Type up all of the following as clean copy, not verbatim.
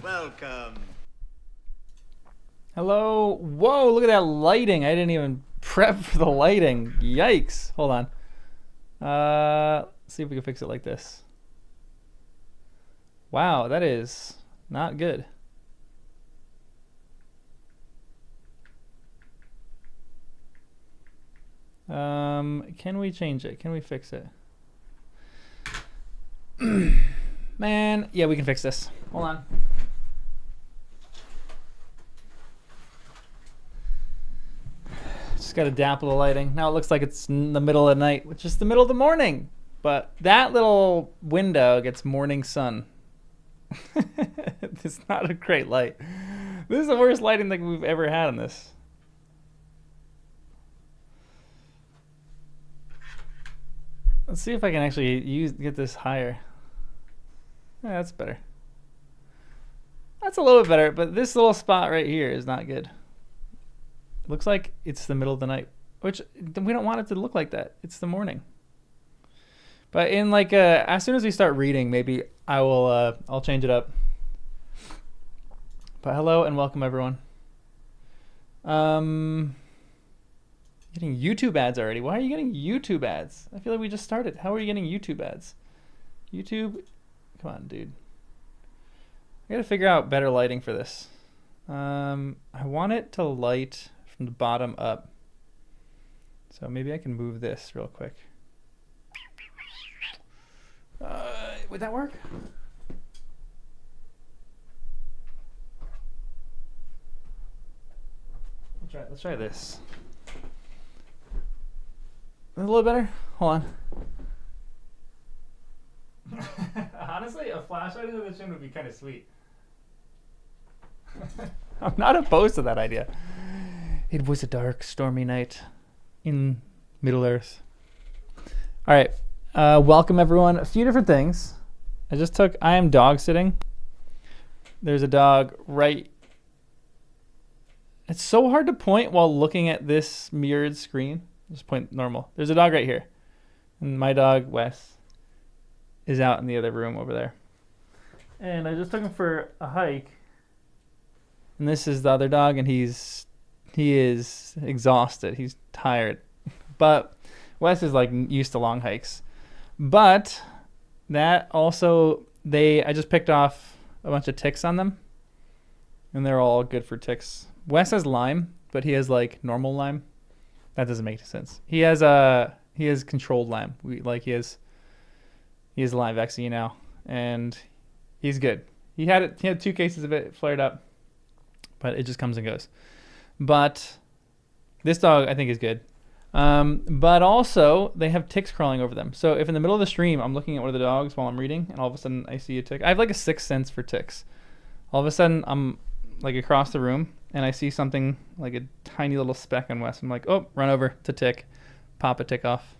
Welcome. Hello. Whoa, look at that lighting. I didn't even prep for the lighting. Yikes. Hold on. Let's see if we can fix it like this. Wow, that is not good. Can we change it? Can we fix it? Man, yeah, we can fix this. Hold on. Just got to dapple the lighting. Now it looks like it's in the middle of the night, which is the middle of the morning. But that little window gets morning sun. It's not a great light. This is the worst lighting that we've ever had on this. Let's see if I can actually get this higher. Yeah, that's better. That's a little bit better, but this little spot right here is not good. It looks like it's the middle of the night, which we don't want it to look like that. It's the morning. But in like as soon as we start reading, maybe I'll change it up. But hello and welcome everyone. Getting YouTube ads already. Why are you getting YouTube ads? I feel like we just started. How are you getting YouTube ads? YouTube, come on, dude. I gotta figure out better lighting for this. I want it to light from the bottom up. So maybe I can move this real quick. Would that work? Let's try this. A little better? Hold on. Honestly, a flashlight in the gym would be kind of sweet. I'm not opposed to that idea. It was a dark, stormy night in Middle Earth. All right. Welcome, everyone. A few different things. I am dog sitting. There's a dog right. It's so hard to point while looking at this mirrored screen. Just point normal. There's a dog right here. And my dog, Wes, is out in the other room over there. And I just took him for a hike. And this is the other dog, and he is exhausted. He's tired. But Wes is like used to long hikes. But that also, I just picked off a bunch of ticks on them. And they're all good for ticks. Wes has Lyme, but he has like normal Lyme. That doesn't make sense. He has controlled Lyme. He has Lyme vaccine now, and he's good. He had 2 cases of it flared up, but it just comes and goes. But this dog I think is good. But also they have ticks crawling over them. So if in the middle of the stream I'm looking at one of the dogs while I'm reading, and all of a sudden I see a tick, I have like a sixth sense for ticks. All of a sudden I'm like across the room, and I see something like a tiny little speck on West. I'm like, oh, run over to tick, pop a tick off.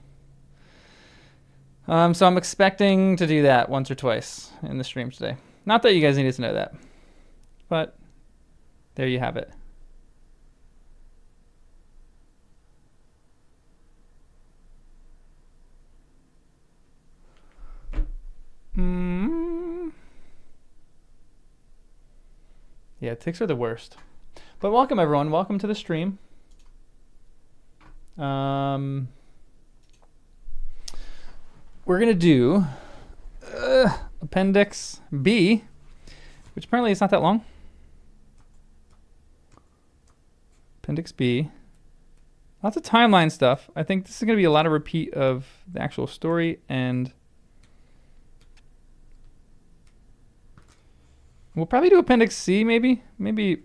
So I'm expecting to do that once or twice in the stream today. Not that you guys needed to know that, but there you have it. Yeah, ticks are the worst. But welcome, everyone. Welcome to the stream. We're going to do Appendix B, which apparently is not that long. Appendix B. Lots of timeline stuff. I think this is going to be a lot of repeat of the actual story, and we'll probably do Appendix C, maybe. Maybe,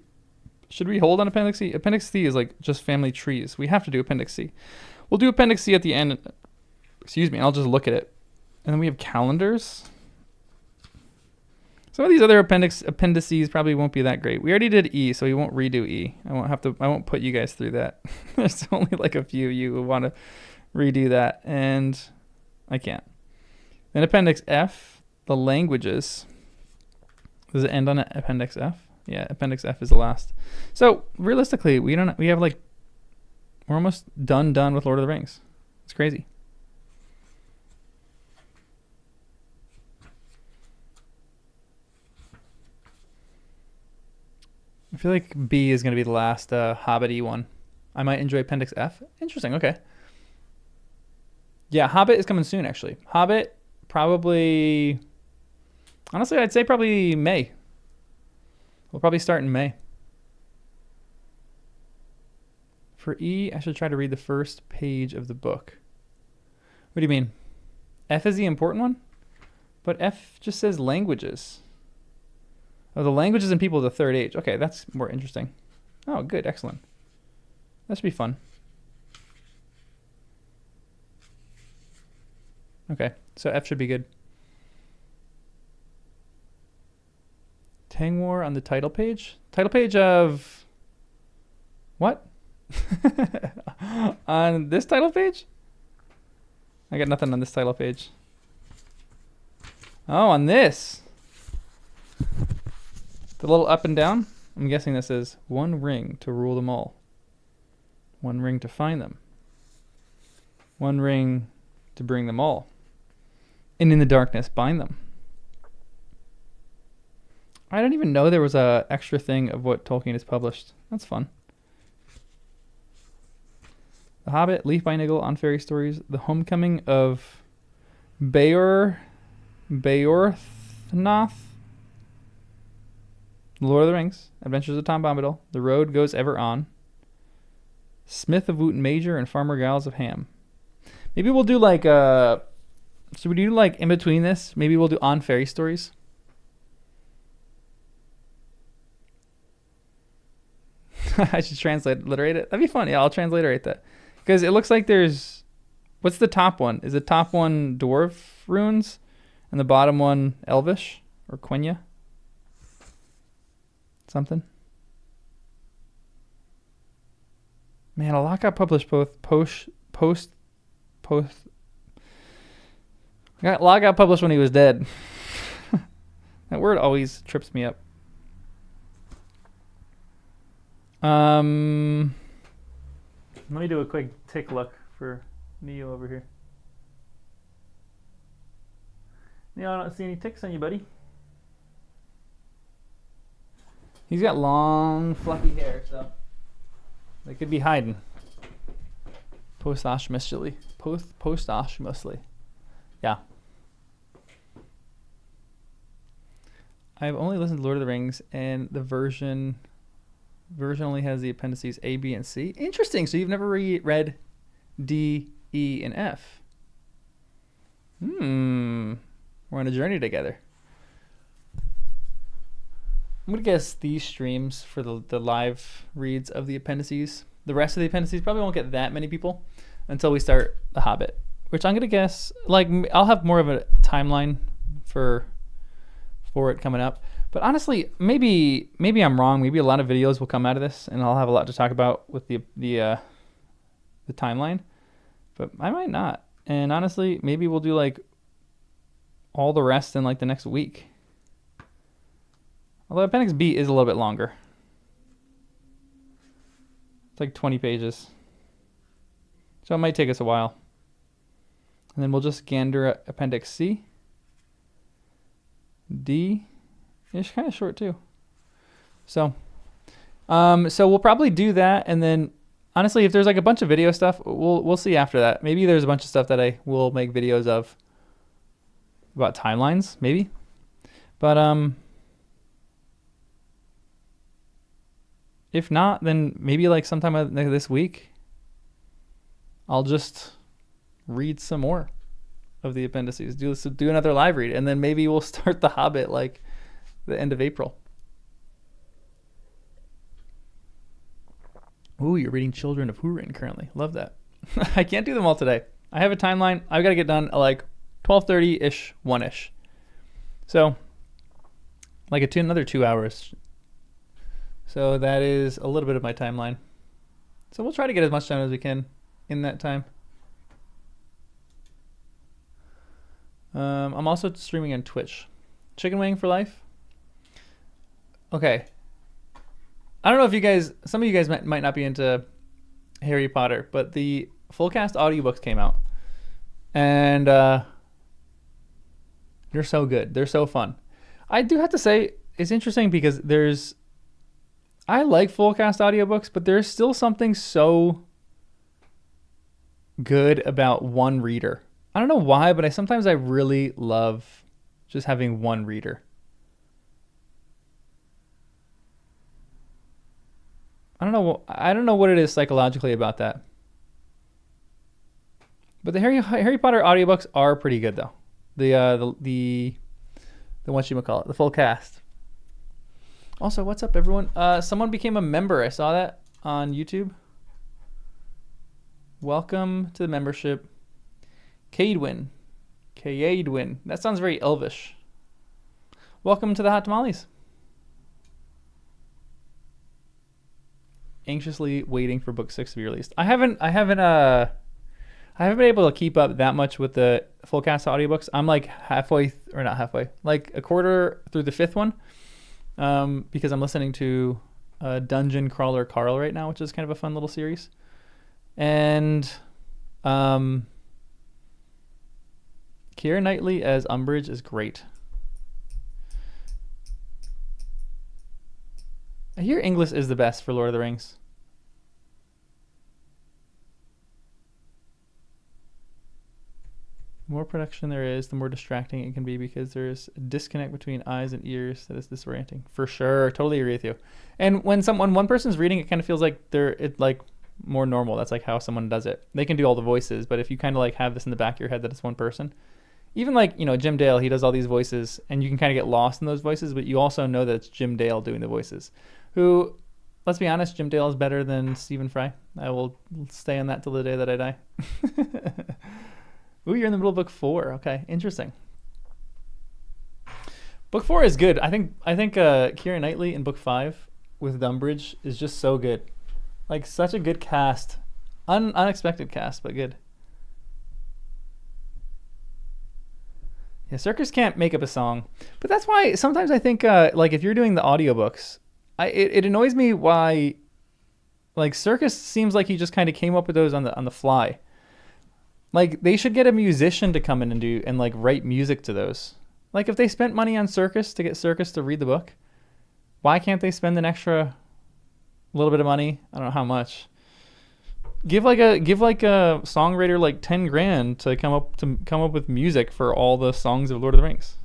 should we hold on Appendix C? Appendix C is like just family trees. We have to do Appendix C. We'll do Appendix C at the end. Excuse me, I'll just look at it. And then we have calendars. Some of these other appendices probably won't be that great. We already did E, so we won't redo E. I won't put you guys through that. There's only like a few of you who want to redo that, and I can't. Then Appendix F, the languages. Does it end on Appendix F? Yeah, Appendix F is the last. So realistically, we're almost done with Lord of the Rings. It's crazy. I feel like B is going to be the last Hobbit-y one. I might enjoy Appendix F. Interesting, okay. Yeah, Hobbit is coming soon, actually. Hobbit, probably... Honestly, I'd say probably May. We'll probably start in May. For E, I should try to read the first page of the book. What do you mean? F is the important one? But F just says languages. Oh, the languages and people of the third age. Okay, that's more interesting. Oh, good, excellent. That should be fun. Okay, so F should be good. Tang War on the title page? Title page of... What? On this title page? I got nothing on this title page. Oh, on this. The little up and down. I'm guessing this is one ring to rule them all. One ring to find them. One ring to bring them all. And in the darkness bind them. I didn't even know there was a extra thing of what Tolkien has published. That's fun. The Hobbit, Leaf by Niggle, On Fairy Stories, The Homecoming of Beorthnoth, Lord of the Rings, Adventures of Tom Bombadil, The Road Goes Ever On, Smith of Wootton Major, and Farmer Giles of Ham. Maybe we'll do like should we do like in between this? Maybe we'll do On Fairy Stories. I should transliterate it. That'd be fun. Yeah, I'll transliterate that. Because it looks like there's... What's the top one? Is the top one Dwarf runes? And the bottom one Elvish? Or Quenya? Something? Man, a lot got published both post... A lot got published when he was dead. That word always trips me up. Let me do a quick tick look for Neo over here. Neo, I don't see any ticks on you, buddy. He's got long, fluffy hair, so they could be hiding. Posthumously. Posthumously. Yeah. I've only listened to Lord of the Rings, and the version only has the appendices A, B, and C. Interesting. So you've never read D, E, and F. We're on a journey together. I'm going to guess these streams for the live reads of the appendices. The rest of the appendices probably won't get that many people until we start The Hobbit, which I'm going to guess, like, I'll have more of a timeline for it coming up. But honestly, maybe I'm wrong. Maybe a lot of videos will come out of this, and I'll have a lot to talk about with the timeline. But I might not. And honestly, maybe we'll do like all the rest in like the next week. Although Appendix B is a little bit longer. It's like 20 pages. So it might take us a while. And then we'll just gander at Appendix C. D. It's kind of short too. So we'll probably do that, and then honestly, if there's like a bunch of video stuff, we'll see after that. Maybe there's a bunch of stuff that I will make videos of about timelines, maybe. But if not, then maybe like sometime this week, I'll just read some more of the appendices. Do another live read, and then maybe we'll start The Hobbit like the end of April. Ooh, you're reading Children of Húrin currently. Love that. I can't do them all today. I have a timeline. I've got to get done at like 12:30-ish, 1-ish. So, like another 2 hours. So that is a little bit of my timeline. So we'll try to get as much time as we can in that time. I'm also streaming on Twitch. Chicken Wing for Life. Okay. I don't know if you guys, some of you guys might not be into Harry Potter, but the full cast audiobooks came out. And they're so good. They're so fun. I do have to say, it's interesting because there's I like full cast audiobooks, but there's still something so good about one reader. I don't know why, but sometimes I really love just having one reader. I don't know what it is psychologically about that. But the Harry Potter audiobooks are pretty good though. The whatchamacallit, the full cast. Also, what's up everyone? Someone became a member. I saw that on YouTube. Welcome to the membership. Caedwin. That sounds very elvish. Welcome to the Hot Tamales. Anxiously waiting for book 6 to be released. I haven't been able to keep up that much with the full cast audiobooks. I'm like not halfway, like a quarter through the 5th one, because I'm listening to Dungeon Crawler Carl right now, which is kind of a fun little series. And Keira Knightley as Umbridge is great. I hear English is the best for Lord of the Rings. The more production there is, the more distracting it can be because there's a disconnect between eyes and ears that is disorienting. For sure, totally agree with you. And when one person's reading, it kind of feels like it's like more normal. That's like how someone does it. They can do all the voices, but if you kind of like have this in the back of your head that it's one person, even like, you know, Jim Dale, he does all these voices and you can kind of get lost in those voices, but you also know that it's Jim Dale doing the voices. Who, let's be honest, Jim Dale is better than Stephen Fry. I will stay on that till the day that I die. Ooh, you're in the middle of book 4. Okay, interesting. Book 4 is good. I think Keira Knightley in book 5 with Umbridge is just so good. Like such a good cast. Unexpected cast, but good. Yeah, Circus can't make up a song. But that's why sometimes I think like if you're doing the audiobooks, it annoys me why like Circus seems like he just kind of came up with those on the fly. Like they should get a musician to come in and like write music to those. Like if they spent money on Circus to get Circus to read the book, why can't they spend an extra little bit of money? I don't know how much. Give like a songwriter like 10 grand to come up with music for all the songs of Lord of the Rings.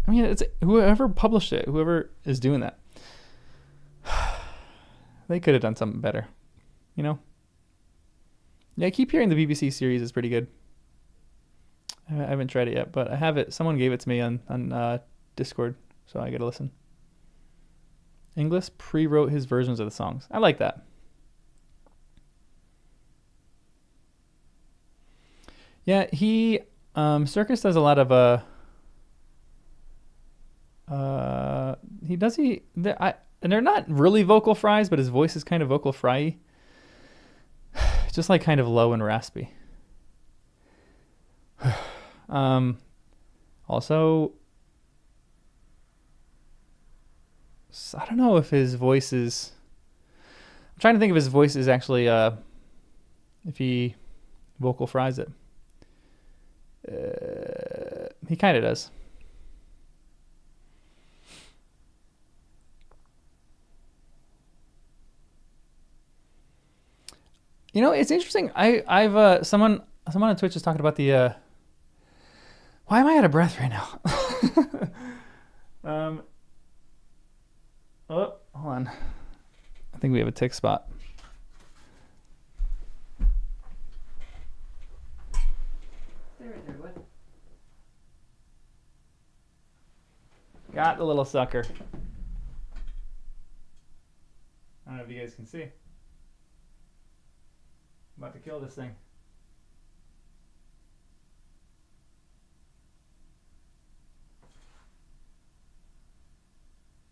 I mean, it's whoever published it, whoever is doing that. They could have done something better, you know? Yeah, I keep hearing the BBC series is pretty good. I haven't tried it yet, but I have it. Someone gave it to me on Discord, so I got to listen. Inglis pre-wrote his versions of the songs. I like that. Yeah, he Circus does a lot of and they're not really vocal fries, but his voice is kind of vocal fry-y. Just like kind of low and raspy. Also, I don't know if his voice is. I'm trying to think if his voice is actually if he vocal fries it. He kind of does. You know, it's interesting. I've someone on Twitch is talking about the. Why am I out of breath right now? Oh, hold on. I think we have a tick spot. Stay right there, bud. Got the little sucker. I don't know if you guys can see. I'm about to kill this thing.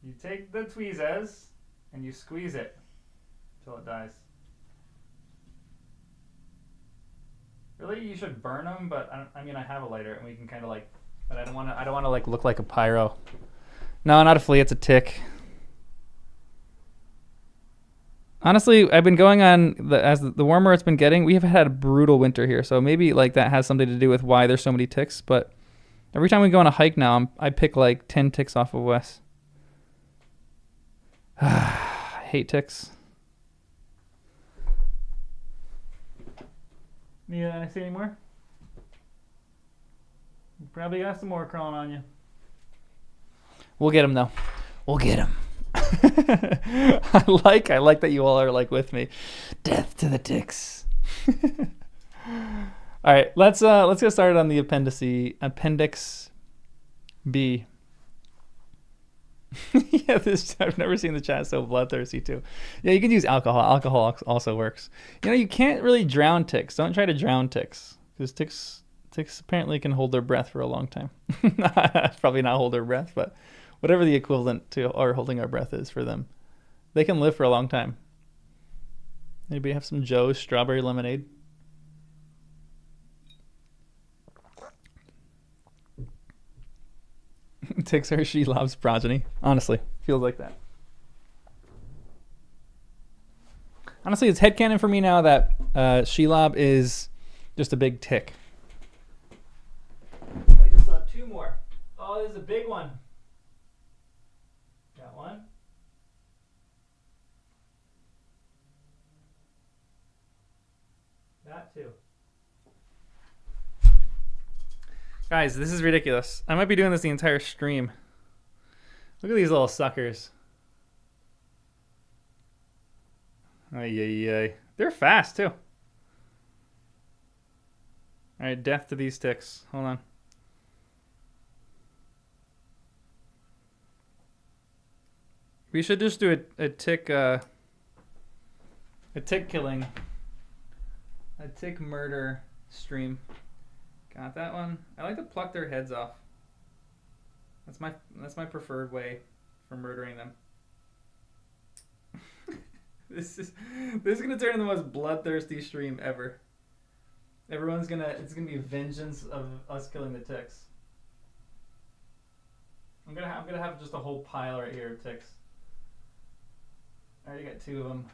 You take the tweezers and you squeeze it until it dies. Really, you should burn them, but I mean, I have a lighter and we can kind of like, but I don't want to like look like a pyro. No, not a flea, it's a tick. Honestly, I've been going on as the warmer it's been getting. We have had a brutal winter here, so maybe like that has something to do with why there's so many ticks. But every time we go on a hike now, I pick like 10 ticks off of Wes. I hate ticks. Yeah, see any more? You probably got some more crawling on you. We'll get them though. We'll get them. I like that you all are like with me. Death to the ticks. All right, let's get started on the Appendix B. Yeah, I've never seen the chat so bloodthirsty too. Yeah, you can use alcohol. Alcohol also works. You know, you can't really drown ticks. Don't try to drown ticks because ticks apparently can hold their breath for a long time. Probably not hold their breath, but whatever the equivalent to our holding our breath is for them, they can live for a long time. Anybody have some Joe's strawberry lemonade? Ticks are Shelob's progeny. Honestly, feels like that. Honestly, it's headcanon for me now that Shelob is just a big tick. I just saw two more. Oh, this is a big one. Got one. Got two. Guys, this is ridiculous. I might be doing this the entire stream. Look at these little suckers. Ay. They're fast, too. Alright, death to these ticks. Hold on. We should just do a tick killing. A tick murder stream. Got that one. I like to pluck their heads off. That's my preferred way for murdering them. This is gonna turn into the most bloodthirsty stream ever. It's gonna be vengeance of us killing the ticks. I'm gonna have just a whole pile right here of ticks. I already got two of them.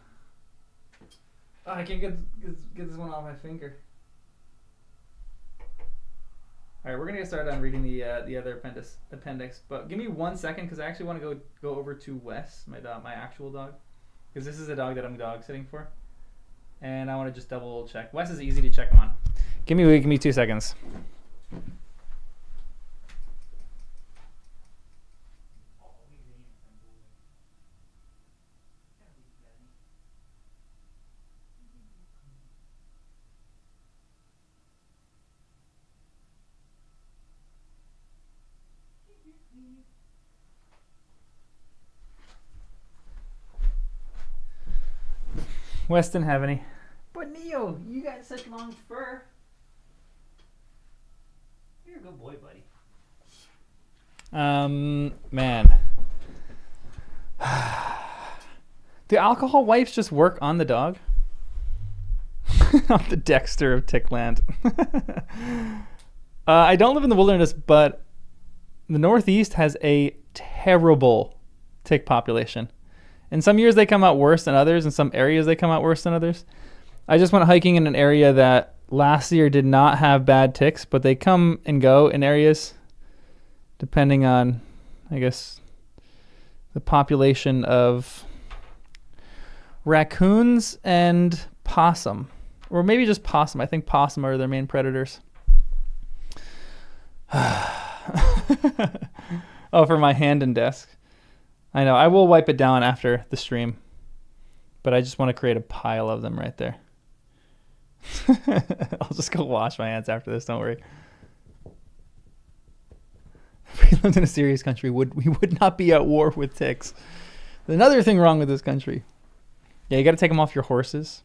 Oh, I can't get this one off my finger. All right, we're gonna get started on reading the other appendix, but give me 1 second because I actually want to go over to Wes, my actual dog, because this is a dog that I'm dog sitting for, and I want to just double check. Wes is easy to check him on. Give me 2 seconds. Wes didn't have any. But Neo, you got such long fur. You're a good boy, buddy. Man. Do alcohol wipes just work on the dog? On the Dexter of Tickland. I don't live in the wilderness, but the Northeast has a terrible tick population. In some years they come out worse than others. In some areas they come out worse than others. I just went hiking in an area that last year did not have bad ticks, but they come and go in areas depending on, I guess, the population of raccoons and possum. Or maybe just possum. I think possum are their main predators. Oh, for my hand and desk. I know. I will wipe it down after the stream, but I just want to create a pile of them right there. I'll just go wash my hands after this. Don't worry. If we lived in a serious country, we would not be at war with ticks. There's another thing wrong with this country. Yeah, you got to take them off your horses.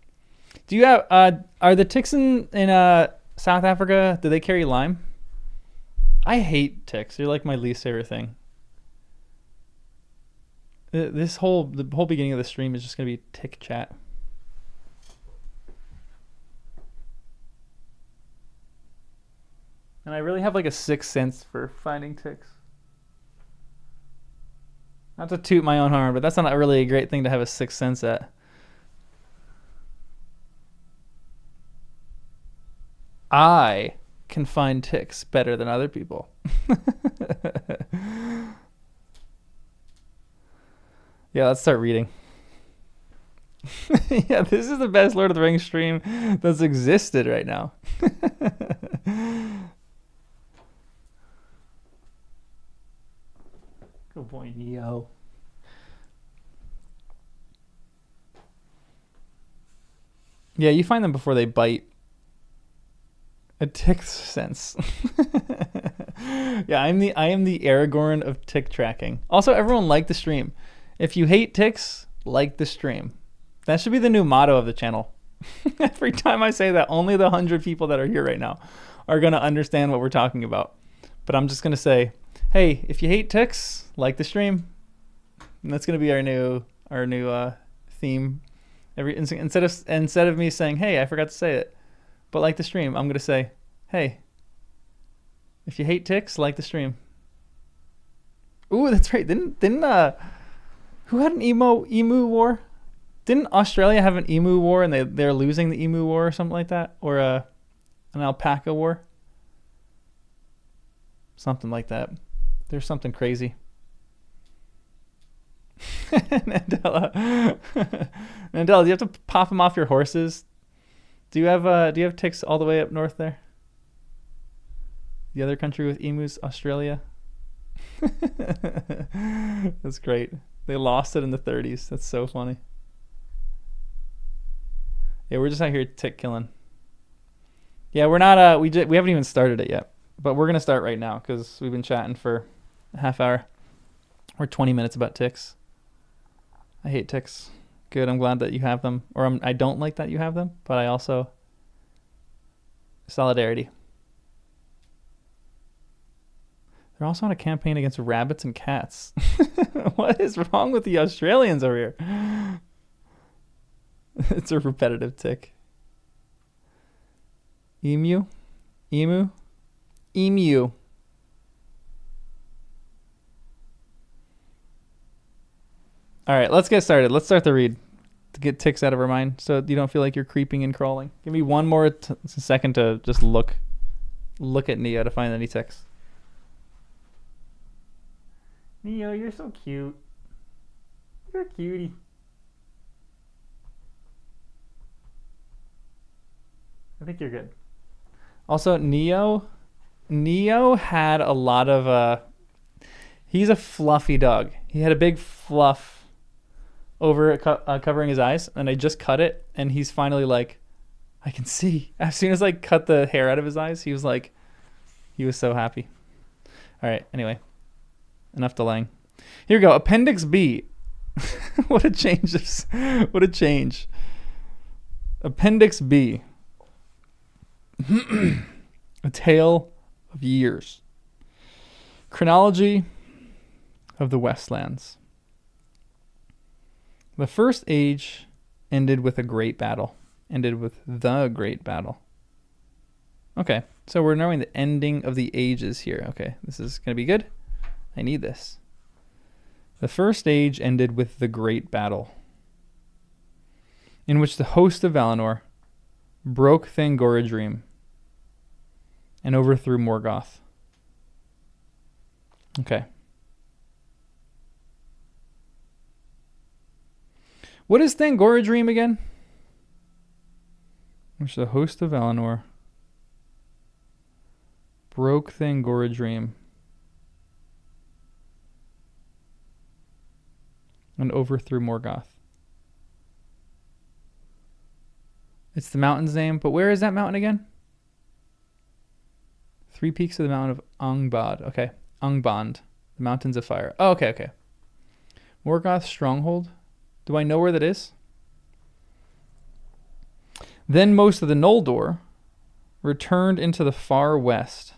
Do you have? Are the ticks in South Africa? Do they carry Lyme? I hate ticks. They're like my least favorite thing. The whole beginning of the stream is just gonna be tick chat. And I really have like a sixth sense for finding ticks. Not to toot my own horn, but that's not really a great thing to have a sixth sense at. I can find ticks better than other people. Yeah, let's start reading. Yeah, this is the best Lord of the Rings stream that's existed right now. Good boy, Neo. Yeah, you find them before they bite. A tick sense. Yeah, I am the Aragorn of tick tracking. Also, everyone like the stream. If you hate ticks, like the stream. That should be the new motto of the channel. Every time I say that, only the 100 people that are here right now are going to understand what we're talking about. But I'm just going to say, hey, if you hate ticks, like the stream. And that's going to be our new theme. Instead of me saying, hey, I forgot to say it, but like the stream, I'm going to say, hey, if you hate ticks, like the stream. Ooh, that's right. Didn't who had an emu war? Didn't Australia have an emu war and they're losing the emu war or something like that? Or an alpaca war? Something like that. There's something crazy. Nandela, do you have to pop them off your horses? Do you have ticks all the way up north there? The other country with emus, Australia. That's great. They lost it in the 30s. That's so funny. Yeah, we're just out here tick killing. Yeah, we're not. We haven't even started it yet, but we're gonna start right now because we've been chatting for a half hour or 20 minutes about ticks. I hate ticks. Good. I'm glad that you have them, or I don't like that you have them, but I also solidarity. They're also on a campaign against rabbits and cats. What is wrong with the Australians over here? It's a repetitive tick. Emu. All right, let's get started. Let's start the read to get ticks out of our mind so you don't feel like you're creeping and crawling. Give me one more second to just look at Neo to find any ticks. Neo, you're so cute. You're a cutie. I think you're good. Also, Neo had a lot of he's a fluffy dog. He had a big fluff over covering his eyes, and I just cut it, and he's finally like, I can see. As soon as I cut the hair out of his eyes, he was so happy. All right, anyway, enough delaying. Here we go. Appendix B. What a change. What a change. Appendix B. A Tale of Years. Chronology of the Westlands. The first age ended with a great battle. Ended with the great battle. Okay, so we're knowing the ending of the ages here. Okay, this is going to be good. I need this. The first age ended with the great battle, in which the host of Valinor broke Thangorodrim and overthrew Morgoth. Okay. What is Thangorodrim again? Which the host of Valinor broke Thangorodrim and overthrew Morgoth. It's the mountain's name, but where is that mountain again? 3 peaks of the mountain of Angband. Okay, Angband, the mountains of fire. Oh, okay. Morgoth's stronghold. Do I know where that is? Then most of the Noldor returned into the far west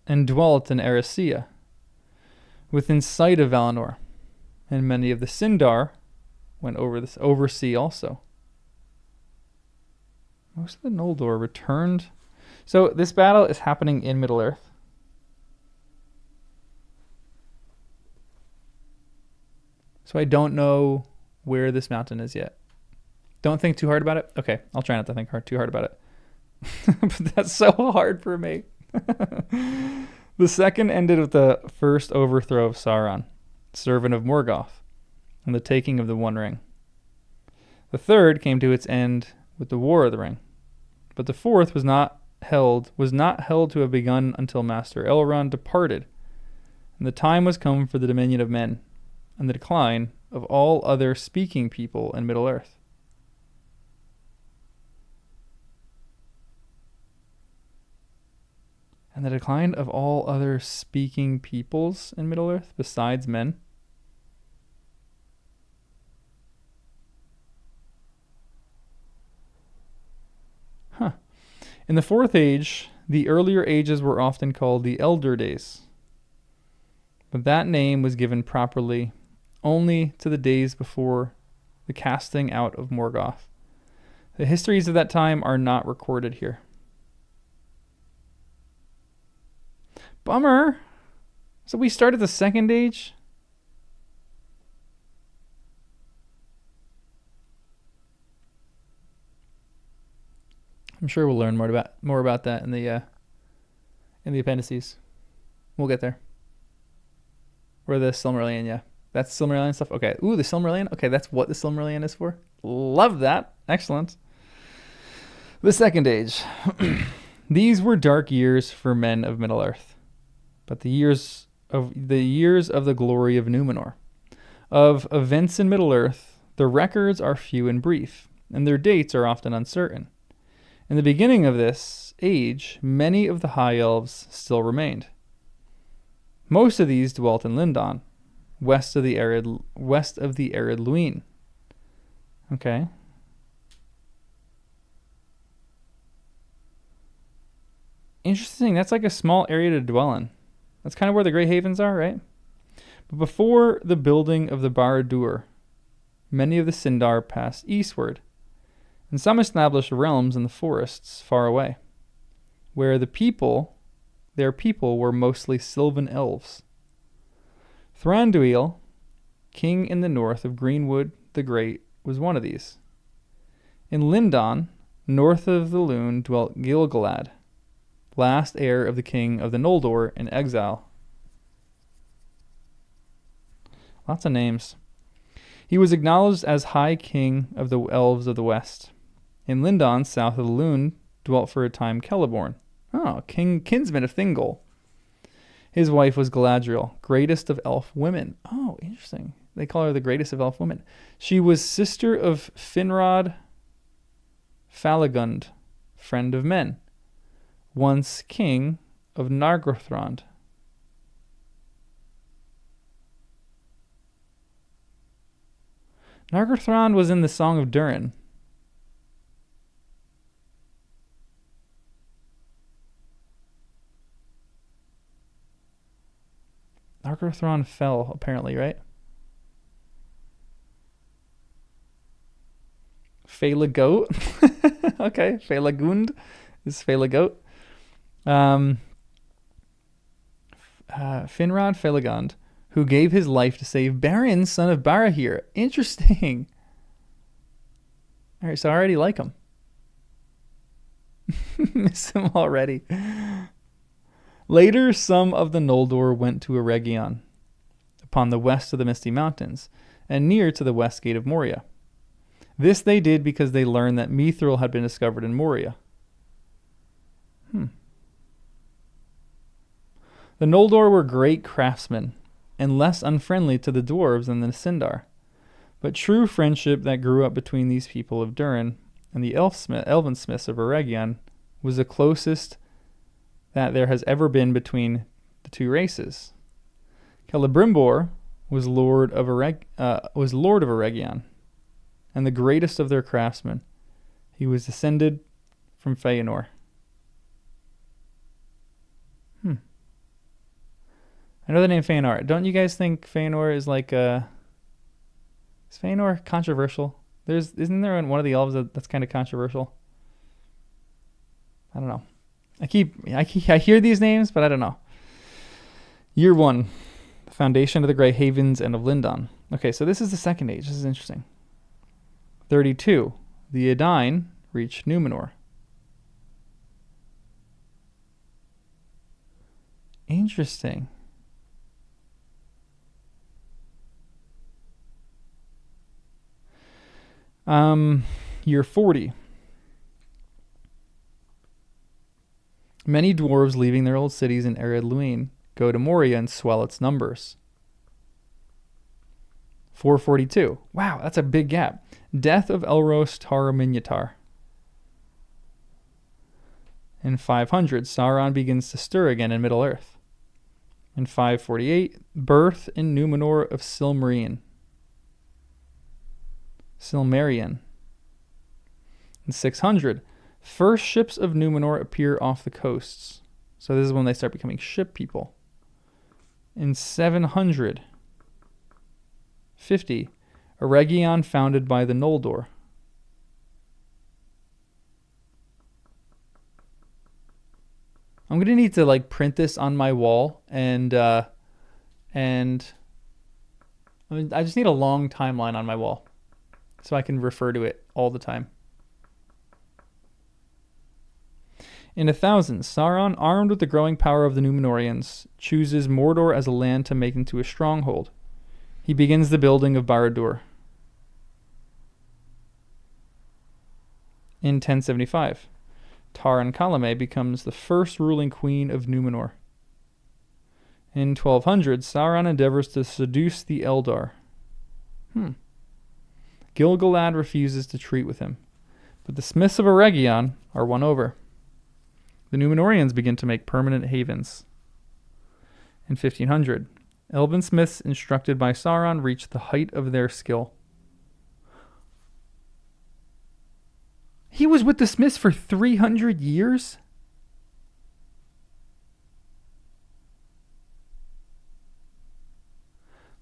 and dwelt in Erisea, within sight of Valinor, and many of the Sindar went over this oversea also. Most of the Noldor returned. So this battle is happening in Middle-earth. So I don't know where this mountain is yet. Don't think too hard about it. Okay, I'll try not to think too hard about it. But that's so hard for me. The second ended with the first overthrow of Sauron, servant of Morgoth, and the taking of the One Ring. The third came to its end with the War of the Ring, but the fourth was not held to have begun until Master Elrond departed, and the time was come for the dominion of men, and the decline of all other speaking people in Middle-earth. And the decline of all other speaking peoples in Middle-earth besides men? Huh. In the Fourth Age, the earlier ages were often called the Elder Days, but that name was given properly only to the days before the casting out of Morgoth. The histories of that time are not recorded here. Bummer. So we started the Second Age? I'm sure we'll learn more about that in the appendices. We'll get there. Or the Silmarillion, yeah. That's Silmarillion stuff? Okay. Ooh, the Silmarillion? Okay, that's what the Silmarillion is for? Love that. Excellent. The Second Age. These were dark years for men of Middle-earth, but the years of the glory of Númenor. Of events in Middle-earth, the records are few and brief, and their dates are often uncertain. In the beginning of this age, many of the High Elves still remained. Most of these dwelt in Lindon, west of the arid Luin. Okay. Interesting. That's like a small area to dwell in. That's kind of where the Grey Havens are, right? But before the building of the Barad-dûr, many of the Sindar passed eastward, and some established realms in the forests far away, where their people were mostly Sylvan elves. Thranduil, king in the north of Greenwood the Great, was one of these. In Lindon, north of the Lune, dwelt Gil-galad, last heir of the king of the Noldor in exile. Lots of names. He was acknowledged as High King of the Elves of the West. In Lindon, south of the Lune, dwelt for a time Celeborn, kinsman of Thingol. His wife was Galadriel, greatest of elf women. Oh, interesting. They call her the greatest of elf women. She was sister of Finrod Falagund, friend of men, once king of Nargothrond. Nargothrond was in the Song of Durin. Nargothrond fell, apparently, right? Felagoat. Okay, Felagund is Felagoat. Finrod Felagund, who gave his life to save Beren, son of Barahir. Interesting. All right, so I already like him. Miss him already. Later, some of the Noldor went to Eregion, upon the west of the Misty Mountains, and near to the west gate of Moria. This they did because they learned that Mithril had been discovered in Moria. The Noldor were great craftsmen, and less unfriendly to the dwarves than the Sindar. But true friendship that grew up between these people of Durin and the elven smiths of Eregion was the closest that there has ever been between the two races. Celebrimbor was lord of Eregion, and the greatest of their craftsmen. He was descended from Feanor. I know the name Feanor. Don't you guys think Feanor is like is Feanor controversial? Isn't there one of the elves that's kind of controversial? I don't know. I hear these names, but I don't know. Year 1, the foundation of the Grey Havens and of Lindon. Okay, so this is the Second Age. This is interesting. 32, the Edain reached Númenor. Interesting. Year 40. Many dwarves leaving their old cities in arid Luin go to Moria and swell its numbers. 442. Wow, that's a big gap. Death of Elros Tar-Minyatar. In 500, Sauron begins to stir again in Middle-earth. In 548, birth in Numenor of Silmarien. In 600, first ships of Numenor appear off the coasts. So this is when they start becoming ship people. In 750, a region founded by the Noldor. I'm gonna need to like print this on my wall and I just need a long timeline on my wall so I can refer to it all the time. In 1000, Sauron, armed with the growing power of the Númenóreans, chooses Mordor as a land to make into a stronghold. He begins the building of Barad-dûr. In 1075, Taran-Kalameh becomes the first ruling queen of Númenor. In 1200, Sauron endeavors to seduce the Eldar. Gil-galad refuses to treat with him, but the smiths of Eregion are won over. The Númenóreans begin to make permanent havens. In 1500, elven smiths instructed by Sauron reach the height of their skill. He was with the smiths for 300 years?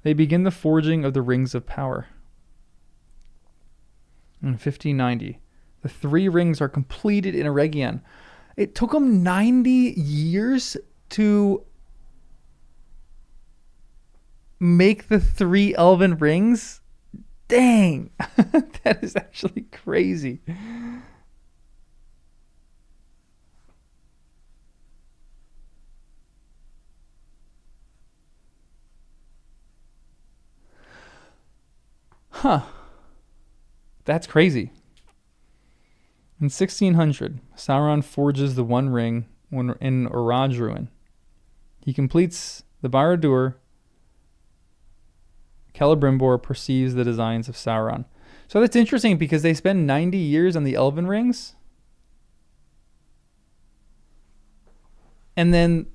They begin the forging of the Rings of Power. In 1590, the 3 rings are completed in Eregion. It took them 90 years to make the 3 elven rings? Dang! That is actually crazy. Huh. That's crazy. In 1600, Sauron forges the One Ring in Orodruin. He completes the Barad-dûr. Celebrimbor perceives the designs of Sauron. So that's interesting because they spend 90 years on the Elven Rings. And then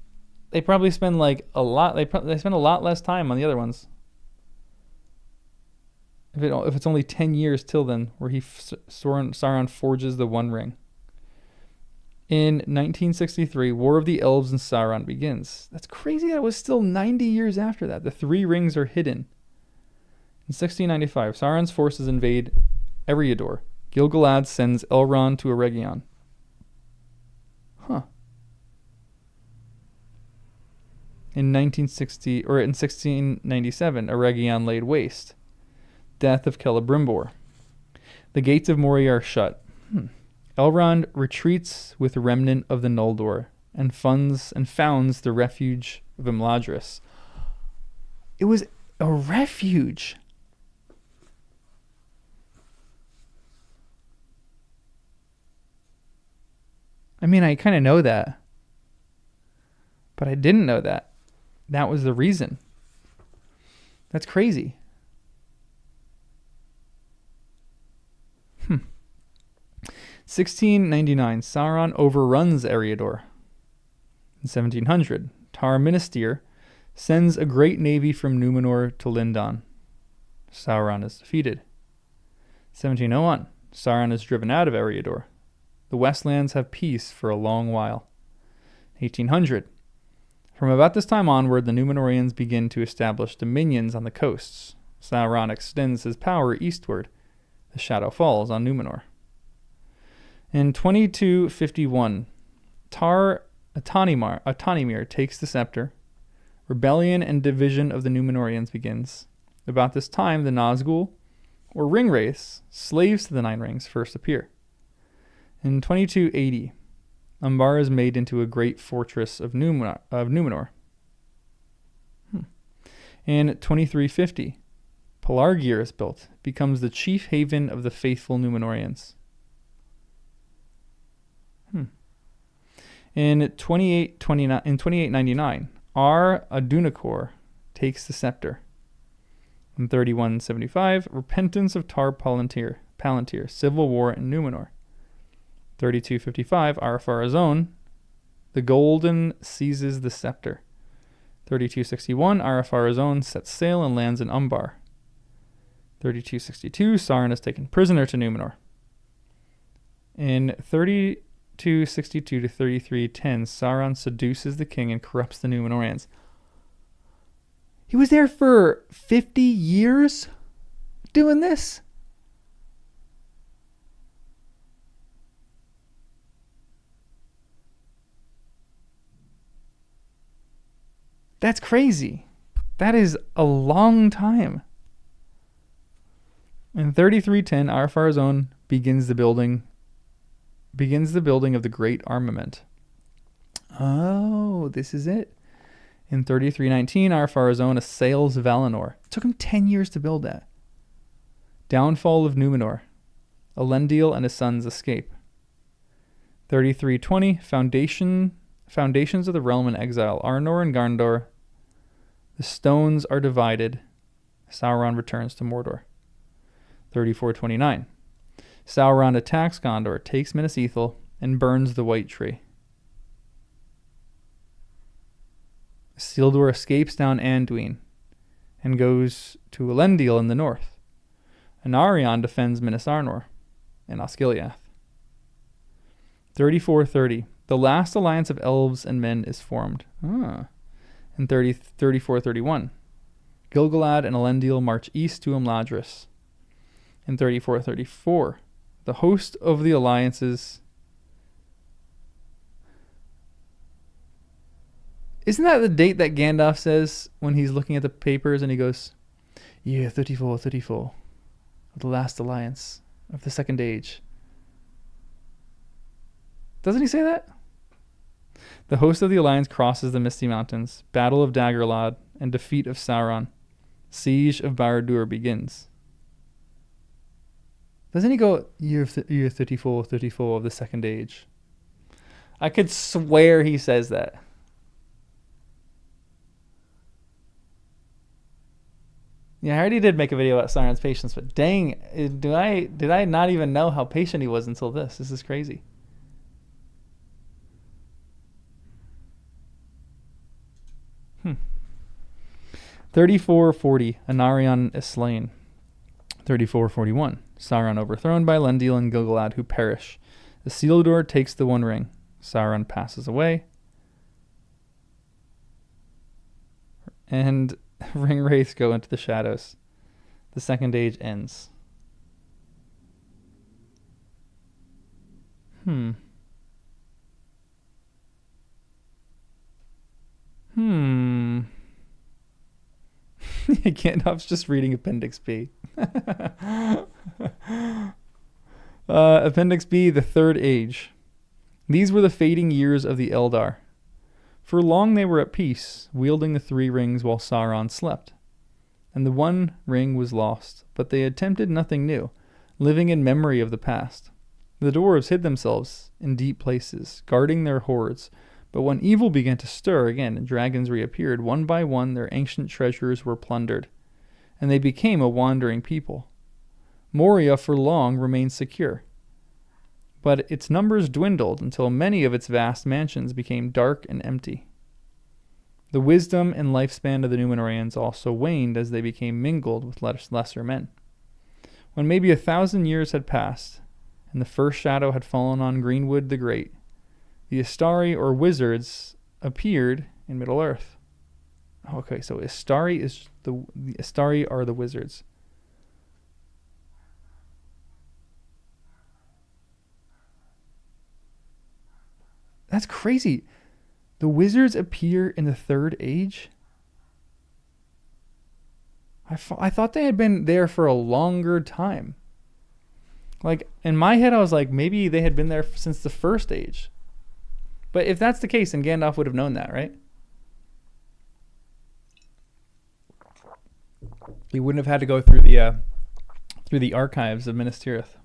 they probably spend like a lot. They spend a lot less time on the other ones. If it's only 10 years till then, where Sauron forges the One Ring. In 1963, War of the Elves and Sauron begins. That's crazy that it was still 90 years after that. The 3 rings are hidden. In 1695, Sauron's forces invade Eriador. Gil-galad sends Elrond to Eregion. In 1697, Eregion laid waste. Death of Celebrimbor. The gates of Moria are shut. Elrond retreats with the remnant of the Noldor and founds the refuge of Imladris. It was a refuge. I mean, I kind of know that, but I didn't know that. That was the reason. That's crazy. 1699, Sauron overruns Eriador. In 1700, Tar-Minastir sends a great navy from Numenor to Lindon. Sauron is defeated. 1701, Sauron is driven out of Eriador. The Westlands have peace for a long while. 1800, from about this time onward, the Númenóreans begin to establish dominions on the coasts. Sauron extends his power eastward. The shadow falls on Numenor. In 2251, Tar-Atonimir takes the scepter. Rebellion and division of the Númenóreans begins. About this time, the Nazgûl, or Ringwraiths, slaves to the Nine Rings, first appear. In 2280, Umbar is made into a great fortress of Numenor. In 2350, Pelargir is built, becomes the chief haven of the faithful Numenorians. In 2899, Adunacor takes the scepter. In 3175, repentance of Tar Palantir, civil war in Numenor. 3255, Ar-Pharazôn, the Golden seizes the scepter. 3261, Ar-Pharazôn sets sail and lands in Umbar. 3262, Sauron is taken prisoner to Numenor. In 3262 to 3310, Sauron seduces the king and corrupts the Numenorians. He was there for 50 years doing this? That's crazy. That is a long time. In 3310, Ar-Pharazôn begins the building of the Great Armament. Oh, this is it. In 3319, Ar-Pharazôn assails Valinor. It took him 10 years to build that. Downfall of Numenor. Elendil and his sons escape. 3320, Foundations of the Realm in Exile. Arnor and Gondor. The stones are divided. Sauron returns to Mordor. 3429. Sauron attacks Gondor, takes Minas Ithil, and burns the White Tree. Isildur escapes down Anduin and goes to Elendil in the north. Anarion defends Minas Arnor and Osgiliath. 3430. The last alliance of elves and men is formed. In 3431. Gil-galad and Elendil march east to Imladris. In 3434. The host of the alliances... Isn't that the date that Gandalf says when he's looking at the papers and he goes, Year 3434, of the last alliance of the Second Age. Doesn't he say that? The host of the alliance crosses the Misty Mountains. Battle of Dagorlad and defeat of Sauron. Siege of Barad-dûr begins. Doesn't he go, year 3434 of the Second Age? I could swear he says that. Yeah, I already did make a video about Sauron's patience, but dang, did I not even know how patient he was until this? This is crazy. Hmm. 3440, Anarion is slain. 3441, Sauron overthrown by Elendil and Gil-galad, who perish. Isildur takes the One Ring. Sauron passes away. And ring wraiths go into the shadows. The Second Age ends. Gandalf's just reading Appendix B. Appendix B, the Third Age. These were the fading years of the Eldar. For long they were at peace, wielding the three rings while Sauron slept. And the One Ring was lost, but they attempted nothing new, living in memory of the past. The dwarves hid themselves in deep places, guarding their hoards, but when evil began to stir again and dragons reappeared, one by one their ancient treasures were plundered, and they became a wandering people. Moria for long remained secure, but its numbers dwindled until many of its vast mansions became dark and empty. The wisdom and lifespan of the Numenorians also waned as they became mingled with lesser men. When maybe 1,000 years had passed, and the first shadow had fallen on Greenwood the Great, the Istari, or wizards, appeared in Middle-earth. Okay, so Istari are the wizards. That's crazy. The wizards appear in the Third Age? I thought they had been there for a longer time. Like, in my head, I was like, maybe they had been there since the First Age. But if that's the case, then Gandalf would have known that, right? He wouldn't have had to go through the archives of Minas Tirith.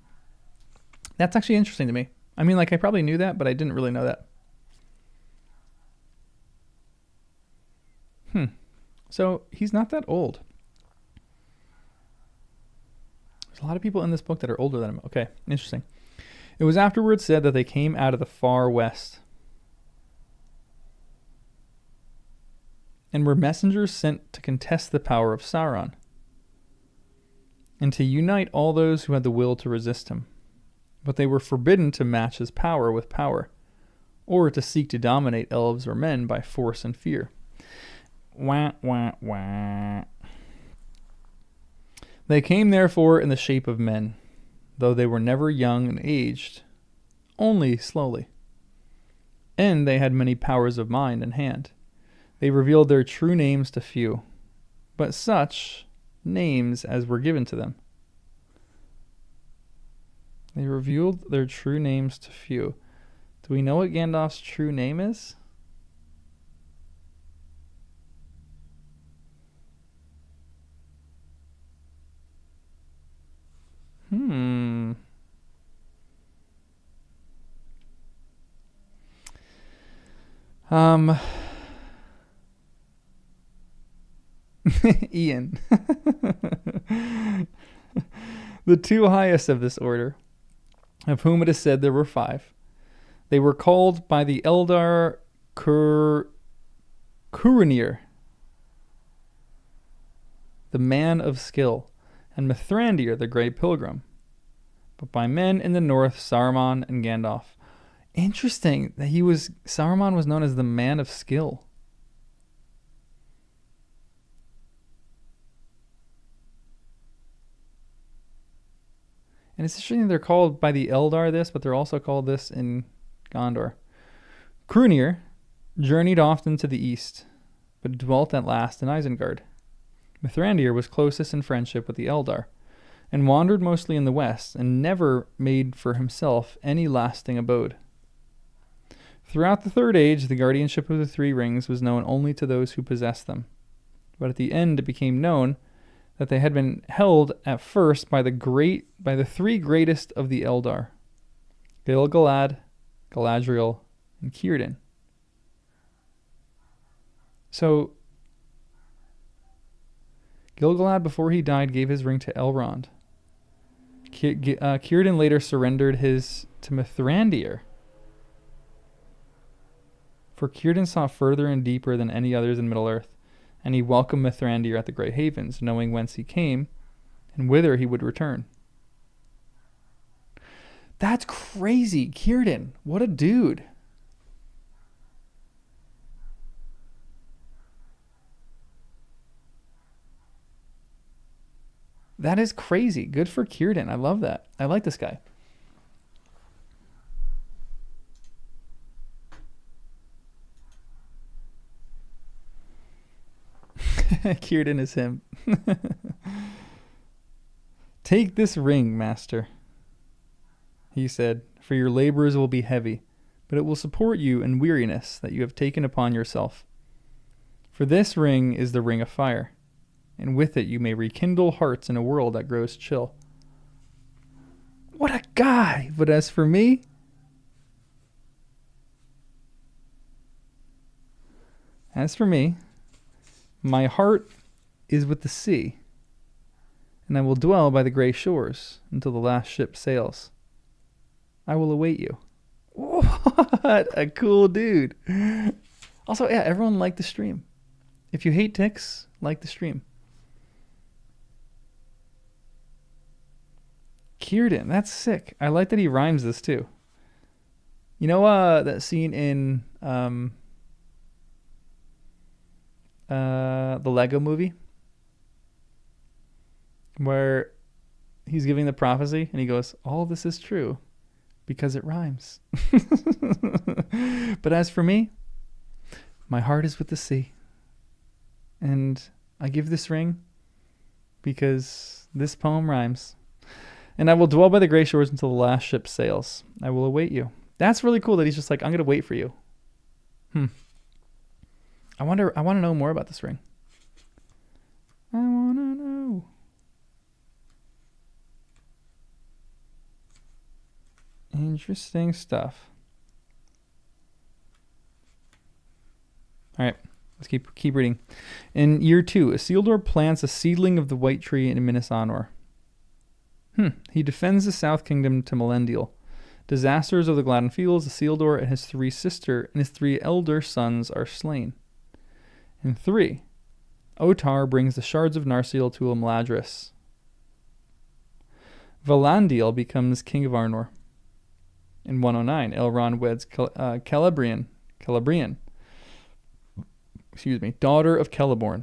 That's actually interesting to me. I mean, like, I probably knew that, but I didn't really know that. So he's not that old. There's a lot of people in this book that are older than him. Okay, interesting. It was afterwards said that they came out of the far west and were messengers sent to contest the power of Sauron and to unite all those who had the will to resist him. But they were forbidden to match his power with power, or to seek to dominate elves or men by force and fear. Wah, wah, wah. They came therefore in the shape of men, though they were never young and aged, only slowly. And they had many powers of mind and hand. They revealed their true names to few, but such names as were given to them. They revealed their true names to few. Do we know what Gandalf's true name is? Ian. The two highest of this order, of whom it is said there were 5. They were called by the Eldar Curanir, the man of skill, and Mithrandir, the Grey Pilgrim, but by men in the north, Saruman and Gandalf. Interesting that Saruman was known as the man of skill. And it's interesting they're called by the Eldar this, but they're also called this in Gondor. Crunir journeyed often to the east, but dwelt at last in Isengard. Mithrandir was closest in friendship with the Eldar, and wandered mostly in the west, and never made for himself any lasting abode. Throughout the Third Age, the guardianship of the 3 rings was known only to those who possessed them, but at the end it became known that they had been held at first by the 3 greatest of the Eldar, Gil-galad, Galadriel, and Círdan. So Gil-galad, before he died, gave his ring to Elrond. Círdan later surrendered his to Mithrandir. For Círdan saw further and deeper than any others in Middle-earth, and he welcomed Mithrandir at the Grey Havens, knowing whence he came and whither he would return. That's crazy. Círdan, what a dude. That is crazy. Good for Círdan. I love that. I like this guy. Círdan is him. Take this ring, master, he said, for your labors will be heavy, but it will support you in weariness that you have taken upon yourself. For this ring is the ring of fire, and with it you may rekindle hearts in a world that grows chill. What a guy! But as for me, my heart is with the sea, and I will dwell by the gray shores until the last ship sails. I will await you. What a cool dude. Also, yeah, everyone like the stream. If you hate ticks, like the stream. Círdan, that's sick. I like that he rhymes this too. You know that scene in the Lego movie where he's giving the prophecy and he goes, all this is true because it rhymes. But as for me, my heart is with the sea, and I give this ring because this poem rhymes. And I will dwell by the gray shores until the last ship sails. I will await you. That's really cool that he's just like, I'm going to wait for you. I want to know more about this ring. I want to know. Interesting stuff. All right, let's keep reading. In year 2, Isildur plants a seedling of the white tree in Minas Anor. He defends the South Kingdom to Melendil. Disasters of the Gladden Fields, Isildur and his 3 elder sons are slain. In 3, Otar brings the shards of Narsil to Imladris. Valandil becomes king of Arnor. In 109, Elrond weds Celebrian, daughter of Celeborn.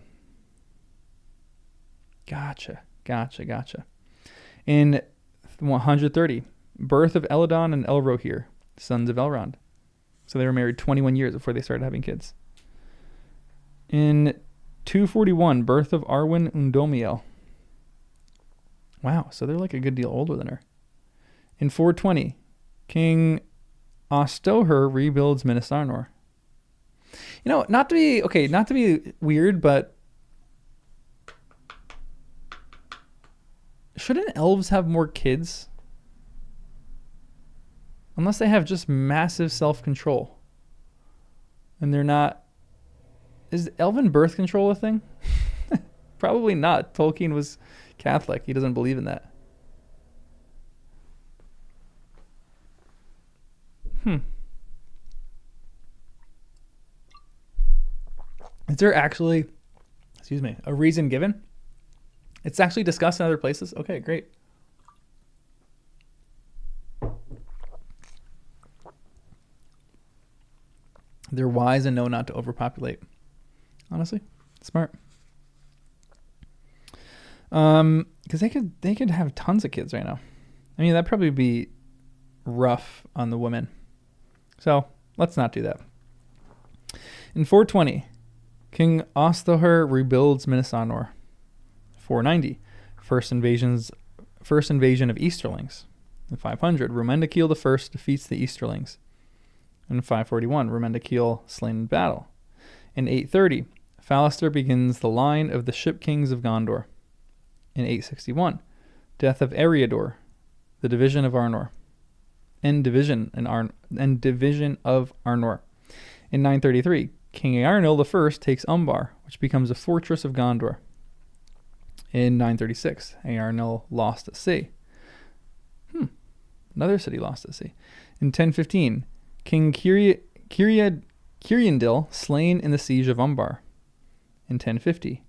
Gotcha. In 130, birth of Eladon and Elrohir, sons of Elrond. So they were married 21 years before they started having kids. In 241, birth of Arwen Undomiel. Wow, so they're like a good deal older than her. In 420, King Ostoher rebuilds Minas Anor. You know, not to be weird, but shouldn't elves have more kids? Unless they have just massive self-control. And they're not... Is elven birth control a thing? Probably not. Tolkien was Catholic. He doesn't believe in that. Is there actually, a reason given? It's actually discussed in other places? Okay, great. They're wise and know not to overpopulate. Honestly, smart. Because they could have tons of kids right now. I mean, that'd probably be rough on the women. So let's not do that. In 420, King Ostoher rebuilds Minas Anor. 490, first invasion of Easterlings. In 500, Rumendikil I defeats the Easterlings. In 541, Rumendikil slain in battle. In 830, Falister begins the line of the ship kings of Gondor. In 861, death of Eriador, the division of Arnor. Division of Arnor. In 933, King Eärnil I takes Umbar, which becomes a fortress of Gondor. In 936, Eärnil lost at sea. Another city lost at sea. In 1015, King Kiriandil slain in the siege of Umbar. In 1050,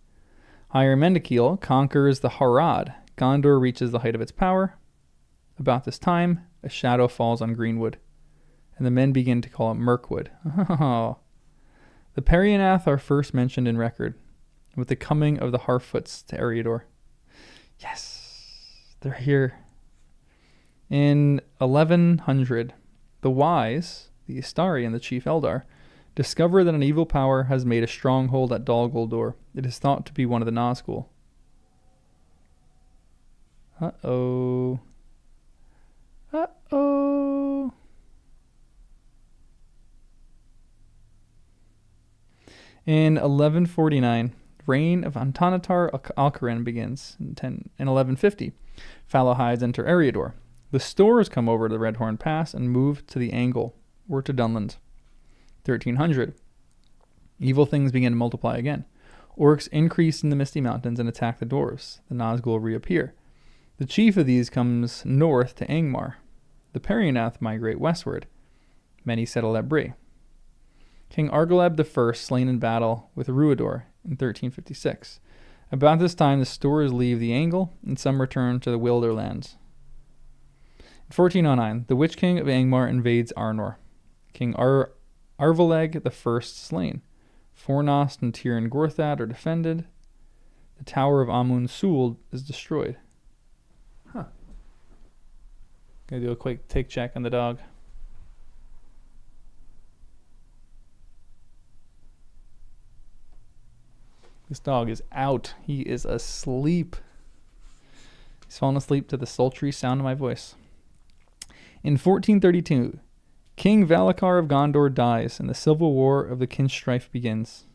Mendikil conquers the Harad. Gondor reaches the height of its power. About this time, a shadow falls on Greenwood, and the men begin to call it Mirkwood. Oh. The Perianath are first mentioned in record, with the coming of the Harfoots to Eriador. Yes, they're here. In 1100, the wise, the Istari and the chief Eldar, discover that an evil power has made a stronghold at Dol Guldur. It is thought to be one of the Nazgul. Uh-oh. In 1149, reign of Antanatar Alcarin begins. In 1150, Falahides enter Eriador. The Stores come over to the Redhorn Pass and move to the Angle, or to Dunland. 1300, evil things begin to multiply again. Orcs increase in the Misty Mountains and attack the dwarves. The Nazgul reappear. The chief of these comes north to Angmar. The Perianath migrate westward. Many settle at Bree. King Argaleb I slain in battle with Ruador in 1356. About this time, the Stores leave the Angle, and some return to the Wilderlands. In 1409, the Witch King of Angmar invades Arnor. King Arvaleg I slain. Fornost and Tir and Gorthad are defended. The Tower of Amun Sul is destroyed. Gonna do a quick take check on the dog. This dog is out. He is asleep. He's fallen asleep to the sultry sound of my voice. In 1432, King Valakar of Gondor dies, and the civil war of the Kinstrife begins.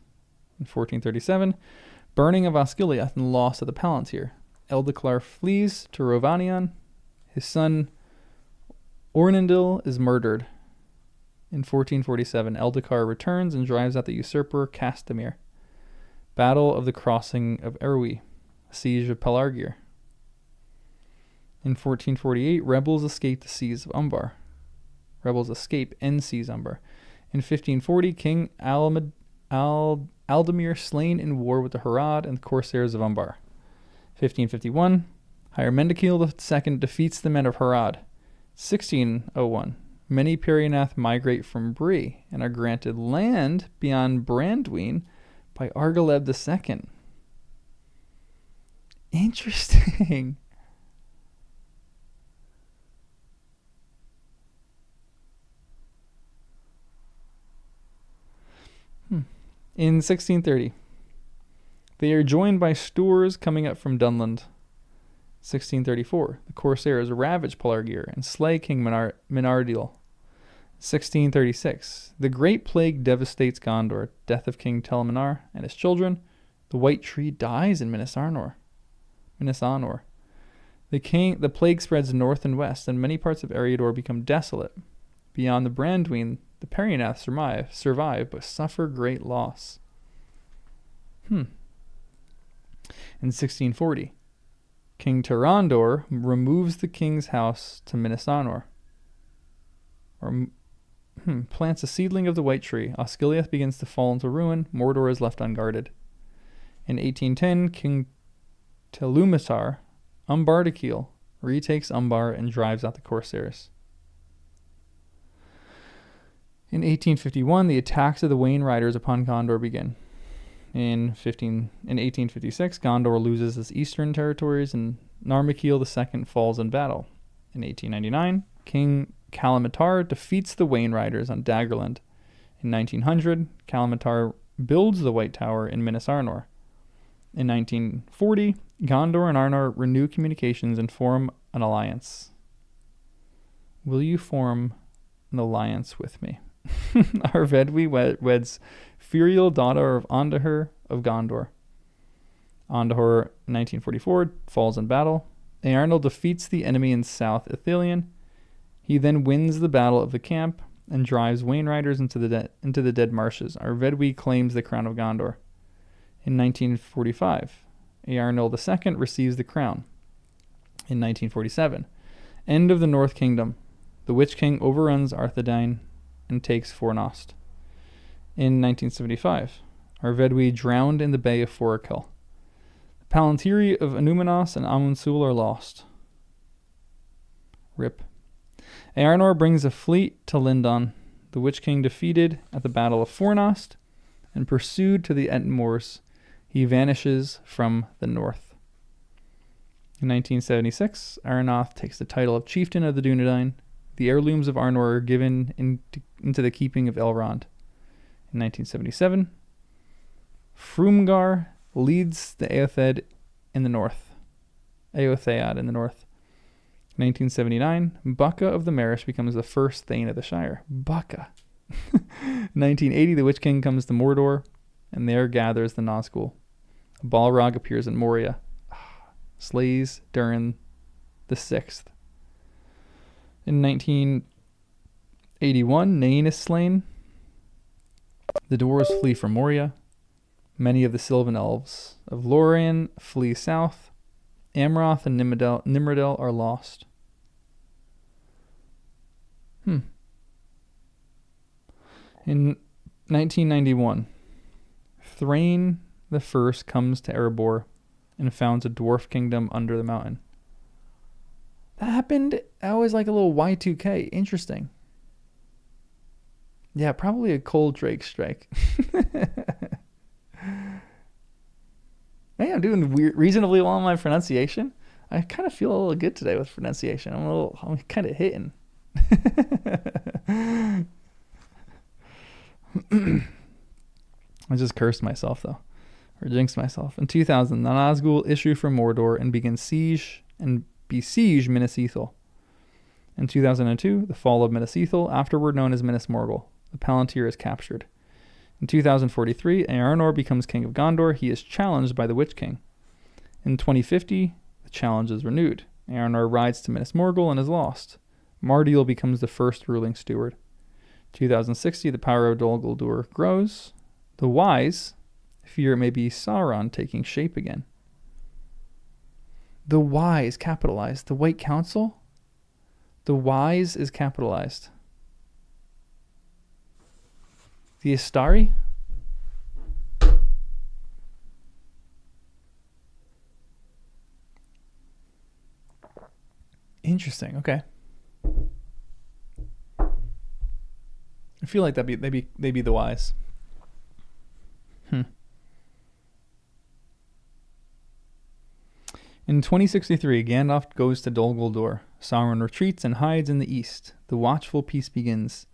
In 1437, burning of Osgiliath and loss of the Palantir. Eldeclar flees to Rovanion. His son Ornandil is murdered. In 1447, Eldikar returns and drives out the usurper Castamir. Battle of the Crossing of Erwi. Siege of Pelargir. In 1448, rebels escape the seas of Umbar. Rebels escape and seize Umbar. In 1540, King Aldemir slain in war with the Harad and the corsairs of Umbar. 1551, Hyermendikil II defeats the men of Harad. 1601, many Perianath migrate from Bree and are granted land beyond Brandween by Argaleb II. Interesting. In 1630, they are joined by stores coming up from Dunland. 1634, the corsairs ravage Pelargir and slay King Minardil. 1636, the Great Plague devastates Gondor. Death of King Telmanar and his children. The White Tree dies in Minas Anor. The plague spreads north and west, and many parts of Eriador become desolate. Beyond the Brandween, the Perianath survive, but suffer great loss. In 1640, King Tarandor removes the king's house to Minas Anor. Plants a seedling of the White Tree. Osgiliath begins to fall into ruin. Mordor is left unguarded. In 1810, King Telumatar Umbardakil retakes Umbar and drives out the corsairs. In 1851, the attacks of the Wayne Riders upon Gondor begin. In 1856, Gondor loses its eastern territories and Narmakil II falls in battle. In 1899, King Kalamatar defeats the Wayne Riders on Daggerland. In 1900, Kalamatar builds the White Tower in Minas Arnor. In 1940, Gondor and Arnor renew communications and form an alliance. Will you form an alliance with me? Arvedwi weds Furiel, daughter of Ondahur of Gondor. Ondahur, 1944, falls in battle. Earnil defeats the enemy in South Ithilien. He then wins the Battle of the Camp and drives Wayne Riders into the dead marshes. Arvedwi claims the crown of Gondor. In 1945, Earnil II receives the crown. In 1947, end of the North Kingdom. The Witch King overruns Arthedain and takes Fornost. In 1975, Arvedwi drowned in the Bay of Forakel. The Palantiri of Anumanos and Amunsul are lost. Rip. Earnor brings a fleet to Lindon. The Witch King defeated at the Battle of Fornost and pursued to the Entmoors. He vanishes from the north. In 1976, Aranoth takes the title of Chieftain of the Dunedain. The heirlooms of Arnor are given into the keeping of Elrond. In 1977, Frumgar leads the Eothead in the north. 1979, Bucca of the Marish becomes the first Thane of the Shire. Bucca. 1980, the Witch King comes to Mordor, and there gathers the Nazgul. Balrog appears in Moria. Slays Durin the Sixth. In 1981, Nain is slain. The dwarves flee from Moria. Many of the Sylvan elves of Lorien flee south. Amroth and Nimrodel are lost. In 1991, Thrain the First comes to Erebor and founds a dwarf kingdom under the mountain. That happened. That was like a little Y2K. Interesting. Yeah, probably a cold Drake strike. Hey, I'm doing reasonably well on my pronunciation. I kind of feel a little good today with pronunciation. I'm kind of hitting. I just cursed myself though, or jinxed myself. In 2000, the Nazgul issue from Mordor and begin siege and besiege Minas Ithil. In 2002, the fall of Minas Ithil, afterward known as Minas Morgul. The Palantir is captured. In 2043, Earnor becomes king of Gondor. He is challenged by the Witch King. In 2050, the challenge is renewed. Earnor rides to Minas Morgul and is lost. Mardial becomes the first ruling steward. 2060, the power of Dol Guldur grows. The wise fear it may be Sauron taking shape again. The wise, capitalized. The White Council? The wise is capitalized. The Istari? Interesting. Okay. I feel like they'd be the wise. In 2063, Gandalf goes to Dol Guldur. Sauron retreats and hides in the east. The watchful peace begins.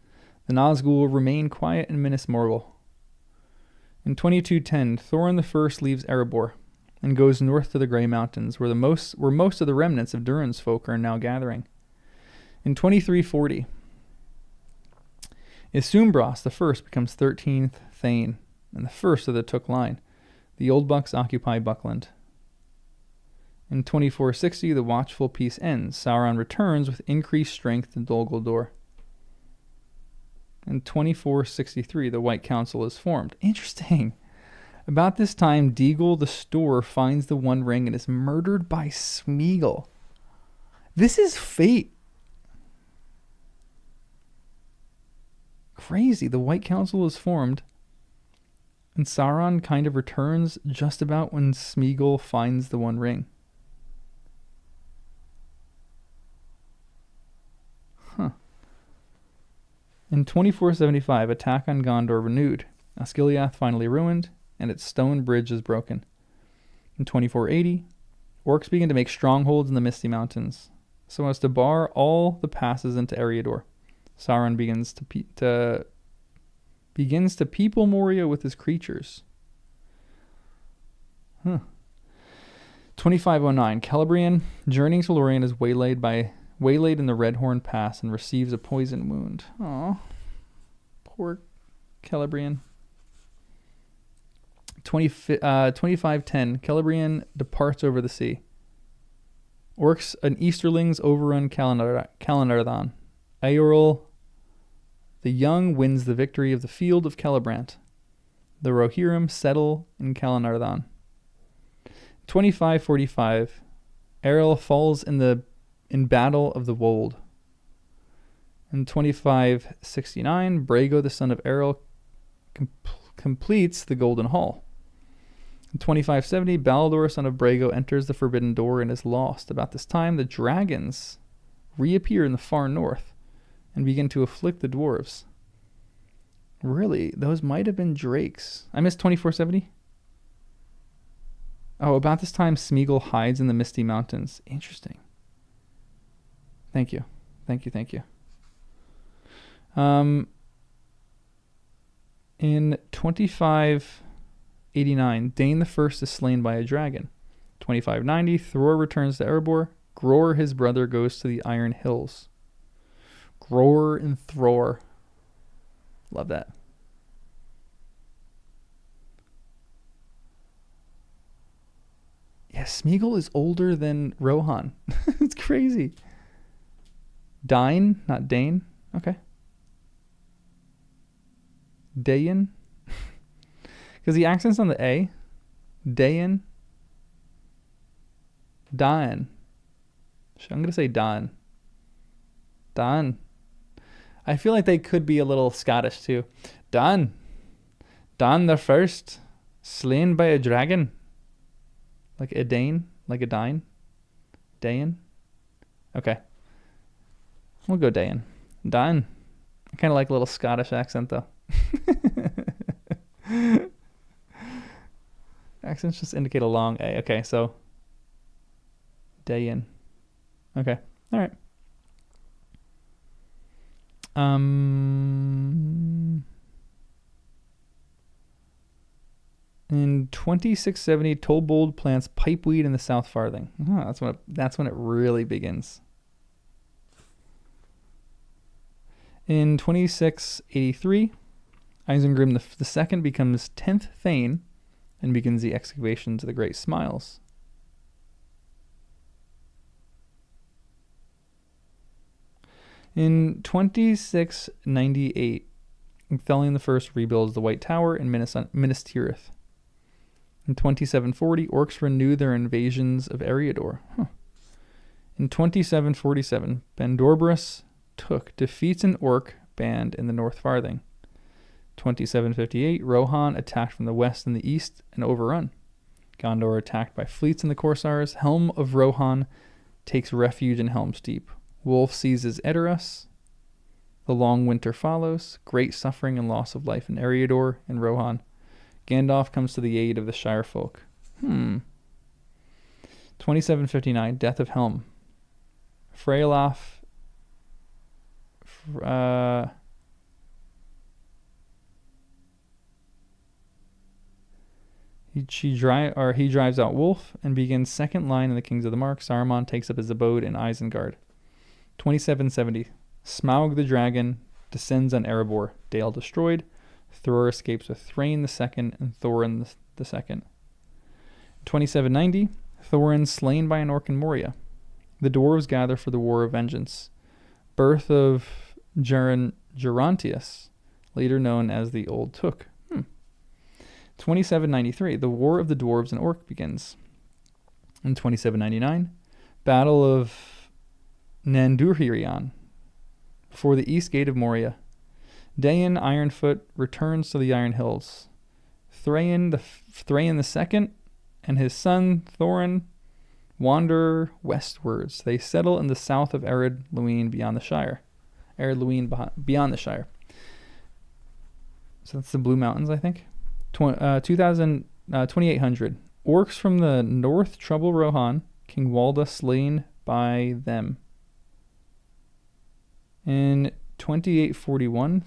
The Nazgul remain quiet and menace Morgul. In 2210, Thorin I leaves Erebor and goes north to the Grey Mountains, where most of the remnants of Durin's folk are now gathering. In 2340, Isumbras I becomes 13th Thane and the first of the Took line. The Old Bucks occupy Buckland. In 2460, the watchful peace ends. Sauron returns with increased strength to Dol Guldur. In 2463, the White Council is formed. Interesting. About this time, Deagol the Store finds the One Ring and is murdered by Smeagol. This is fate. Crazy. The White Council is formed, and Sauron kind of returns just about when Smeagol finds the One Ring. In 2475, attack on Gondor renewed. Osgiliath finally ruined, and its stone bridge is broken. In 2480, orcs begin to make strongholds in the Misty Mountains, so as to bar all the passes into Eriador. Sauron begins to people Moria with his creatures. 2509, Celebrian, journeying to Lorien, is waylaid in the Redhorn Pass and receives a poison wound. Aw, poor Celebrian. 2510, Celebrian departs over the sea. Orcs and Easterlings overrun Calenardon. Eorl the Young wins the victory of the field of Celebrant. The Rohirrim settle in Calenardon. 2545, Eorl falls in Battle of the Wold. In 2569, Brago, the son of Eorl, completes the Golden Hall. In 2570, Baldur, son of Brago, enters the Forbidden Door and is lost. About this time, the dragons reappear in the far north and begin to afflict the dwarves. Really? Those might have been drakes. I missed 2470? Oh, about this time, Smeagol hides in the Misty Mountains. Interesting. Thank you. In 2589, Dane the First is slain by a dragon. 2590, Thror returns to Erebor. Gror, his brother, goes to the Iron Hills. Gror and Thror. Love that. Yeah, Smeagol is older than Rohan. It's crazy. Dine, not Dane. Okay. Dayan. Because the accent's on the A. Dayan. Dan. I'm going to say Dan. Dan. I feel like they could be a little Scottish too. Dan. Dan the First, slain by a dragon. Like a Dane? Like a Dine? Dayan? Okay. We'll go Dayan. Dan. I kind of like a little Scottish accent though. Accents just indicate a long A. Okay, so Dayan. Okay. All right. In 2670, Tolbold plants pipeweed in the South Farthing. Oh, that's when it really begins. In 2683, Isengrim II becomes 10th Thane and begins the excavation to the Great Smiles. In 2698, Thelion I rebuilds the White Tower in Minas Tirith. In 2740, orcs renew their invasions of Eriador. In 2747, Bandorbrus defeats an orc band in the North Farthing. 2758, Rohan attacked from the west and the east and overrun. Gondor attacked by fleets and the Corsairs. Helm of Rohan takes refuge in Helm's Deep. Wolf seizes Edoras. The long winter follows. Great suffering and loss of life in Eriador and Rohan. Gandalf comes to the aid of the Shire folk. 2759, Death of Helm. Freyolaf he drives out Wolf and begins second line in the Kings of the Mark. Saruman takes up his abode in Isengard. 2770, Smaug the dragon descends on Erebor. Dale destroyed. Thror escapes with Thrain II and Thorin II. 2790, Thorin slain by an orc in Moria. The dwarves gather for the War of Vengeance. Birth of Gerontius, later known as the Old Took. 2793, the War of the Dwarves and Orc begins. In 2799, Battle of Nandurhirion, before the east gate of Moria. Dain Ironfoot returns to the Iron Hills. Thrain II and his son Thorin wander westwards. They settle in the south of Ered Luin beyond the Shire. Beyond the Shire. So that's the Blue Mountains, I think. 2800. Orcs from the north trouble Rohan. King Walda slain by them. In 2841,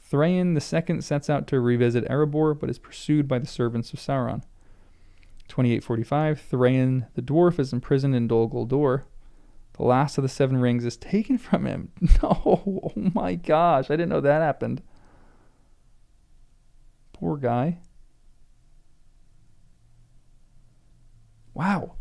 Thrain II sets out to revisit Erebor, but is pursued by the servants of Sauron. 2845, Thrain the dwarf is imprisoned in Dol Guldur. The last of the Seven Rings is taken from him. No, oh my gosh, I didn't know that happened. Poor guy. Wow.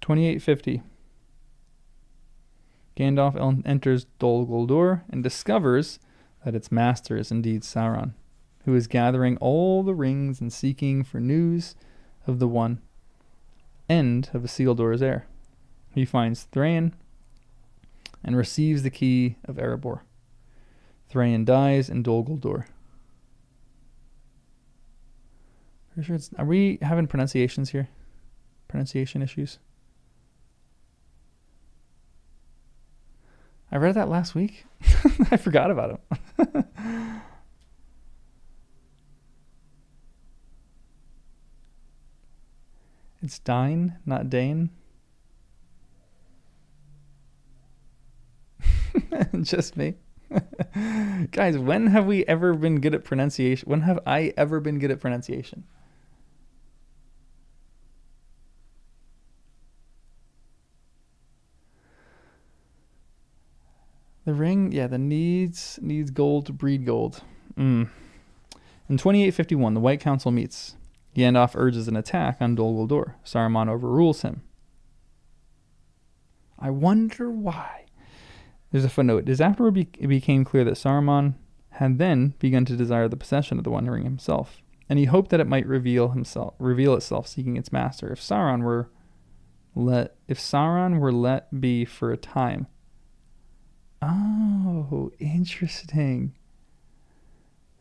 $28.50. Gandalf enters Dol Guldur and discovers that its master is indeed Sauron, who is gathering all the rings and seeking for news of the one end of Isildur's heir. He finds Thrain and receives the key of Erebor. Thrain dies in Dol Guldur. Pretty sure are we having pronunciations here? Pronunciation issues? I read that last week. I forgot about him. It's Dine, not Dane. Just me. Guys, when have we ever been good at pronunciation? When have I ever been good at pronunciation? The ring, yeah, the needs gold to breed gold. In 2851, the White Council meets. Gandalf urges an attack on Dol Guldur. Saruman overrules him. I wonder why. There's a footnote. It is afterward it became clear that Saruman had then begun to desire the possession of the One Ring himself, and he hoped that it might reveal itself, seeking its master. If Sauron were let be for a time. Oh, interesting.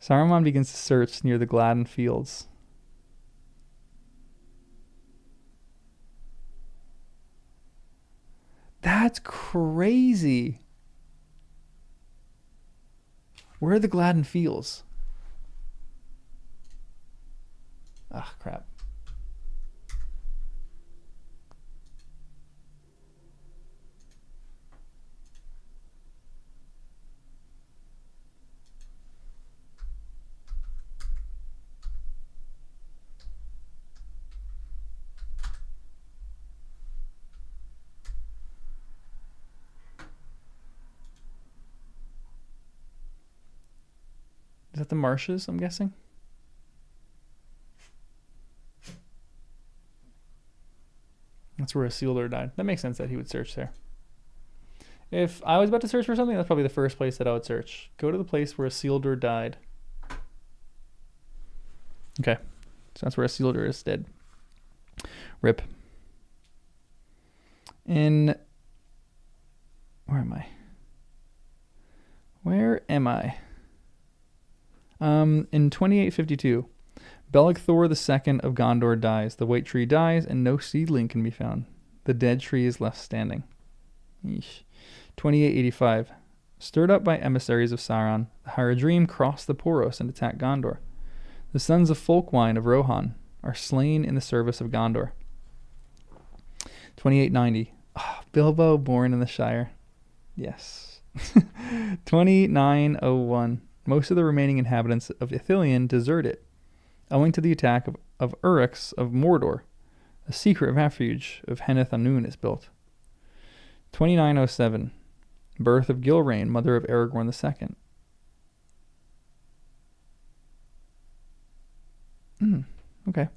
Saruman begins to search near the Gladden Fields. That's crazy. Where are the Gladden Fields? Ah, crap. Is that the marshes, I'm guessing? That's where Isildur died. That makes sense that he would search there. If I was about to search for something, that's probably the first place that I would search. Go to the place where Isildur died. Okay. So that's where Isildur is dead. Rip. Where am I? Where am I? In 2852, Belecthor II of Gondor dies. The white tree dies, and no seedling can be found. The dead tree is left standing. Yeesh. 2885. Stirred up by emissaries of Sauron, the Haradrim cross the Poros and attack Gondor. The sons of Folkwine of Rohan are slain in the service of Gondor. 2890. Oh, Bilbo born in the Shire. Yes. 2901. Most of the remaining inhabitants of Ithilien desert it, owing to the attack of Uruks of Mordor. A secret refuge of Henneth Anun is built. 2907. Birth of Gilrain, mother of Aragorn II. Okay.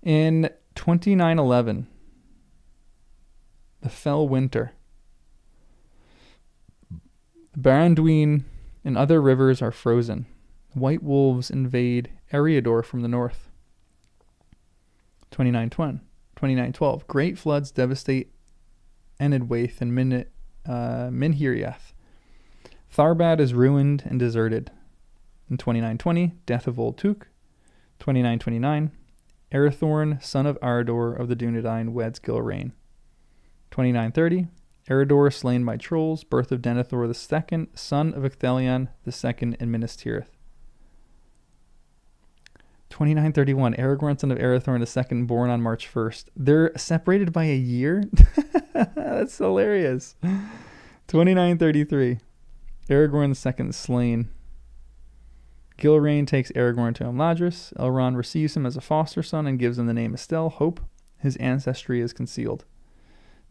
In 2911, the Fell Winter. The Barandween and other rivers are frozen. White wolves invade Eriador from the north. 2912. Great floods devastate Enedwaith and Minhiriath. Tharbad is ruined and deserted. In 2920, death of Old Took. 2929, Arathorn, son of Arador of the Dunedain, weds Gilrain. 2930, Eredor slain by trolls, birth of Denethor II, son of Ecthelion II in Minas Tirith. 2931, Aragorn, son of Arathorn II, born on March 1st. They're separated by a year? That's hilarious. 2933, Aragorn II slain. Gilrain takes Aragorn to Imladris. Elrond receives him as a foster son and gives him the name Estel, Hope. His ancestry is concealed.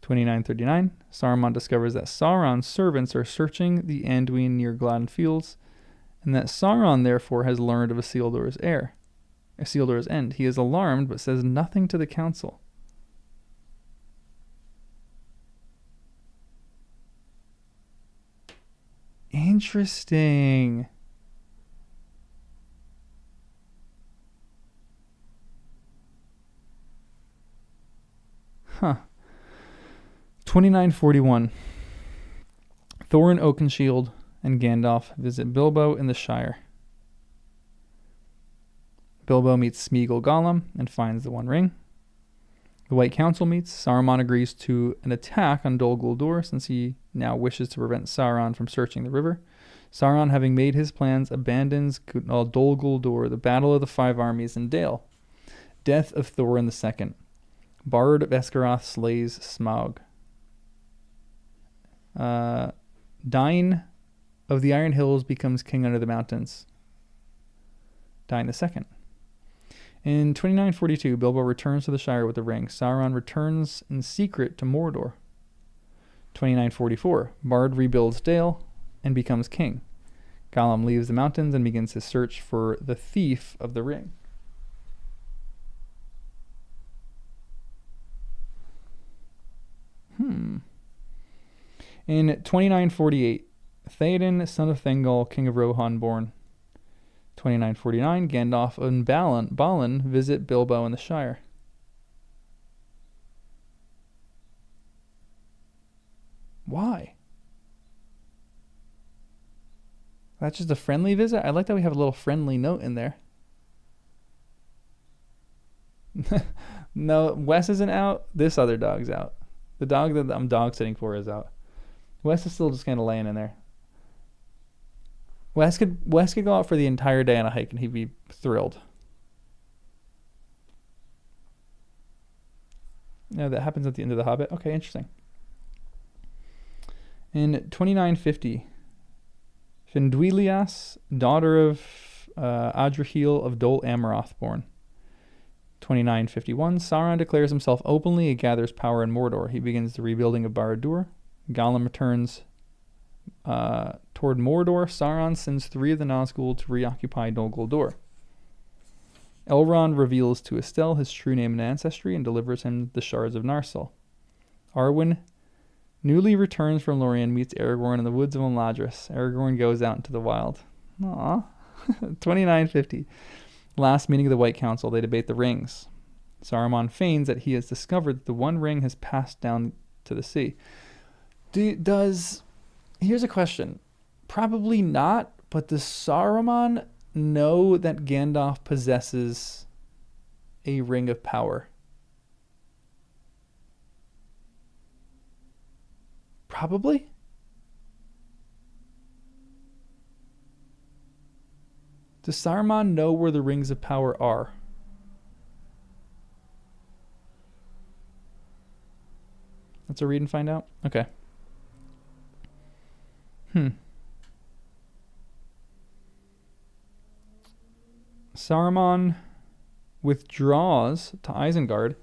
2939, Saruman discovers that Sauron's servants are searching the Anduin near Gladden Fields, and that Sauron therefore has learned of Isildur's end. He is alarmed, but says nothing to the council. Interesting. Huh. 2941. Thorin Oakenshield and Gandalf visit Bilbo in the Shire. Bilbo meets Smeagol Gollum and finds the One Ring. The White Council meets. Saruman agrees to an attack on Dol Guldur since he now wishes to prevent Sauron from searching the river. Sauron, having made his plans, abandons Dol Guldur, the Battle of the Five Armies in Dale. Death of Thorin II. Bard of Esgaroth slays Smaug. Dain of the Iron Hills becomes king under the mountains. Dain II. In 2942, Bilbo returns to the Shire with the ring. Sauron returns in secret to Mordor. 2944, Bard rebuilds Dale and becomes king. Gollum leaves the mountains and begins his search for the thief of the ring. In 2948, Theoden, son of Thengol, king of Rohan, born. 2949, Gandalf and Balin visit Bilbo in the Shire. Why? That's just a friendly visit? I like that we have a little friendly note in there. No, Wes isn't out. This other dog's out. The dog that I'm dog sitting for is out. Wes is still just kind of laying in there. Wes could go out for the entire day on a hike and he'd be thrilled. No, that happens at the end of The Hobbit. Okay, interesting. In 2950, Finduilias, daughter of Adrahil of Dol Amroth, born. 2951, Sauron declares himself openly and gathers power in Mordor. He begins the rebuilding of Barad-dûr. Gollum returns Toward Mordor, Sauron sends 3 of the Nazgul to reoccupy Dol Guldur. Elrond reveals to Estelle his true name and ancestry and delivers him the shards of Narsil. Arwen newly returns from Lorien, meets Aragorn in the woods of Imladris. Aragorn goes out into the wild. Aww. 2950. Last meeting of the White Council. They debate the rings. Saruman feigns that he has discovered that the one ring has passed down to the sea. Here's a question. Probably not, but does Saruman know that Gandalf possesses a ring of power? Probably. Does Saruman know where the rings of power are? Let's read and find out. Okay. Saruman withdraws to Isengard,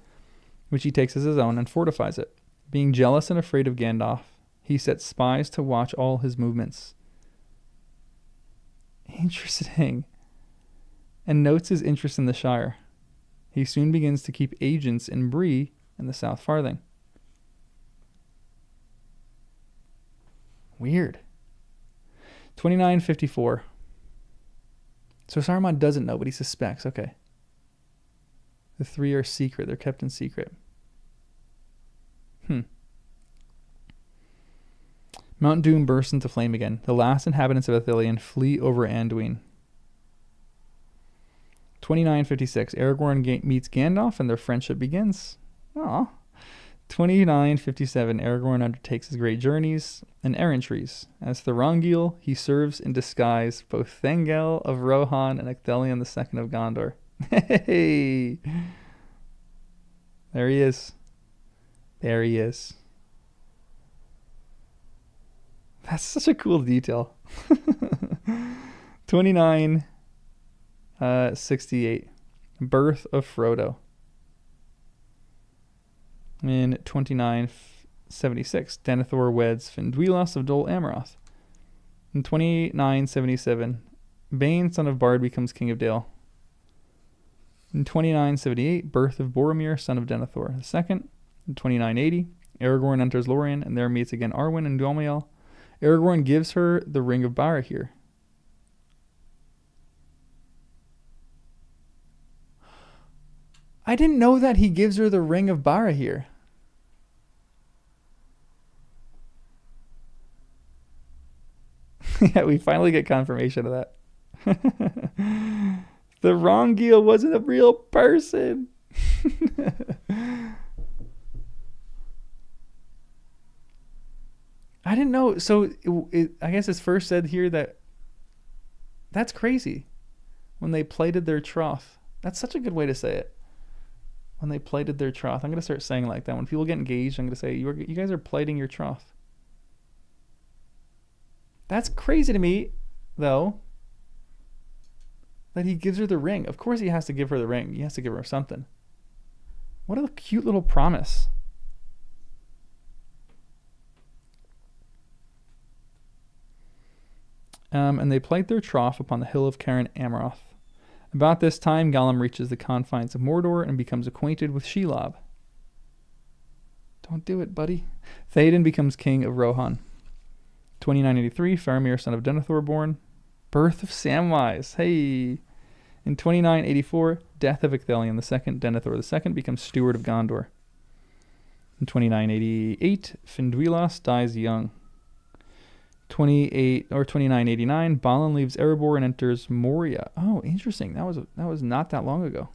which he takes as his own, and fortifies it. Being jealous and afraid of Gandalf, he sets spies to watch all his movements. Interesting. And notes his interest in the Shire. He soon begins to keep agents in Bree and the South Farthing. Weird. 2954. So Saruman doesn't know, but he suspects. Okay. The 3 are secret. They're kept in secret. Mount Doom bursts into flame again. The last inhabitants of Ithilien flee over Anduin. 2956. Aragorn meets Gandalf and their friendship begins. Aww. 2957. Aragorn undertakes his great journeys and errantries. As Thorongil, he serves in disguise both Thengel of Rohan and Ecthelion II of Gondor. Hey! There he is. There he is. That's such a cool detail. 2968. Birth of Frodo. In 2976, Denethor weds Finduilas of Dol Amroth. In 2977, Bane, son of Bard, becomes king of Dale. In 2978, birth of Boromir, son of Denethor II. In 2980, Aragorn enters Lorien and there meets again Arwen and Domiel. Aragorn gives her the Ring of Barahir. I didn't know that he gives her the Ring of Barahir. Yeah, we finally get confirmation of that. The Rongil wasn't a real person. I didn't know. So I guess it's first said here that that's crazy. When they plated their trough. That's such a good way to say it. When they plated their trough. I'm going to start saying like that. When people get engaged, I'm going to say, you guys are plating your trough. That's crazy to me, though, that he gives her the ring. Of course he has to give her the ring. He has to give her something. What a cute little promise. And they plate their trough upon the hill of Cairn Amroth. About this time, Gollum reaches the confines of Mordor and becomes acquainted with Shelob. Don't do it, buddy. Théoden becomes king of Rohan. 2983, Faramir, son of Denethor, born. Birth of Samwise. Hey. In 2984, death of Ecthelion II. Denethor II becomes steward of Gondor. In 2988, Finduilas dies young. 2989, Balin leaves Erebor and enters Moria. Oh, interesting. That was not that long ago.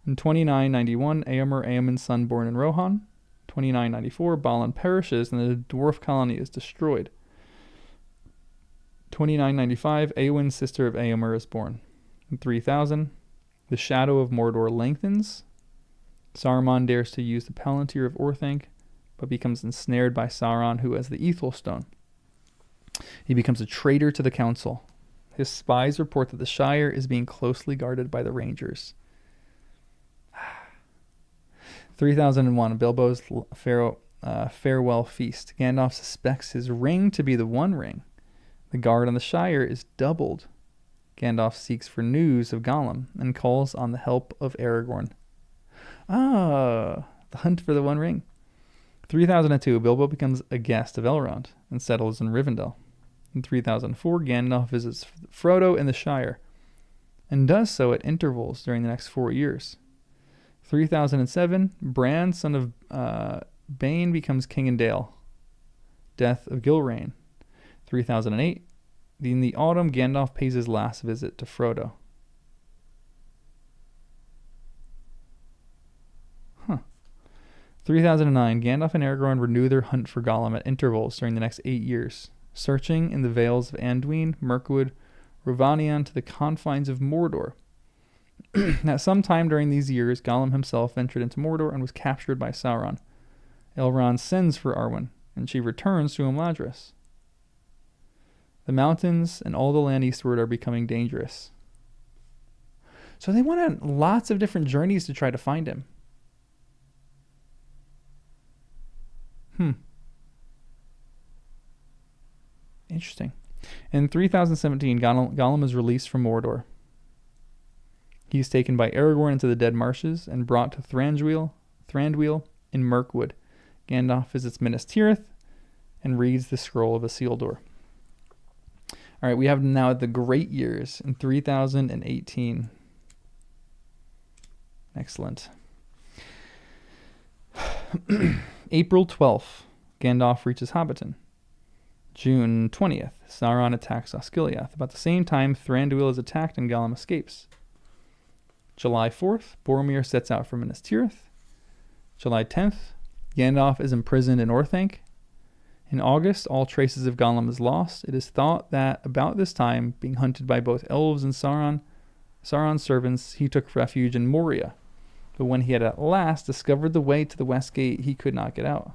In 2991, Éomer's son, born in Rohan. 2994, Balin perishes and the dwarf colony is destroyed. 2995, Éowyn's sister of Éomer is born. In 3000, the shadow of Mordor lengthens. Saruman dares to use the Palantir of Orthanc, but becomes ensnared by Sauron, who has the Ethel Stone. He becomes a traitor to the council. His spies report that the Shire is being closely guarded by the Rangers. 3001, Bilbo's Pharaoh farewell feast. Gandalf suspects his ring to be the One Ring. The guard on the Shire is doubled. Gandalf seeks for news of Gollum and calls on the help of Aragorn. The hunt for the One Ring. 3002, Bilbo becomes a guest of Elrond and settles in Rivendell. In 3004, Gandalf visits Frodo in the Shire and does so at intervals during the next 4 years. 3007, Bran, son of Bane, becomes king in Dale. Death of Gilrain. 3008, in the autumn, Gandalf pays his last visit to Frodo. 3009, Gandalf and Aragorn renew their hunt for Gollum at intervals during the next 8 years, searching in the vales of Anduin, Mirkwood, Rhovanion to the confines of Mordor. At some time during these years, Gollum himself ventured into Mordor and was captured by Sauron. Elrond sends for Arwen, and she returns to Imladris. The mountains and all the land eastward are becoming dangerous. So they went on lots of different journeys to try to find him. Interesting. In 3017, Gollum is released from Mordor. He's taken by Aragorn into the Dead Marshes and brought to Thranduil in Mirkwood. Gandalf visits Minas Tirith and reads the Scroll of Isildur. All right, we have now the Great Years in 3018. Excellent. April 12th, Gandalf reaches Hobbiton. June 20th, Sauron attacks Osgiliath. About the same time, Thranduil is attacked and Gollum escapes. July 4th, Boromir sets out for Minas Tirith. July 10th, Gandalf is imprisoned in Orthanc. In August, all traces of Gollum is lost. It is thought that about this time, being hunted by both elves and Sauron's servants, he took refuge in Moria. But when he had at last discovered the way to the West Gate, he could not get out.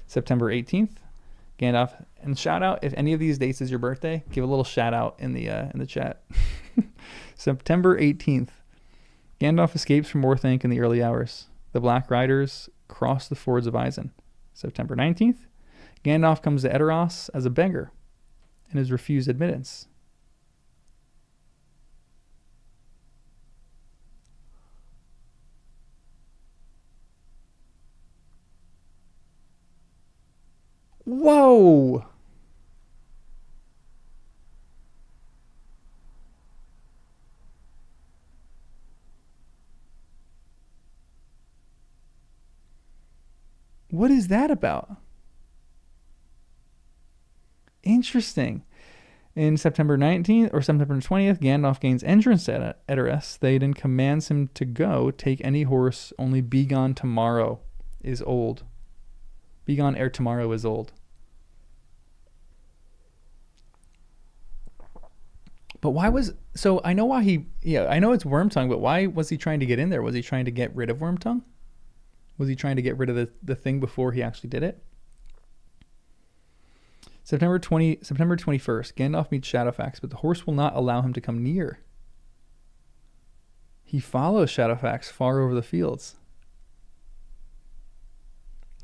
September 18th, Gandalf, and shout out if any of these dates is your birthday, give a little shout out in the chat. September 18th, Gandalf escapes from Orthanc in the early hours. The Black Riders cross the fords of Isen. September 19th, Gandalf comes to Edoras as a beggar and is refused admittance. Whoa! What is that about? Interesting. In September 19th or September 20th, Gandalf gains entrance at Edoras. Théoden commands him to go, take any horse, only begone tomorrow is old. Begone ere tomorrow is old. But why was... So I know why he... Yeah, I know it's Wormtongue, but why was he trying to get in there? Was he trying to get rid of Wormtongue? Was he trying to get rid of the thing before he actually did it? September 21st, Gandalf meets Shadowfax, but the horse will not allow him to come near. He follows Shadowfax far over the fields.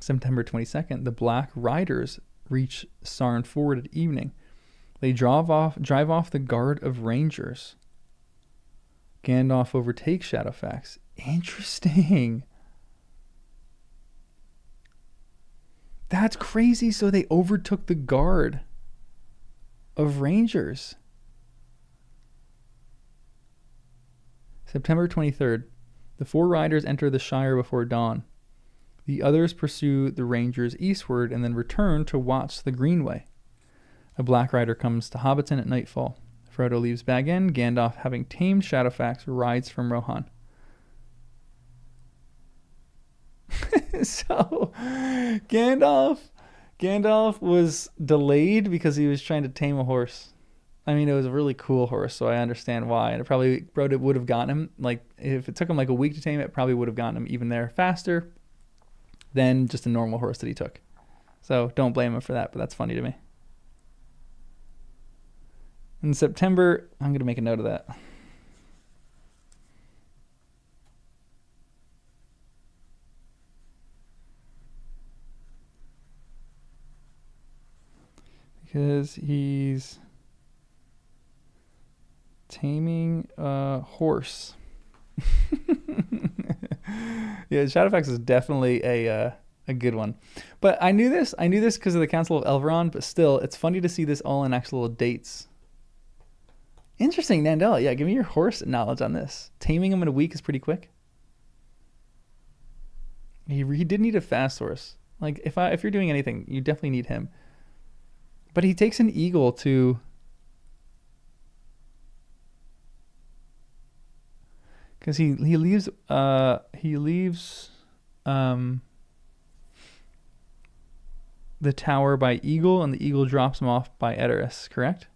September 22nd, the Black Riders reach Sarn Ford at evening. They drive off the guard of rangers. Gandalf overtakes Shadowfax. Interesting. That's crazy. So they overtook the guard of rangers. September 23rd, the four riders enter the Shire before dawn. The others pursue the rangers eastward and then return to watch the Greenway. A Black Rider comes to Hobbiton at nightfall. Frodo leaves Bag End. Gandalf, having tamed Shadowfax, rides from Rohan. So, Gandalf was delayed because he was trying to tame a horse. I mean, it was a really cool horse, so I understand why. And it would have gotten him, like, if it took him like a week to tame it, it probably would have gotten him even there faster than just a normal horse that he took. So don't blame him for that, but that's funny to me. In September, I'm going to make a note of that. Because he's taming a horse. Yeah, Shadowfax is definitely a good one. But I knew this because of the Council of Elveron, but still, it's funny to see this all in actual dates. Interesting, Nandella. Yeah, give me your horse knowledge on this. Taming him in a week is pretty quick. He did need a fast horse. Like, if you're doing anything, you definitely need him. But he takes an eagle to... Because he leaves the tower by Eagle, and the Eagle drops him off by Edoras, correct?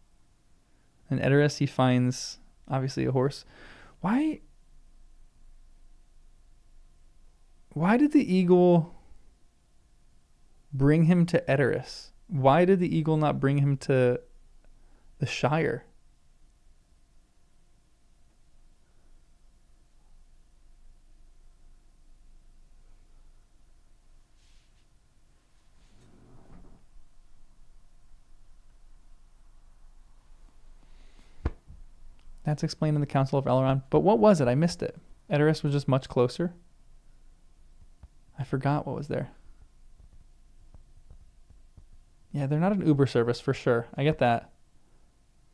And Edoras, he finds, obviously, a horse. Why did the Eagle bring him to Edoras? Why did the Eagle not bring him to the Shire? That's explained in the Council of Elrond. But what was it? I missed it. Edoras was just much closer. I forgot what was there. Yeah, they're not an Uber service for sure. I get that.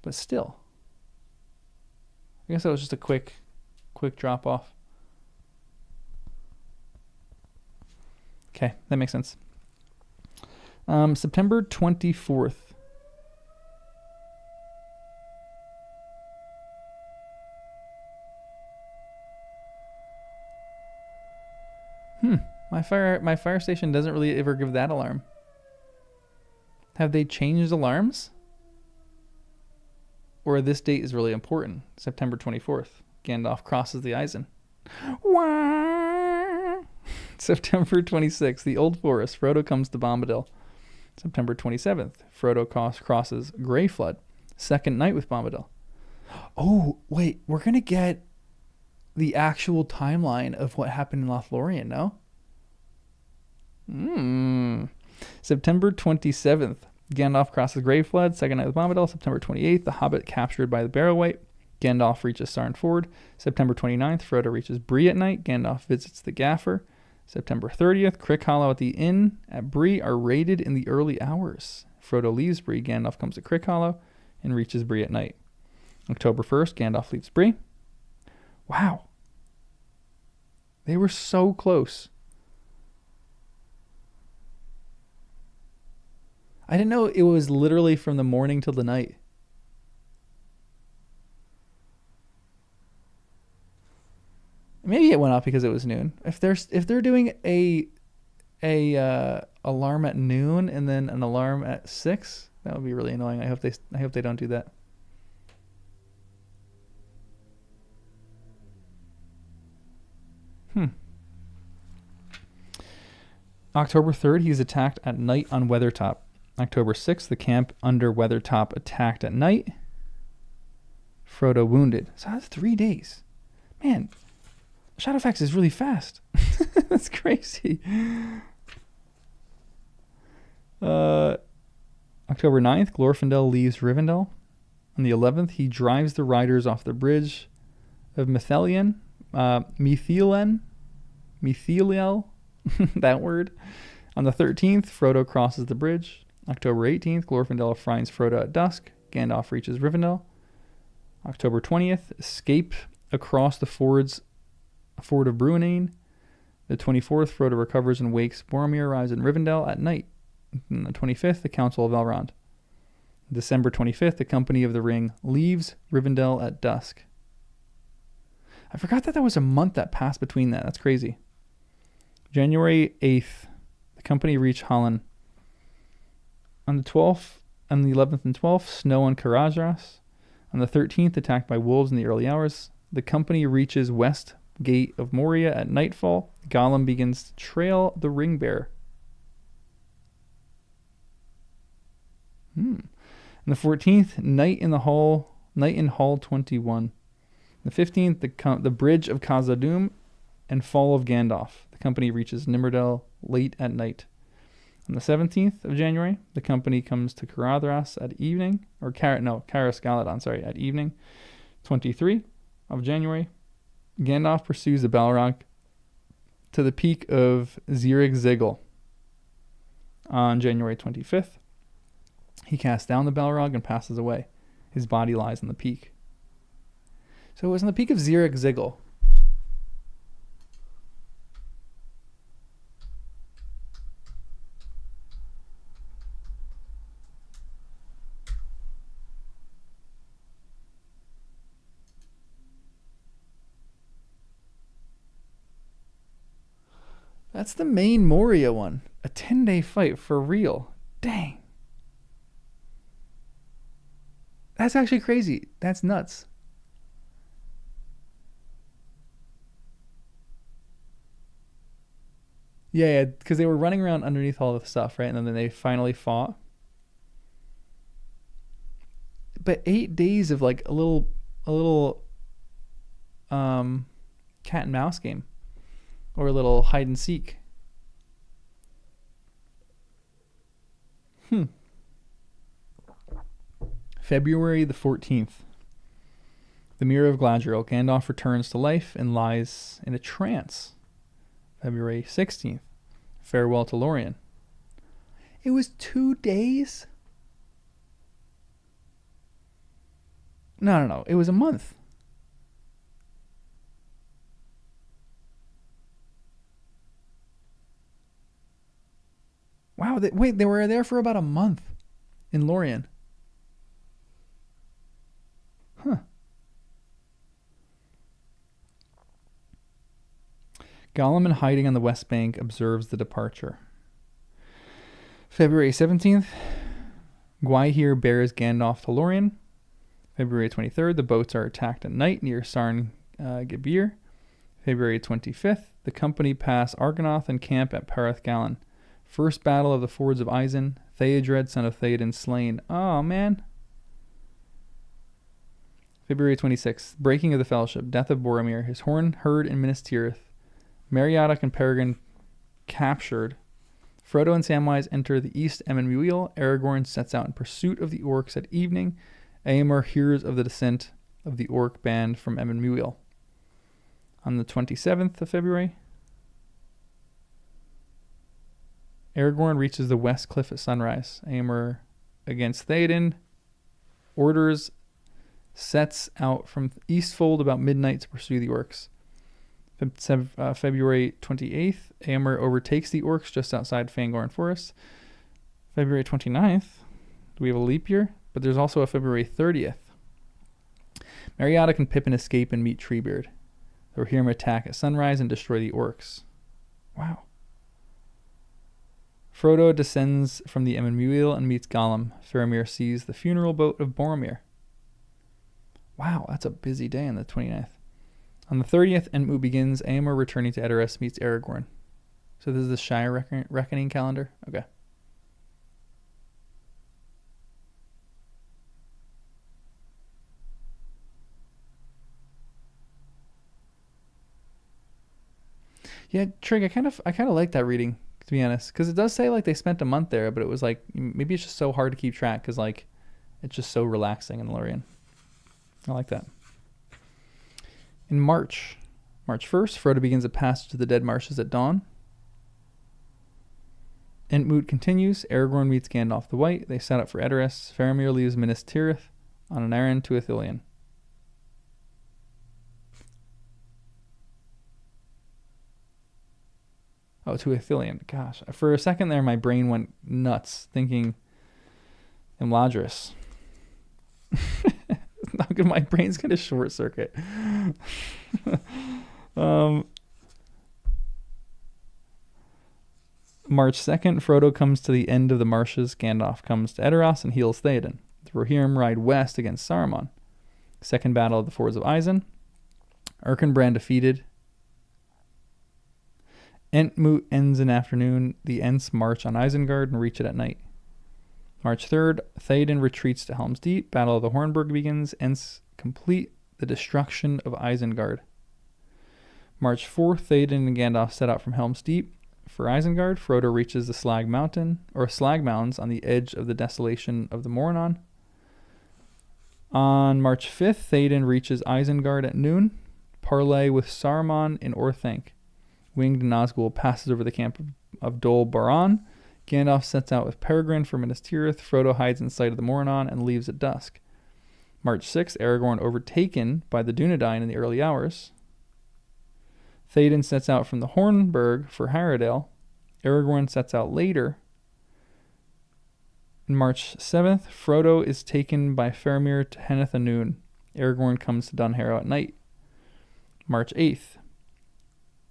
But still. I guess that was just a quick drop off. Okay, that makes sense. September 24th. My fire station doesn't really ever give that alarm. Have they changed alarms? Or this date is really important. September 24th. Gandalf crosses the Eisen. September 26th. The Old Forest. Frodo comes to Bombadil. September 27th. Frodo crosses Greyflood. Second night with Bombadil. Oh, wait. We're going to get the actual timeline of what happened in Lothlorien, no? September 27th. Gandalf crosses Greyflood. Second night with Bombadil. September 28th. The Hobbit captured by the Barrow-wight. Gandalf reaches Sarn Ford. September 29th. Frodo reaches Bree at night. Gandalf visits the Gaffer. September 30th. Crick Hollow at the inn at Bree are raided in the early hours. Frodo leaves Bree. Gandalf comes to Crick Hollow and reaches Bree at night. October 1st. Gandalf leaves Bree. Wow. They were so close. I didn't know it was literally from the morning till the night. Maybe it went off because it was noon. If they're doing a alarm at noon and then an alarm at 6, that would be really annoying. I hope they don't do that. October 3rd, he's attacked at night on Weathertop. October 6th, the camp under Weathertop attacked at night. Frodo wounded. So that's 3 days. Man, Shadowfax is really fast. That's crazy. October 9th, Glorfindel leaves Rivendell. On the 11th, he drives the riders off the bridge of Mitheliel, that word. On the 13th, Frodo crosses the bridge. October 18th, Glorfindel finds Frodo at dusk. Gandalf reaches Rivendell. October 20th, escape across the ford of Bruinane. The 24th, Frodo recovers and wakes. Boromir arrives in Rivendell at night. On the 25th, the Council of Elrond. December 25th, the Company of the Ring leaves Rivendell at dusk. I forgot that was a month that passed between that. That's crazy. January 8th, the company reached Holland. On the 12th, on the 11th and 12th, snow on Carajras. On the 13th, attacked by wolves in the early hours. The company reaches West Gate of Moria at nightfall. Gollum begins to trail the ring bearer. On the 14th, Night in Hall 21. The 15th, the Bridge of Khazad-dûm and Fall of Gandalf. The company reaches Nimrudel late at night. On the 17th of January, the company comes to Caradhras at evening, or Carascaladon, at evening. 23 of January, Gandalf pursues the Balrog to the peak of Zirig Ziggle. On January 25th, he casts down the Balrog and passes away. His body lies on the peak. So it was on the peak of Zirig Ziggle. That's the main Moria one. A 10-day fight for real. Dang. That's actually crazy. That's nuts. Yeah, because they were running around underneath all the stuff, right? And then they finally fought. But 8 days of like a little cat and mouse game. Or a little hide and seek. February the 14th. The Mirror of Galadriel. Gandalf returns to life and lies in a trance. February 16th. Farewell to Lorien. It was 2 days? No. It was a month. Wow, they were there for about a month in Lorien. Huh. Gollum, in hiding on the west bank, observes the departure. February 17th, Gwaihir bears Gandalf to Lorien. February 23rd, the boats are attacked at night near Sarn Gibir. February 25th, the company pass Argonath and camp at Parath Galan. First battle of the Fords of Isen. Theodred, son of Theoden, slain. Oh, man. February 26th. Breaking of the Fellowship. Death of Boromir. His horn heard in Minas Tirith. Meriadoc and Peregrine captured. Frodo and Samwise enter the East Emyn Muil. Aragorn sets out in pursuit of the orcs at evening. Éomer hears of the descent of the orc band from Emyn Muil. On the 27th of February, Aragorn reaches the west cliff at sunrise. Éomer, against Theoden, sets out from Eastfold about midnight to pursue the orcs. February 28th, Éomer overtakes the orcs just outside Fangorn Forest. February 29th, we have a leap year, but there's also a February 30th. Meriadoc and Pippin escape and meet Treebeard. The Rohirrim attack at sunrise and destroy the orcs. Wow. Frodo descends from the Emyn Muil and meets Gollum. Faramir sees the funeral boat of Boromir. Wow, that's a busy day on the 29th. On the 30th, Entmoot begins. Éomer, returning to Edoras, meets Aragorn. So this is the Shire Reckoning calendar? Okay. Yeah, Trig, I kind of like that reading, to be honest, because it does say like they spent a month there, but it was like maybe it's just so hard to keep track because like it's just so relaxing in Lorien. I like that. In March 1st, Frodo begins a passage to the Dead Marshes at dawn. Entmoot continues. Aragorn meets Gandalf the White. They set out for Edoras. Faramir leaves Minas Tirith on an errand to Ithilien. Oh, to Ithilien. Gosh. For a second there, my brain went nuts, thinking Imladris. My brain's going to short circuit. March 2nd, Frodo comes to the end of the marshes. Gandalf comes to Edoras and heals Theoden. The Rohirrim ride west against Saruman. Second battle of the Fords of Isen. Erkenbrand defeated. Entmoot ends in afternoon. The Ents march on Isengard and reach it at night. March 3rd, Theoden retreats to Helm's Deep. Battle of the Hornburg begins. Ents complete the destruction of Isengard. March 4th, Theoden and Gandalf set out from Helm's Deep. for Isengard. Frodo reaches the Slag Mountains on the edge of the desolation of the Moranon. On March 5th, Théoden reaches Isengard at noon. Parley with Saruman in Orthanc. Winged Nazgul passes over the camp of Dol Baran. Gandalf sets out with Peregrine for Minas Tirith. Frodo hides in sight of the Moranon and leaves at dusk. March 6th, Aragorn overtaken by the Dunedain in the early hours. Théoden sets out from the Hornburg for Harrenhal. Aragorn sets out later. On March 7th, Frodo is taken by Faramir to Henneth Anun. Aragorn comes to Dunharrow at night. March 8th,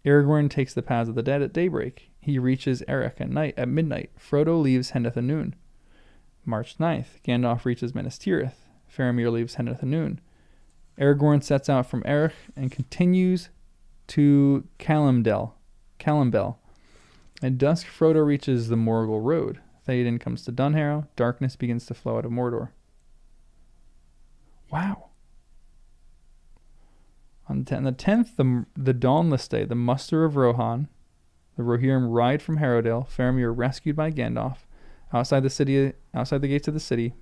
Aragorn takes the paths of the dead at daybreak. He reaches Erech at midnight. Frodo leaves Henneth Anun. March 9th, Gandalf reaches Minas Tirith. Faramir leaves Henneth Anun. Aragorn sets out from Erech and continues to Calimbel. At dusk, Frodo reaches the Morgul Road. Théoden comes to Dunharrow. Darkness begins to flow out of Mordor. Wow. On the 10th, the Dawnless Day, the muster of Rohan. The Rohirrim ride from Harrenhal. Faramir rescued by Gandalf. Outside the gates of the city.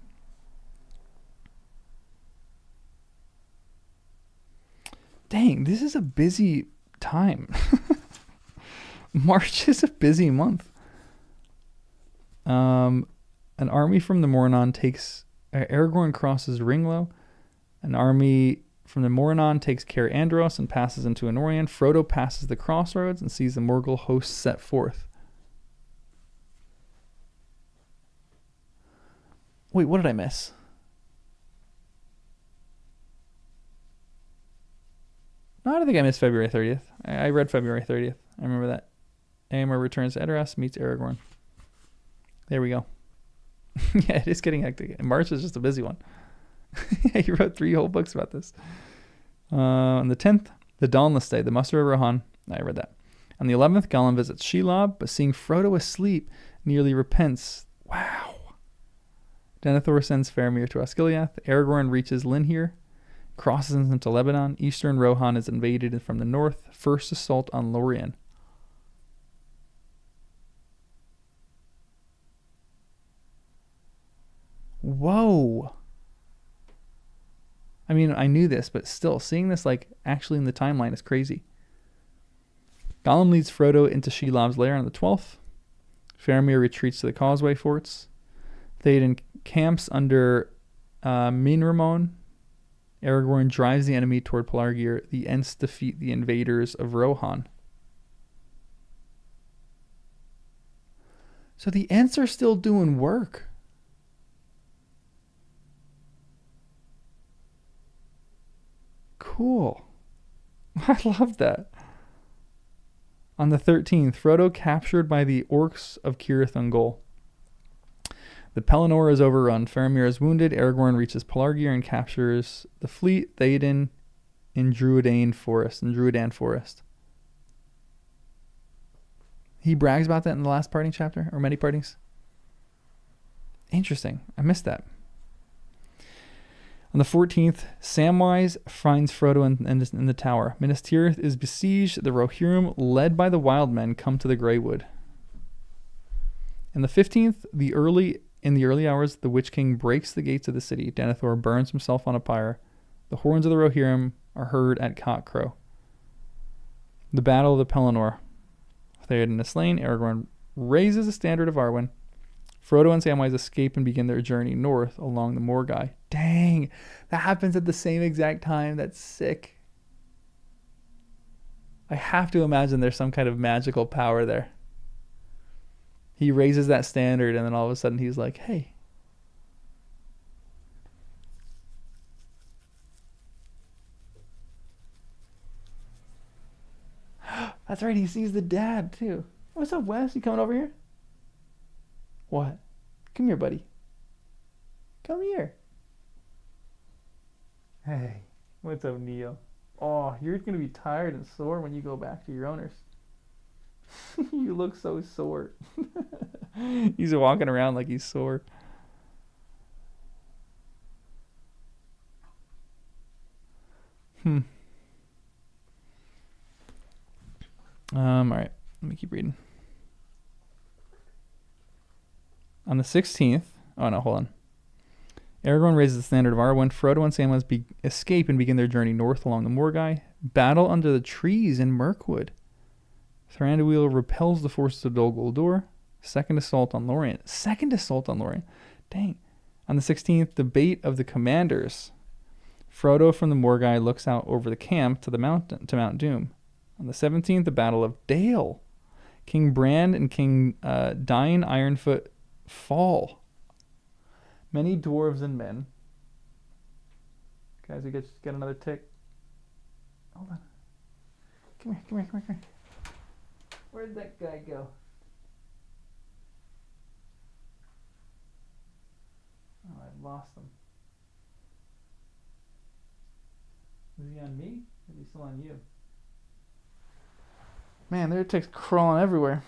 Dang, this is a busy time. March is a busy month. An army from the Moranon takes... Aragorn crosses Ringlow. An army from the Moranon takes Cair Andros and passes into Anorion. Frodo passes the crossroads and sees the Morgul host set forth. Wait, what did I miss? No, I don't think I missed February 30th. I read February 30th. I remember that. Éomer returns to Edoras, meets Aragorn. There we go. Yeah, it is getting hectic. March is just a busy one. He wrote 3 whole books about this. On the 10th, the Dawnless Day, the muster of Rohan. I read that. On the 11th, Gollum visits Shelob, but seeing Frodo asleep, nearly repents. Wow. Denethor sends Faramir to Osgiliath. Aragorn reaches Linhir, crosses into Lebanon. Eastern Rohan is invaded from the north. First assault on Lorien. Whoa. I mean, I knew this, but still, seeing this like actually in the timeline is crazy. Gollum leads Frodo into Shelob's lair on the 12th. Faramir retreats to the Causeway forts. Théoden camps under Minramon. Aragorn drives the enemy toward Pelargir. The Ents defeat the invaders of Rohan. So the Ents are still doing work. Cool. I love that. On the 13th, Frodo captured by the orcs of Cirith Ungol. The Pelennor is overrun. Faramir is wounded. Aragorn reaches Pelargir and captures the fleet. Théoden in Druidan Forest. He brags about that in the last parting chapter, or many partings. Interesting. I missed that. On the 14th, Samwise finds Frodo in the tower. Minas Tirith is besieged. The Rohirrim, led by the wild men, come to the Greywood. On the 15th, in the early hours, the Witch King breaks the gates of the city. Denethor burns himself on a pyre. The horns of the Rohirrim are heard at cockcrow. The Battle of the Pelennor. Théoden is slain. Aragorn raises the standard of Arwen. Frodo and Samwise escape and begin their journey north along the Morgai. Dang, that happens at the same exact time. That's sick. I have to imagine there's some kind of magical power there. He raises that standard and then all of a sudden he's like, hey. That's right, he sees the dad too. What's up, Wes? You coming over here? What? Come here, buddy. Come here. Hey, what's up, Neo? Oh, you're going to be tired and sore when you go back to your owners. You look so sore. He's walking around like he's sore. All right. Let me keep reading. On the 16th, oh no, hold on. Aragorn raises the standard of Arwen. Frodo and Samwise escape and begin their journey north along the Morgai. Battle under the trees in Mirkwood. Thranduil repels the forces of Dol Guldur. Second assault on Lorien. Dang. On the 16th, debate of the commanders. Frodo from the Morgai looks out over the camp to Mount Doom. On the 17th, the Battle of Dale. King Bran and King Dine Ironfoot fall. Many dwarves and men. Guys, we get another tick. Hold on. Come here. Where did that guy go? Oh, I've lost him. Is he on me? Or is he still on you? Man, there are ticks crawling everywhere.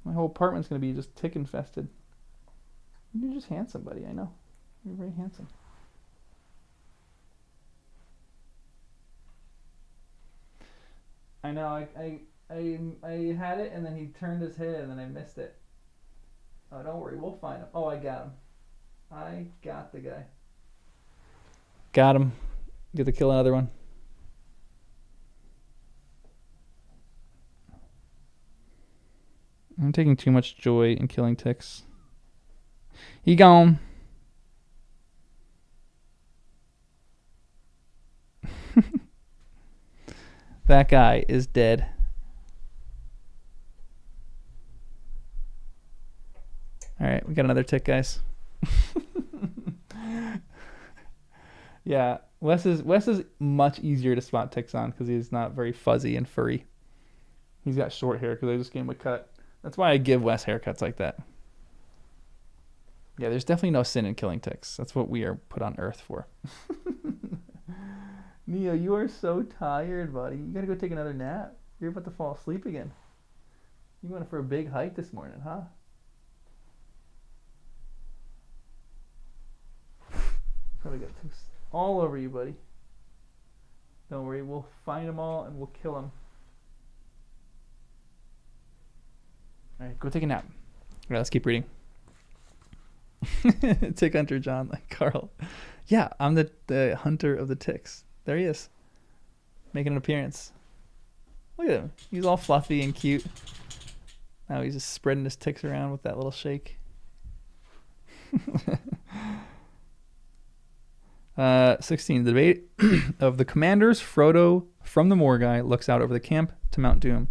My whole apartment's going to be just tick infested. You're just handsome, buddy. I know. You're very handsome. I know. I had it, and then he turned his head, and then I missed it. Oh, don't worry. We'll find him. Oh, I got him. I got the guy. Got him. Get to kill another one. I'm taking too much joy in killing ticks. He gone. That guy is dead. All right, we got another tick, guys. Yeah, Wes is much easier to spot ticks on because he's not very fuzzy and furry. He's got short hair because I just gave him a cut. That's why I give Wes haircuts like that. Yeah, there's definitely no sin in killing ticks. That's what we are put on Earth for. Neo, you are so tired, buddy. You gotta go take another nap. You're about to fall asleep again. You went for a big hike this morning, huh? Probably got ticks all over you, buddy. Don't worry, we'll find them all and we'll kill them. All right, go take a nap. All right, let's keep reading. Tick hunter John, like Carl. Yeah, I'm the hunter of the ticks. There he is, making an appearance. Look at him. He's all fluffy and cute. Now he's just spreading his ticks around with that little shake. 16. The debate of the commanders. Frodo from the Morgai looks out over the camp to Mount Doom.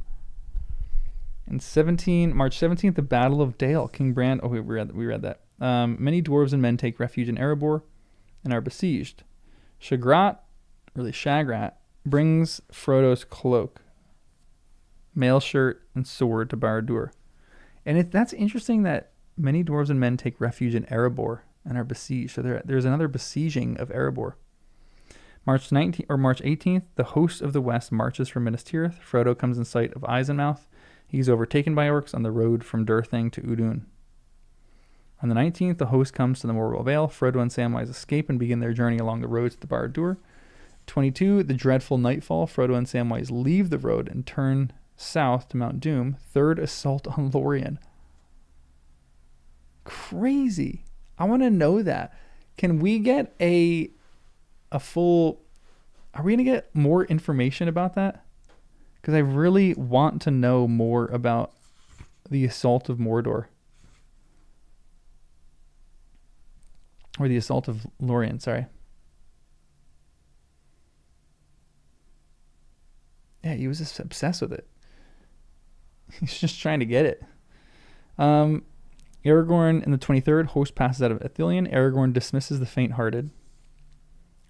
And March 17th, the Battle of Dale. King Bran. Oh, we read that. Many dwarves and men take refuge in Erebor and are besieged. Shagrat brings Frodo's cloak, mail shirt, and sword to Barad-dûr. And that's interesting that many dwarves and men take refuge in Erebor and are besieged. So there's another besieging of Erebor. March 18th, the host of the West marches from Minas Tirith. Frodo comes in sight of Eisenmouth. He's overtaken by orcs on the road from Durthang to Udun. On the 19th, the host comes to the Morgul Vale. Frodo and Samwise escape and begin their journey along the roads to Barad-dûr. 22, the dreadful nightfall. Frodo and Samwise leave the road and turn south to Mount Doom. Third assault on Lorien. Crazy. I want to know that. Can we get a full... Are we going to get more information about that? Because I really want to know more about the assault of Mordor. Or the assault of Lorien, sorry. Yeah, he was just obsessed with it. He's just trying to get it. Aragorn in the 23rd, host passes out of Ithilien. Aragorn dismisses the faint-hearted.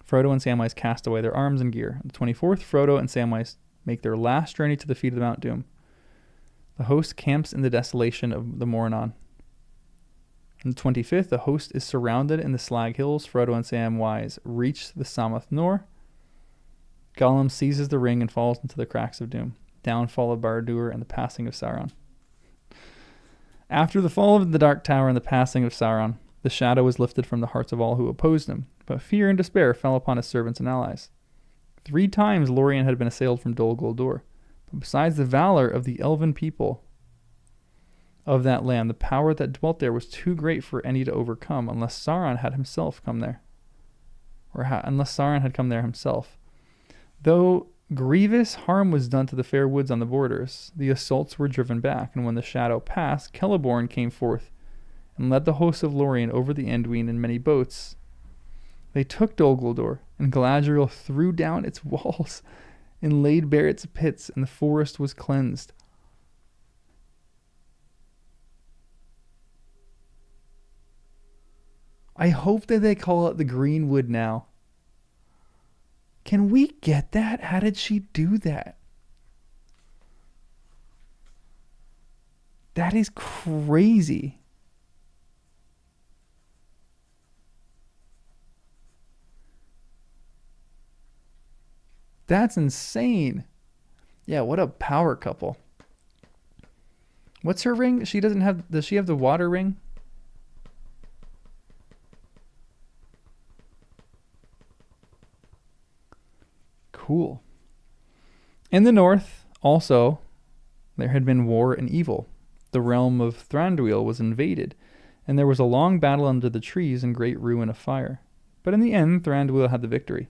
Frodo and Samwise cast away their arms and gear. On the 24th, Frodo and Samwise make their last journey to the feet of the Mount Doom. The host camps in the desolation of the Morannon. On the 25th, the host is surrounded in the Slag Hills. Frodo and Samwise reach the Samath Nor. Gollum seizes the ring and falls into the cracks of doom. Downfall of Barad-dûr and the passing of Sauron. After the fall of the Dark Tower and the passing of Sauron, the shadow was lifted from the hearts of all who opposed him, but fear and despair fell upon his servants and allies. 3 times Lorien had been assailed from Dol Guldur, but besides the valor of the elven people of that land. The power that dwelt there was too great for any to overcome, unless Sauron had himself come there. Unless Sauron had come there himself. Though grievous harm was done to the fair woods on the borders, the assaults were driven back, and when the shadow passed, Celeborn came forth and led the hosts of Lorien over the Anduin in many boats. They took Dol Guldur, and Galadriel threw down its walls and laid bare its pits, and the forest was cleansed. I hope that they call it the Greenwood now. Can we get that? How did she do that? That is crazy. That's insane. Yeah, what a power couple. What's her ring? Does she have the water ring? Cool. In the north, also, there had been war and evil. The realm of Thranduil was invaded, and there was a long battle under the trees and great ruin of fire. But in the end, Thranduil had the victory.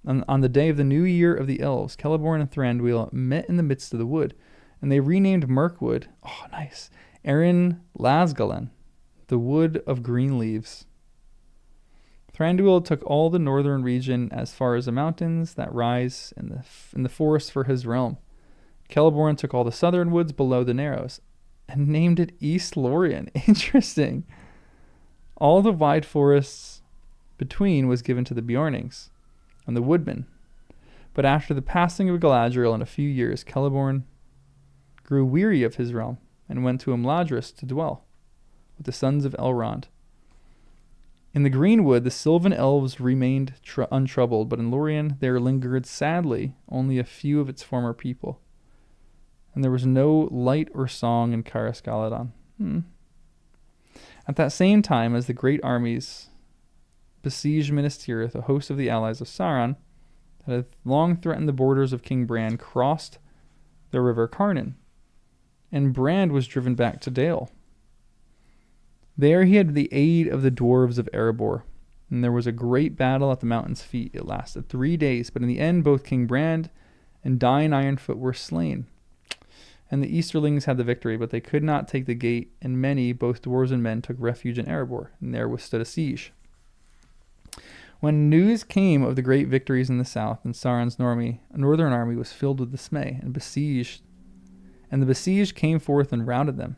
On the day of the new year of the elves, Celeborn and Thranduil met in the midst of the wood, and they renamed Mirkwood, oh nice, Erin Lasgalen, the wood of green leaves. Thranduil took all the northern region as far as the mountains that rise in the forest for his realm. Celeborn took all the southern woods below the narrows and named it East Lorien. Interesting. All the wide forests between was given to the Bjornings and the woodmen. But after the passing of Galadriel in a few years, Celeborn grew weary of his realm and went to Imladris to dwell with the sons of Elrond. In the Greenwood, the Sylvan elves remained untroubled, but in Lorien there lingered sadly only a few of its former people. And there was no light or song in Caras Galadon. At that same time, as the great armies besieged Minas Tirith, a host of the allies of Sauron that had long threatened the borders of King Bran crossed the river Carnan, and Brand was driven back to Dale. There he had the aid of the dwarves of Erebor, and there was a great battle at the mountain's feet. It lasted 3 days, but in the end both King Brand and Dain Ironfoot were slain. And the Easterlings had the victory, but they could not take the gate, and many, both dwarves and men, took refuge in Erebor, and there withstood a siege. When news came of the great victories in the south, and Sauron's northern army was filled with dismay, and the besieged came forth and routed them.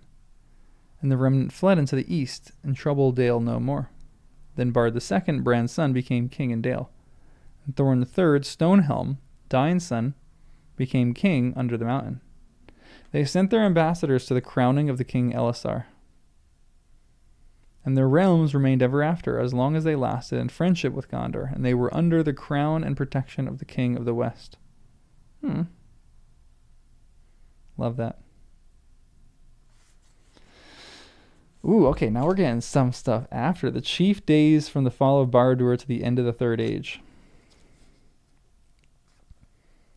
And the remnant fled into the east, and troubled Dale no more. Then Bard II, Bran's son, became king in Dale. And Thorin III, Stonehelm, Dain's son, became king under the mountain. They sent their ambassadors to the crowning of the king Elisar. And their realms remained ever after, as long as they lasted, in friendship with Gondor, and they were under the crown and protection of the king of the west. Love that. Ooh, okay, now we're getting some stuff after the chief days from the fall of Barad-dûr to the end of the Third Age.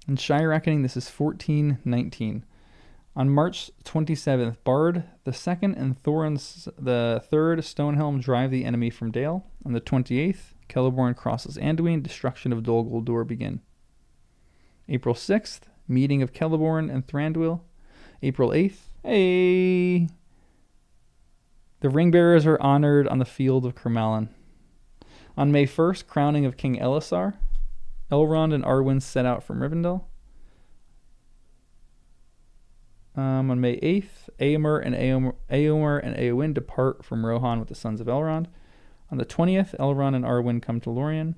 In Shire Reckoning, this is 1419. On March 27th, Bard II and Thorin III Stonehelm drive the enemy from Dale. On the 28th, Celeborn crosses Anduin, destruction of Dol Guldur begin. April 6th, meeting of Celeborn and Thranduil. April 8th, the ring-bearers are honored on the field of Kermallen. On May 1st, crowning of King Elisar. Elrond and Arwen set out from Rivendell. On May 8th, Éomer and Éowyn depart from Rohan with the sons of Elrond. On the 20th, Elrond and Arwen come to Lorien.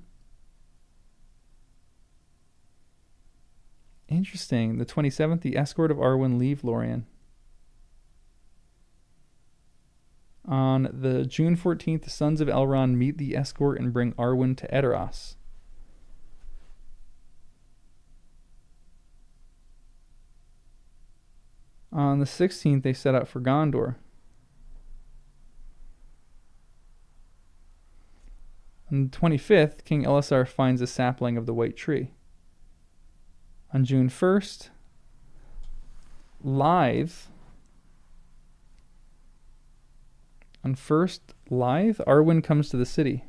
Interesting. The 27th, the escort of Arwen leave Lorien. On the June 14th, the sons of Elrond meet the escort and bring Arwen to Edoras. On the 16th, they set out for Gondor. On the 25th, King Elisar finds a sapling of the White Tree. On June 1st, live On first lithe, Arwen comes to the city.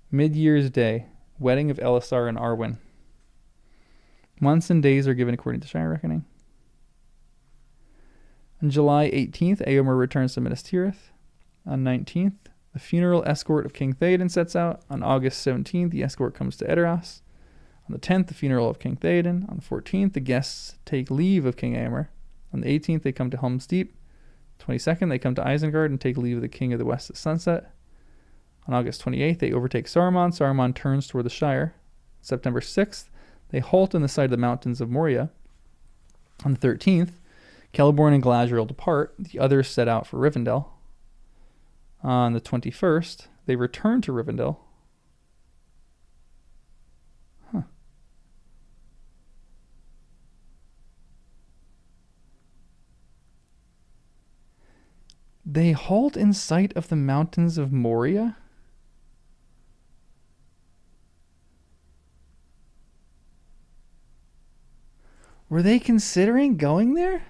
Mid-year's day, wedding of Elisar and Arwen. Months and days are given according to Shire reckoning. On July 18th, Eomer returns to Minas Tirith. On 19th, the funeral escort of King Theoden sets out. On August 17th, the escort comes to Edoras. On the 10th, the funeral of King Theoden. On the 14th, the guests take leave of King Eomer. On the 18th, they come to Helm's Deep. 22nd, they come to Isengard and take leave of the King of the West at sunset. On August 28th, they overtake Saruman. Saruman turns toward the Shire. September 6th, they halt in the sight of the mountains of Moria. On the 13th, Celeborn and Galadriel depart. The others set out for Rivendell. On the 21st, they return to Rivendell. They halt in sight of the mountains of Moria? Were they considering going there?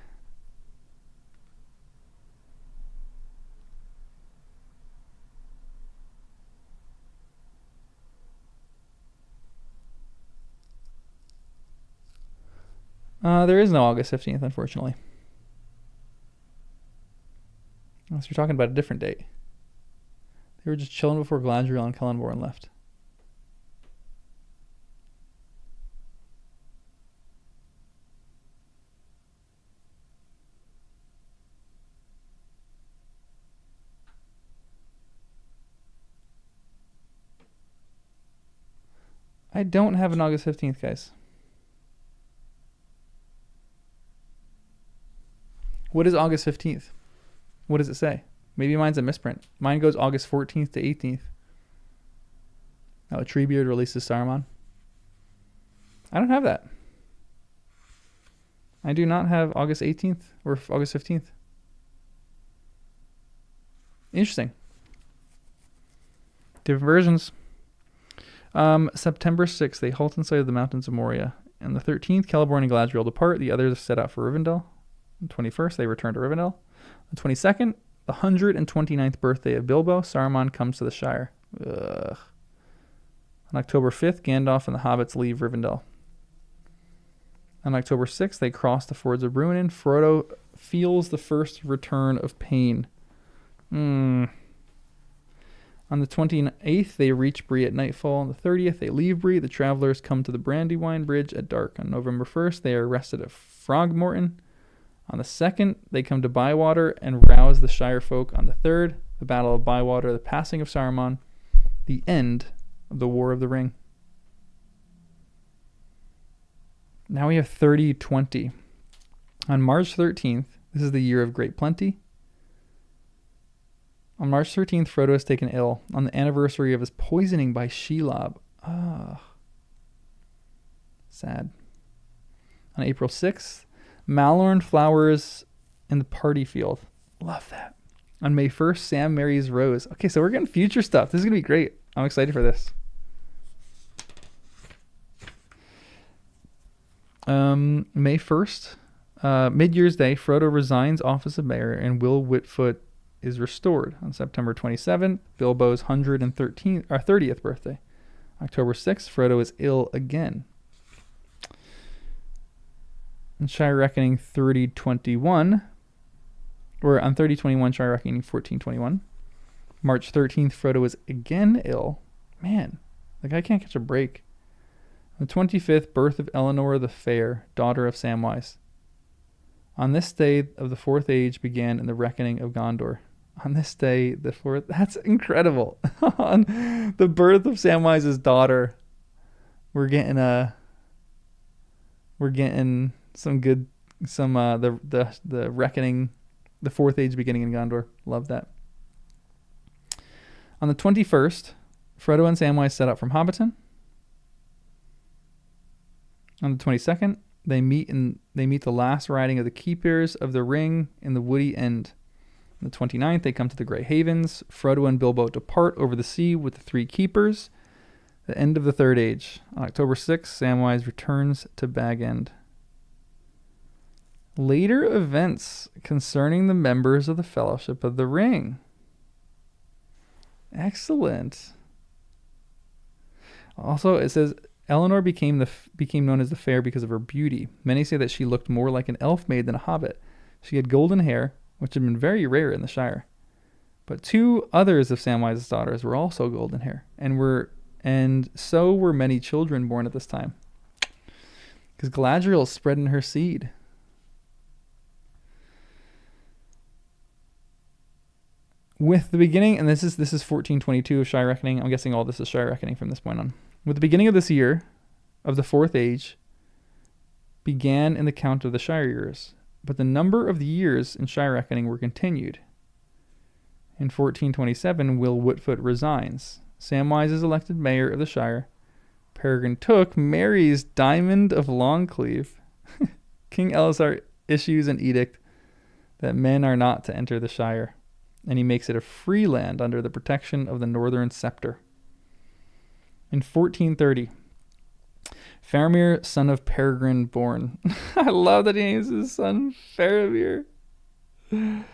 There is no August 15th, unfortunately. Unless you're talking about a different date. They were just chilling before Galadriel and Celeborn left. I don't have an August 15th, guys. What is August 15th? What does it say? Maybe mine's a misprint. Mine goes August 14th to 18th. Oh, Treebeard releases Saruman. I don't have that. I do not have August 18th or August 15th. Interesting. Different versions. September 6th, they halt in sight of the mountains of Moria. On the 13th, Celeborn and Galadriel depart. The others set out for Rivendell. On the 21st, they return to Rivendell. On the 22nd, the 129th birthday of Bilbo, Saruman comes to the Shire. Ugh. On October 5th, Gandalf and the hobbits leave Rivendell. On October 6th, they cross the fords of Bruinen. Frodo feels the first return of pain. On the 28th, they reach Bree at nightfall. On the 30th, they leave Bree. The travelers come to the Brandywine Bridge at dark. On November 1st, they are arrested at Frogmorton. On the 2nd, they come to Bywater and rouse the Shire folk. On the 3rd, the Battle of Bywater, the passing of Saruman, the end of the War of the Ring. Now we have 3020. On March 13th, this is the year of great plenty. On March 13th, Frodo is taken ill on the anniversary of his poisoning by Shelob. Sad. On April 6th, Malorn flowers in the party field. Love that. On May 1st, Sam marries Rose. Okay, so we're getting future stuff. This is going to be great. I'm excited for this. May 1st, Mid-Year's Day, Frodo resigns office of mayor and Will Whitfoot is restored. On September 27th, Bilbo's 30th birthday. October 6th, Frodo is ill again. On Shire Reckoning 3021, or on 3021, Shire Reckoning 1421. March 13th, Frodo is again ill. Man, the guy can't catch a break. On the 25th, birth of Eleanor the Fair, daughter of Samwise. On this day of the Fourth Age began in the reckoning of Gondor. On this day, the fourth... That's incredible. On the birth of Samwise's daughter, we're getting the reckoning, the Fourth Age beginning in Gondor. Love that. On the 21st, Frodo and Samwise set out from Hobbiton. On the 22nd, they meet the last riding of the Keepers of the Ring in the Woody End. On the 29th, they come to the Grey Havens. Frodo and Bilbo depart over the sea with the three Keepers. The end of the Third Age. On October 6th, Samwise returns to Bag End. Later events concerning the members of the Fellowship of the Ring. Excellent. Also, it says Eleanor became known as the Fair because of her beauty. Many say that she looked more like an elf maid than a hobbit. She had golden hair, which had been very rare in the Shire. But 2 others of Samwise's daughters were also golden hair, and so were many children born at this time. Because Galadriel spread in her seed. With the beginning, and this is 1422 of Shire Reckoning. I'm guessing all this is Shire Reckoning from this point on. With the beginning of this year, of the 4th age, began in the count of the Shire years, but the number of the years in Shire Reckoning were continued. In 1427, Will Whitfoot resigns. Samwise is elected mayor of the Shire. Peregrine Took marries Diamond of Longcleave. King Elisar issues an edict that men are not to enter the Shire, and he makes it a free land under the protection of the Northern Scepter. In 1430, Faramir, son of Peregrine, born. I love that he names his son Faramir. In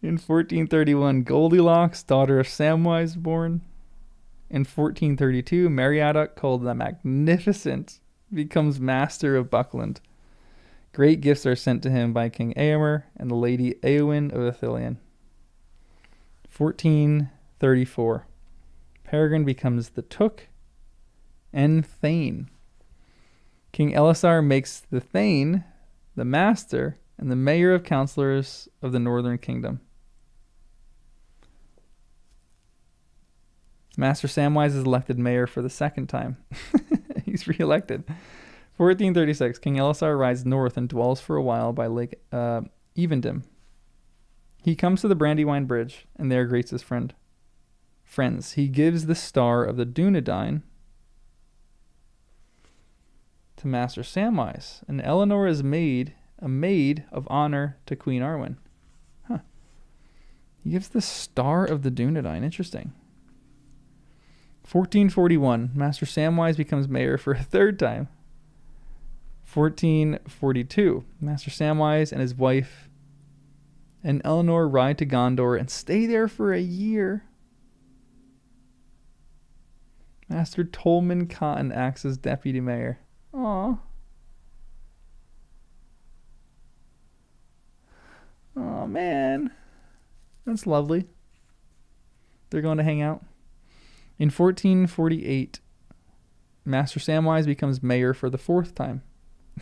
1431, Goldilocks, daughter of Samwise, born. In 1432, Meriadoc, called the Magnificent, becomes master of Buckland. Great gifts are sent to him by King Eomer and the Lady Eowyn of Ithilien. 1434, Peregrine becomes the Took and Thane. King Elisar makes the Thane the master and the mayor of counselors of the Northern Kingdom. Master Samwise is elected mayor for the 2nd time. He's re-elected. 1436, King Elisar rides north and dwells for a while by Lake Evendim. He comes to the Brandywine Bridge, and there greets his friends. He gives the Star of the Dunedain to Master Samwise, and Eleanor is made a maid of honor to Queen Arwen. Huh. He gives the Star of the Dunedain. Interesting. 1441, Master Samwise becomes mayor for a 3rd time. 1442, Master Samwise and his wife and Eleanor ride to Gondor and stay there for a year. Master Tolman Cotton acts as deputy mayor. Aww. Oh man. That's lovely. They're going to hang out. In 1448, Master Samwise becomes mayor for the 4th time.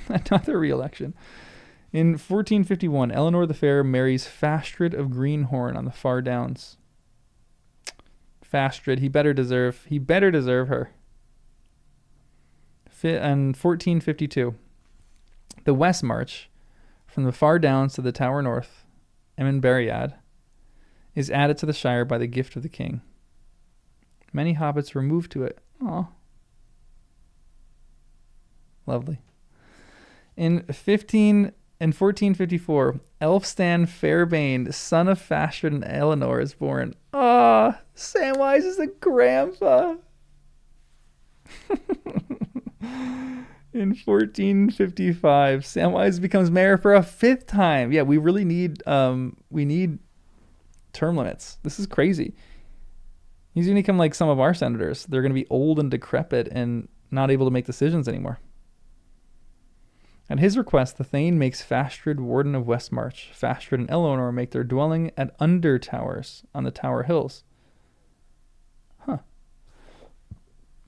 Another re-election. In 1451, Eleanor the Fair marries Fastred of Greenhorn on the Far Downs. Fastred, he better deserve her. In 1452, the West March from the Far Downs to the Tower North, Emmenberiad, is added to the Shire by the gift of the king. Many hobbits were moved to it. Aw. Lovely. In 1454, Elfstan Fairbane, son of Fastred and Eleanor, is born. Samwise is a grandpa. In 1455, Samwise becomes mayor for a 5th time. Yeah, we really need term limits. This is crazy. He's going to become like some of our senators. They're going to be old and decrepit and not able to make decisions anymore. At his request, the Thane makes Fastred warden of Westmarch. Fastred and Eleanor make their dwelling at Under Towers on the Tower Hills.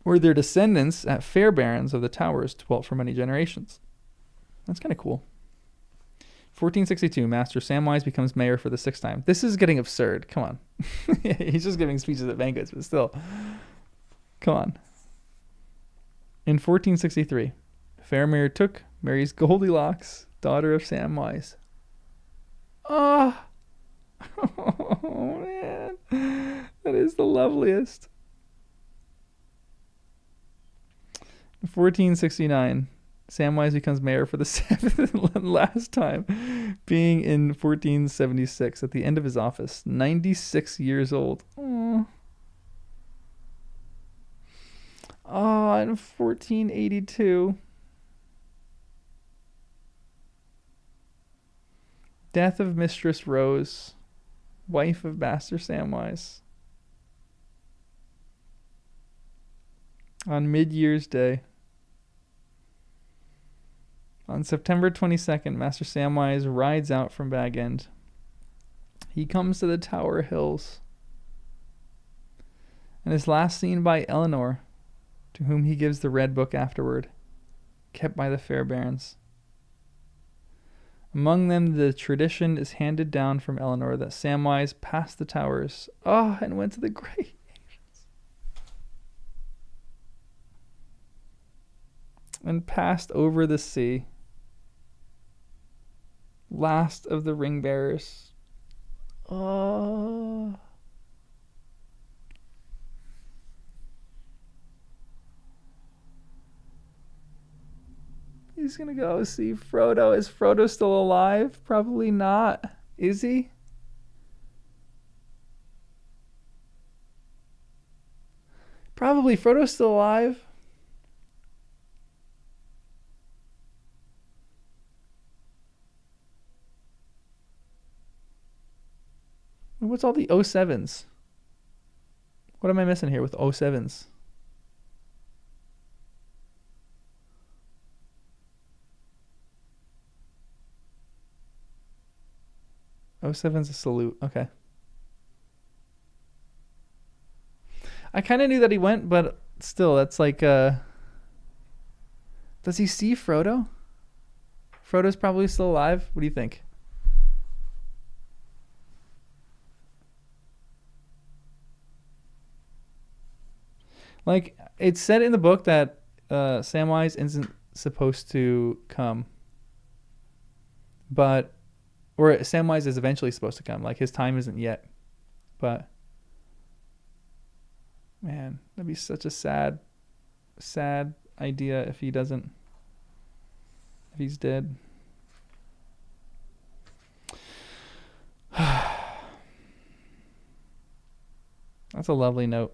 Where their descendants at Fair Barons of the Towers dwelt for many generations. That's kind of cool. 1462, Master Samwise becomes mayor for the 6th time. This is getting absurd. Come on. He's just giving speeches at banquets, but still. Come on. In 1463, Faramir Took marries Goldilocks, daughter of Samwise. Oh, man. That is the loveliest. 1469, Samwise becomes mayor for the 7th and last time, being in 1476 at the end of his office, 96 years old. Oh, in 1482, Death of Mistress Rose, wife of Master Samwise. On Mid-Year's Day. On September 22nd, Master Samwise rides out from Bag End. He comes to the Tower Hills and is last seen by Eleanor, to whom he gives the red book afterward, kept by the fair barons. Among them, the tradition is handed down from Eleanor that Samwise passed the towers, and went to the great nations, and passed over the sea. Last of the ring bearers. He's gonna go see Frodo. Is Frodo still alive? Probably not. Is he? Probably. Frodo's still alive. What's all the 07s? What am I missing here with 07s? '07's a salute. Okay. I kind of knew that he went, but still, that's like, does he see Frodo? Frodo's probably still alive. What do you think? Like, it's said in the book that Samwise isn't supposed to come. Or Samwise is eventually supposed to come. Like, his time isn't yet. But, man, that'd be such a sad idea if he doesn't. If he's dead. That's a lovely note.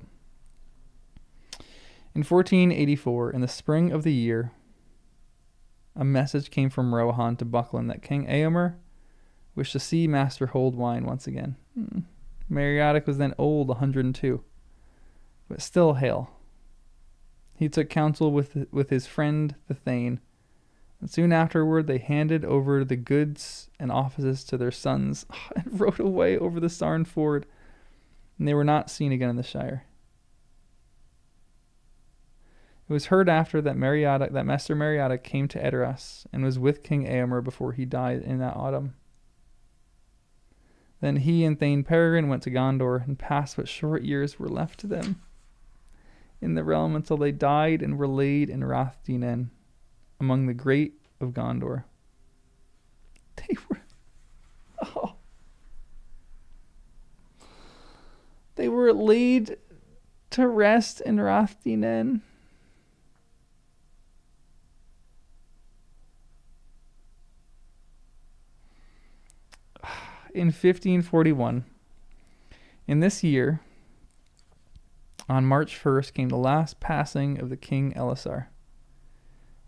In 1484, in the spring of the year, a message came from Rohan to Buckland that King Eomer wished to see Master hold wine once again. Meriadoc was then old, 102, but still hale. He took counsel with his friend the Thane, and soon afterward they handed over the goods and offices to their sons and rode away over the Sarn Ford, and they were not seen again in the Shire. It was heard after that Master Meriadoc came to Edoras and was with King Eomer before he died in that autumn. Then he and Thane Peregrine went to Gondor and passed what short years were left to them in the realm until they died and were laid in Rath Dinen among the great of Gondor. They were laid to rest in Rath Dinen. In 1541, in this year, on March 1st, came the last passing of the King Elisar.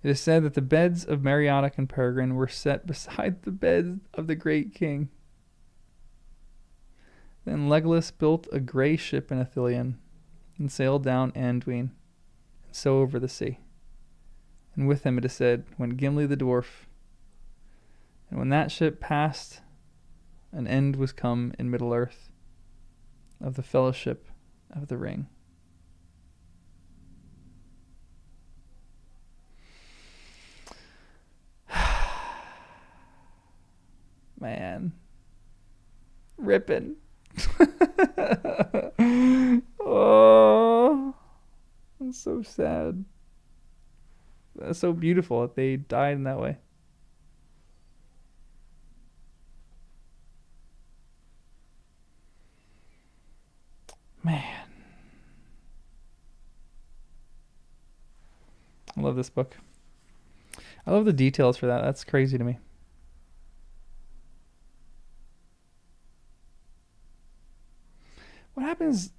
It is said that the beds of Meriadoc and Peregrine were set beside the beds of the great king. Then Legolas built a grey ship in Ithilien and sailed down Anduin and so over the sea. And with him, it is said, went Gimli the dwarf. And when that ship passed, an end was come in Middle-earth of the fellowship of the ring. Man. Ripping. Oh. That's so sad. That's so beautiful that they died in that way. Man. I love this book. I love the details for that. That's crazy to me. What happens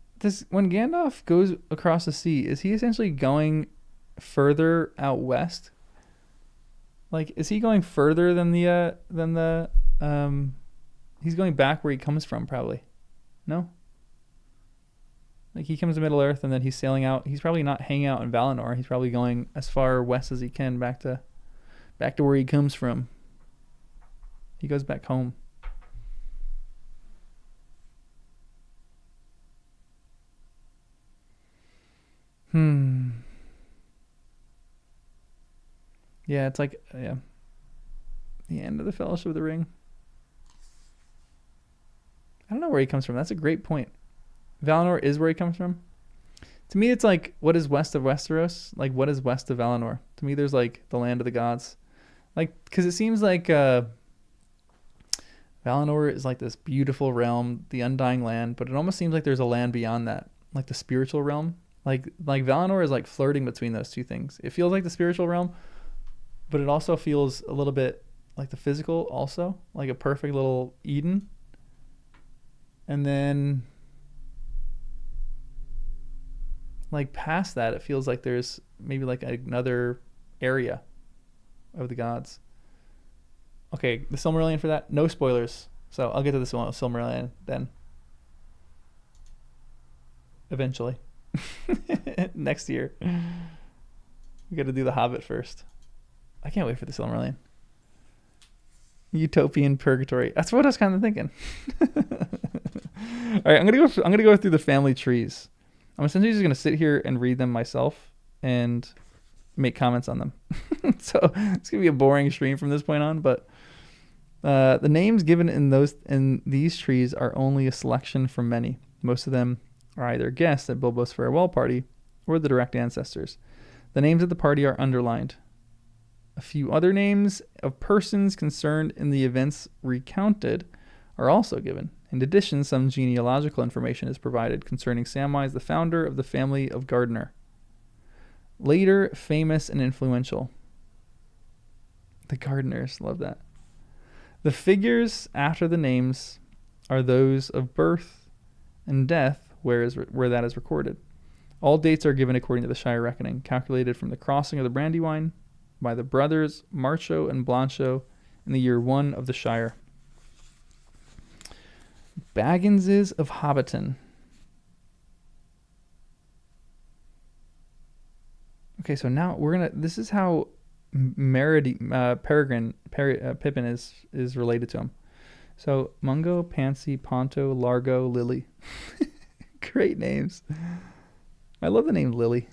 when Gandalf goes across the sea? Is he essentially going further out west? Like, is he going further than the He's going back where he comes from, probably. No? Like, he comes to Middle Earth, and then he's sailing out. He's probably not hanging out in Valinor. He's probably going as far west as he can, back to where he comes from. He goes back home. Yeah, it's like, the end of the Fellowship of the Ring. I don't know where he comes from. That's a great point. Valinor is where he comes from. To me, it's like, what is west of Westeros? Like, what is west of Valinor? To me, there's like the land of the gods. Like, because it seems like Valinor is like this beautiful realm, the undying land, but it almost seems like there's a land beyond that, like the spiritual realm. Like Valinor is like flirting between those two things. It feels like the spiritual realm, but it also feels a little bit like the physical also, like a perfect little Eden. And then, like, past that, it feels like there's maybe like another area of the gods. Okay, the Silmarillion for that. No spoilers. So I'll get to the Silmarillion then. Eventually. Next year. We got to do the Hobbit first. I can't wait for the Silmarillion. Utopian purgatory. That's what I was kind of thinking. All right, I'm gonna go through the family trees. I'm essentially just gonna sit here and read them myself and make comments on them. So it's gonna be a boring stream from this point on. But the names given in these trees are only a selection from many. Most of them are either guests at Bilbo's farewell party or the direct ancestors. The names of the party are underlined. A few other names of persons concerned in the events recounted are also given. In addition, some genealogical information is provided concerning Samwise, the founder of the family of Gardner. Later, famous and influential. The Gardners, love that. The figures after the names are those of birth and death where that is recorded. All dates are given according to the Shire reckoning, calculated from the crossing of the Brandywine by the brothers Marcho and Blancho in the year 1 of the Shire. Bagginses of Hobbiton. Okay, so now this is how Pippin is related to him. So Mungo, Pansy, Ponto, Largo, Lily. Great names. I love the name Lily.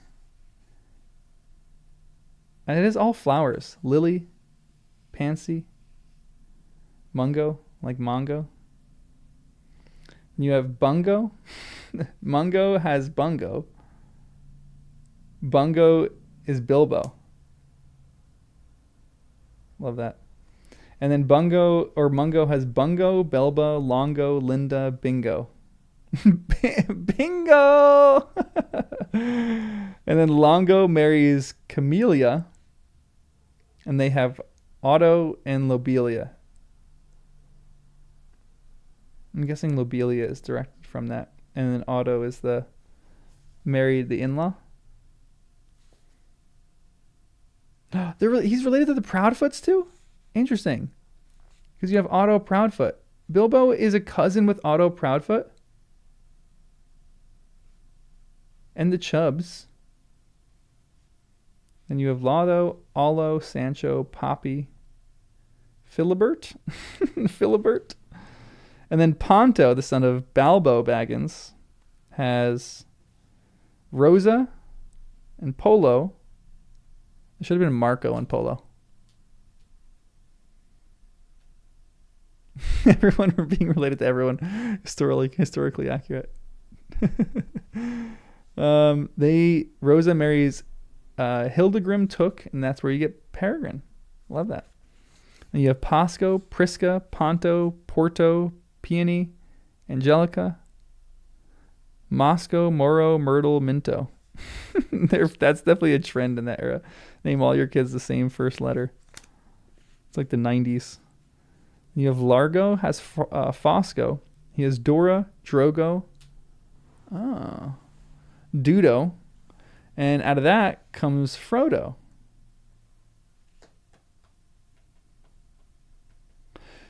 And it is all flowers. Lily, Pansy, Mungo, like Mongo. You have Bungo. Mungo has Bungo. Bungo is Bilbo. Love that. And then Mungo has Bungo, Belba, Longo, Linda, Bingo. Bingo! And then Longo marries Camellia. And they have Otto and Lobelia. I'm guessing Lobelia is directed from that. And then Otto is married the in-law. He's related to the Proudfoots too? Interesting. Because you have Otto Proudfoot. Bilbo is a cousin with Otto Proudfoot. And the Chubbs. And you have Lotto, Ollo, Sancho, Poppy, Philibert. Philibert. And then Ponto, the son of Balbo Baggins, has Rosa and Polo. It should have been Marco and Polo. Everyone, we're being related to everyone. Historically accurate. Rosa marries Hildegrim Took, and that's where you get Peregrine. Love that. And you have Pasco, Prisca, Ponto, Porto, Peony, Angelica, Moscow, Moro, Myrtle, Minto. That's definitely a trend in that era. Name all your kids the same first letter. It's like the 90s. You have Largo, has Fosco. He has Dora, Drogo, Dudo. And out of that comes Frodo.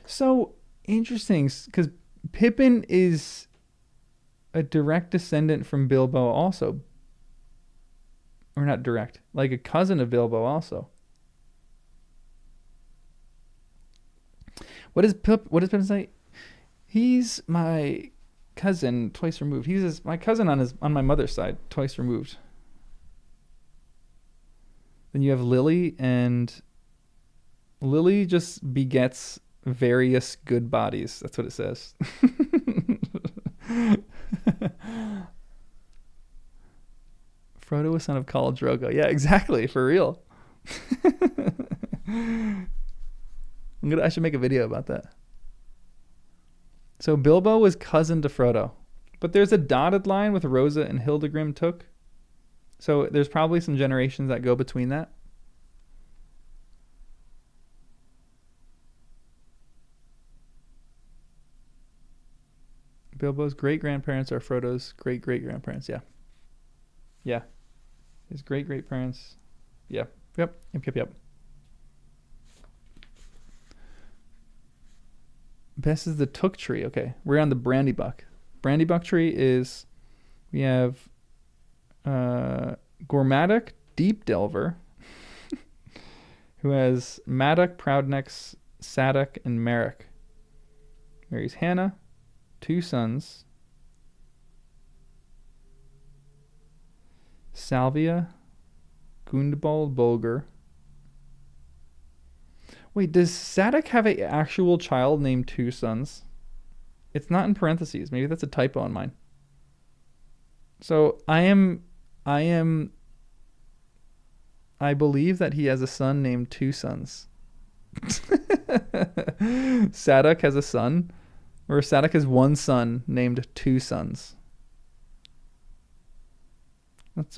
So Interesting, because Pippin is a direct descendant from Bilbo also. Or not direct, like a cousin of Bilbo also. What does Pippin say? He's my cousin twice removed. He's my cousin on my mother's side, twice removed. Then you have Lily, and Lily just begets various good bodies. That's what it says. Frodo was son of Khal Drogo. Yeah, exactly, for real. I should make a video about that. So Bilbo was cousin to Frodo, but there's a dotted line with Rosa and Hildegrim took. So there's probably some generations that go between that. Bilbo's great-grandparents are Frodo's great-great-grandparents. Yeah. Yeah. His great-great-parents. Yeah. Yep. Best is the Took tree. Okay. We're on the Brandybuck. Brandybuck tree is, we have Gormaddock Deep Delver, who has Maddock, Proudnecks, Sadok, and Merrick. Marries Hannah, 2 sons. Salvia, Gundebald Bolger. Wait, does Sadok have an actual child named 2 sons? It's not in parentheses. Maybe that's a typo on mine. So I believe that he has a son named 2 sons. Sadok has a son, or Sadok has 1 son named 2 sons.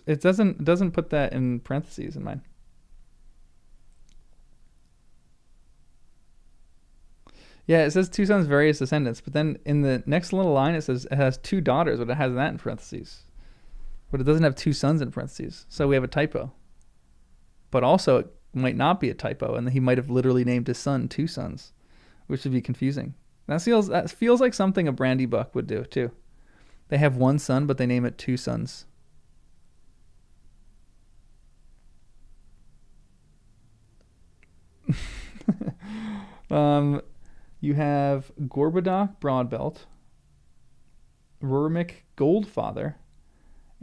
It doesn't put that in parentheses in mine. Yeah, it says 2 sons, various descendants, but then in the next little line it says it has 2 daughters, but it has that in parentheses. But it doesn't have 2 sons in parentheses, so we have a typo. But also, it might not be a typo, and he might have literally named his son 2 sons, which would be confusing. That feels like something a Brandybuck would do too. They have 1 son, but they name it 2 sons. You have Gorbodoc Broadbelt, Rurmik Goldfather,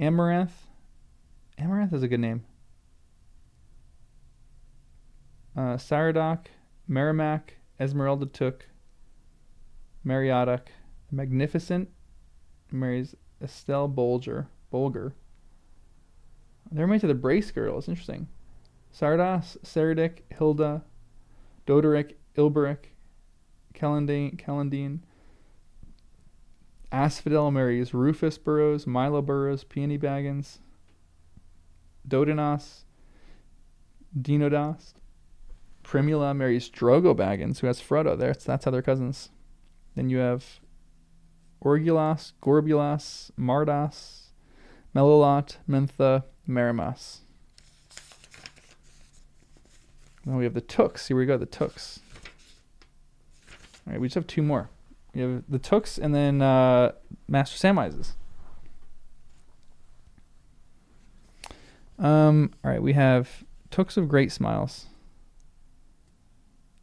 Amaranth. Amaranth is a good name. Saradoc, Merrimack, Esmeralda Took, Mariodoc, Magnificent, marries Estelle Bolger. They're married to the Brace Girdle. It's interesting. Sardas, Saradic, Hilda, Doderic, Ilberic, Calendine. Asphodel marries Rufus Burrows, Milo Burrows, Peony Baggins, Dodinos, Dinodos. Primula marries Drogo Baggins, who has Frodo. That's how they're cousins. Then you have Orgulas, Gorbulas, Mardas, Melilot, Mentha, Marimas. Then we have the Tooks. Here we go, the Tooks. All right, we just have 2 more. We have the Tooks and then Master Samwise's. All right, we have Tooks of Great Smiles.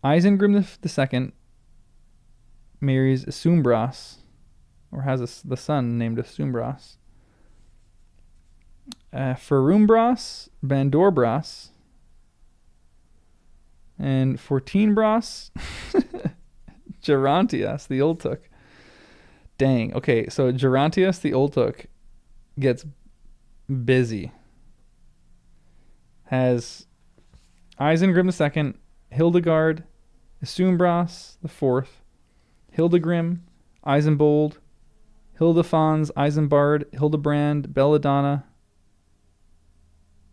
Isengrim II marries Isumbras, or has the son named Isumbras. Ferumbras, Bandorbras, and Fortinbras, Gerontius, the Old Took. Dang. Okay, so Gerontius, the Old Took, gets busy. Has Isengrim II, Hildegard, Isumbras the 4th, Hildegrim, Eisenbold, Hildefons, Eisenbard, Hildebrand, Belladonna,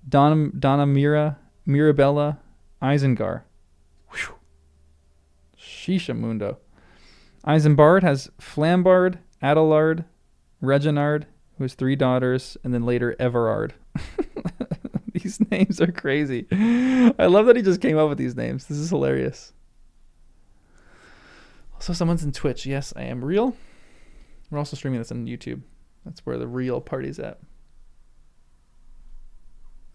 Donna Mirabella, Isengard. Whew. Shisha Mundo. Eisenbard has Flambard, Adelard, Reginald, who has 3 daughters, and then later Everard. These names are crazy. I love that he just came up with these names. This is hilarious. So someone's in Twitch. Yes, I am real. We're also streaming this on YouTube. That's where the real party's at.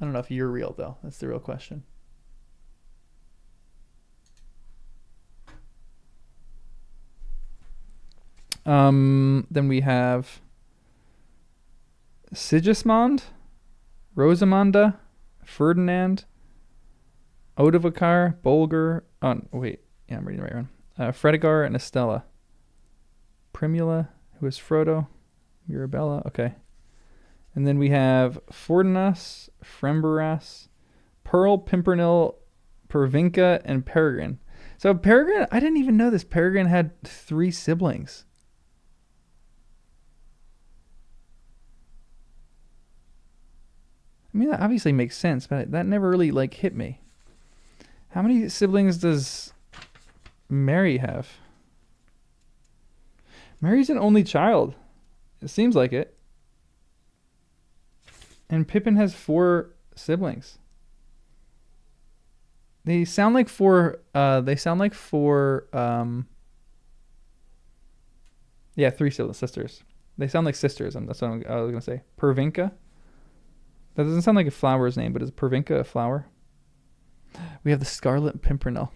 I don't know if you're real, though. That's the real question. Then we have Sigismund, Rosamunda, Ferdinand, Odovacar, Bolger. Oh, wait. Yeah, I'm reading the right one. Fredegar and Estella. Primula, who is Frodo. Mirabella. Okay. And then we have Fortinus, Frembaras, Pearl, Pimpernel, Pervinca, and Peregrine. So Peregrine, I didn't even know this. Peregrine had 3 siblings. I mean, that obviously makes sense, but that never really like hit me. How many siblings does Mary have? Mary's an only child. It seems like it. And Pippin has 4 siblings. They sound like 4. Yeah, 3 sisters. They sound like sisters. That's what I was gonna say. Pervinca. That doesn't sound like a flower's name, but is Pervinca a flower? We have the Scarlet Pimpernel.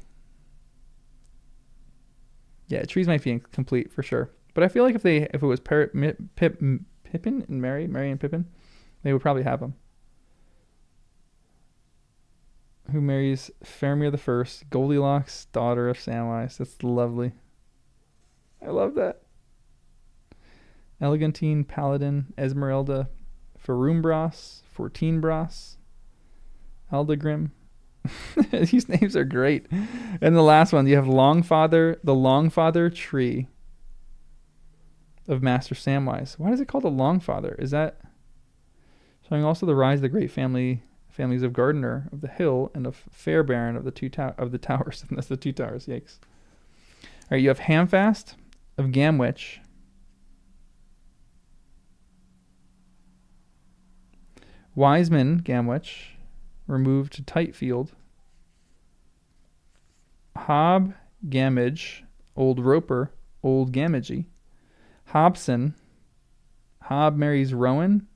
Yeah, trees might be incomplete for sure. But I feel like if it was Pippin and Mary and Pippin, they would probably have them. Who marries Faramir the First, Goldilocks, daughter of Samwise. That's lovely. I love that. Elegantine, Paladin, Esmeralda, Ferumbras, Fortinbras, Aldegrim. These names are great. And the last one, you have Longfather, the Longfather tree of Master Samwise. Why is it called a Longfather? Is that showing also the rise of the great families of Gardener of the Hill and of Fair Baron of the Towers? And that's the 2 towers. Yikes! All right, you have Hamfast of Gamwich, Wiseman Gamwich, removed to Tightfield, Hob Gamage, Old Roper, Old Gamagey, Hobson. Hob marries Rowan,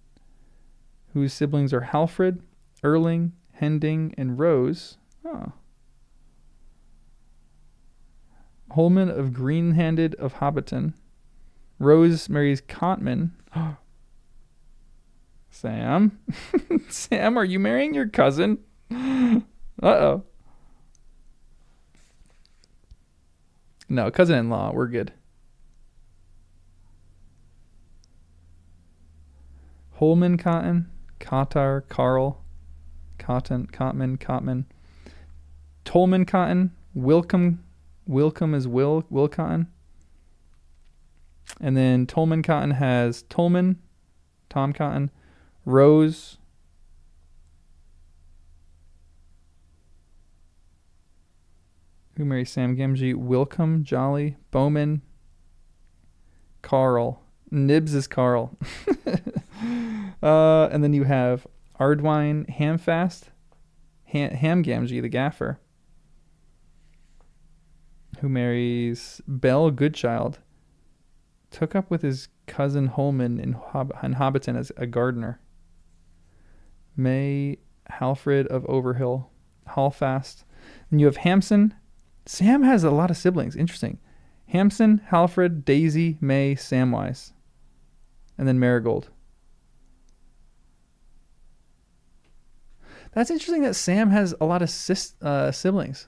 whose siblings are Halfred, Erling, Hending, and Rose. Oh. Holman of Green-Handed of Hobbiton. Rose marries Contman. Sam? Sam, are you marrying your cousin? Uh-oh. No, cousin-in-law. We're good. Holman Cotton, Cotar, Carl, Cotton, Cotman, Cotman, Tolman Cotton, Wilcom is Will Cotton. And then Tolman Cotton has Tolman, Tom Cotton, Rose, who marries Sam Gamgee, Wilcom, Jolly, Bowman, Carl. Nibs is Carl. And then you have Ardwine, Hamfast, Ham Gamgee, the gaffer, who marries Belle Goodchild. Took up with his cousin Holman in Hobbiton as a gardener. May Halfred of Overhill, Hallfast. And you have Hamson. Sam has a lot of siblings. Interesting. Hamson, Halfred, Daisy, May, Samwise. And then Marigold. That's interesting that Sam has a lot of siblings.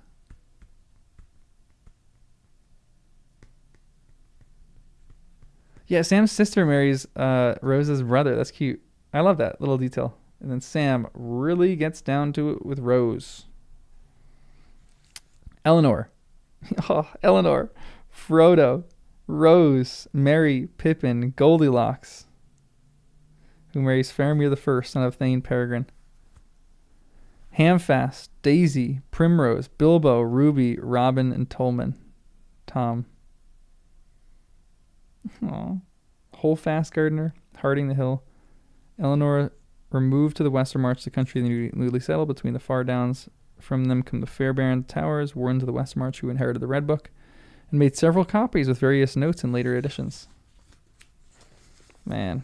Yeah, Sam's sister marries Rose's brother. That's cute. I love that little detail. And then Sam really gets down to it with Rose. Eleanor. Oh, Eleanor. Frodo. Rose. Mary. Pippin. Goldilocks. Who marries Faramir the First, son of Thane Peregrine. Hamfast. Daisy. Primrose. Bilbo. Ruby. Robin. And Tom. Aww. Holdfast Gardener, Harding the Hill. Eleanor removed to the western march the country newly settled between the far downs. From them come the Fair Baron Towers, Wardens of the West March, who inherited the Red Book. and made several copies with various notes in later editions. Man.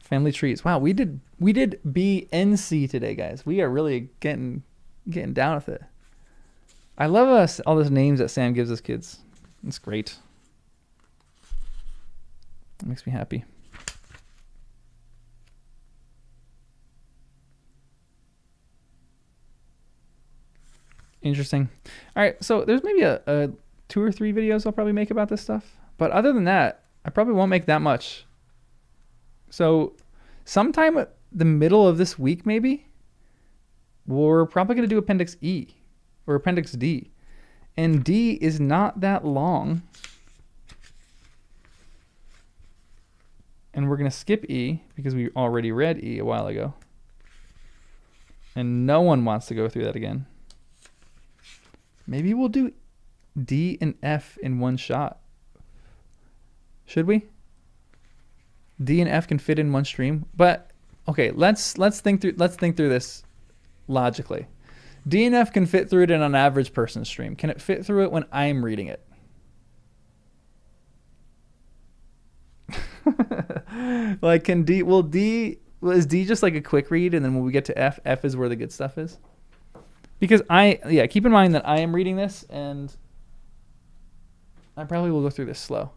Family trees. Wow, we did B and C today, guys. We are really getting down with it. I love all those names that Sam gives us kids. It's great. It makes me happy. Interesting. All right, so there's maybe a 2 or 3 videos I'll probably make about this stuff. But other than that, I probably won't make that much. So sometime at the middle of this week, maybe, we're probably going to do Appendix E or Appendix D. And D is not that long. And we're going to skip E because we already read E a while ago. And no one wants to go through that again. Maybe we'll do D and F in one shot. Should we? D and F can fit in one stream, but okay, let's think through this logically. D and F can fit through it in an average person stream. Can it fit through it when I'm reading it? Like, can D? Is D just like a quick read, and then when we get to F, F is where the good stuff is? Because keep in mind that I am reading this, and I probably will go through this slow.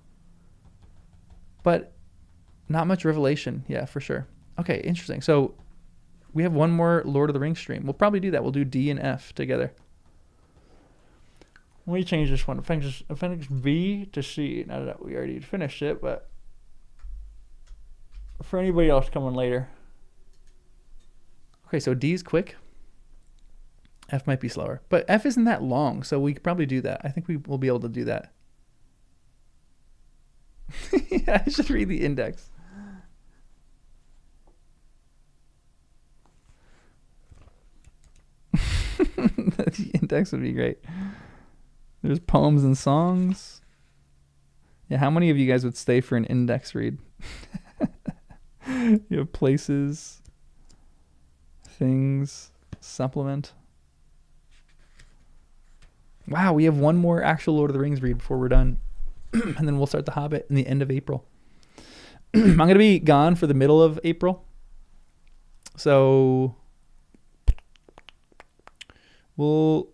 But not much revelation, yeah, for sure. Okay, interesting. So we have one more Lord of the Rings stream. We'll probably do that. We'll do D and F together. Let me change this one. Appendix B to C. Now that we already finished it, but for anybody else coming later. Okay, so D is quick. F might be slower. But F isn't that long, so we could probably do that. I think we will be able to do that. Yeah, I should read the index. The index would be great. There's poems and songs. Yeah, how many of you guys would stay for an index read? You have places, things, supplement. Wow, we have one more actual Lord of the Rings read before we're done. And then we'll start The Hobbit in the end of April. I'm going to be gone for the middle of April. So we'll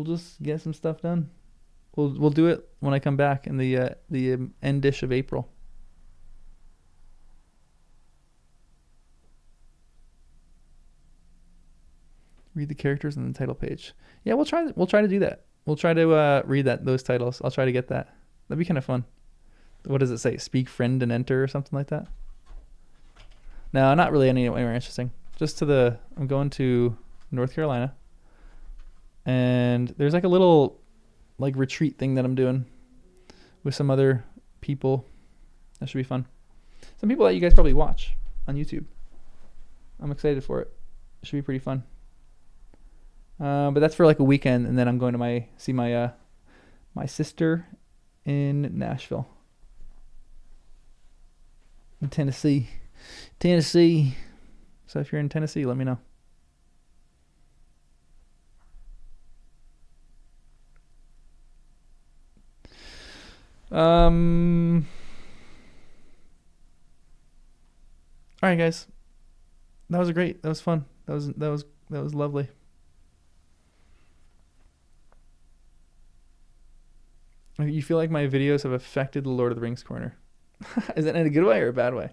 just get some stuff done. We'll do it when I come back in the end-ish of April. Read the characters on the title page. Yeah, we'll try to do that. We'll try to read those titles. I'll try to get that. That'd be kind of fun. What does it say? Speak, friend, and enter, or something like that? No, not really anywhere interesting. I'm going to North Carolina. And there's like a little like retreat thing that I'm doing with some other people. That should be fun. Some people that you guys probably watch on YouTube. I'm excited for it. It should be pretty fun. But that's for like a weekend, and then I'm going to see my sister in Nashville, in Tennessee. So if you're in Tennessee, let me know. All right, guys. That was great. That was fun. That was lovely. You feel like my videos have affected the Lord of the Rings corner. Is that in a good way or a bad way?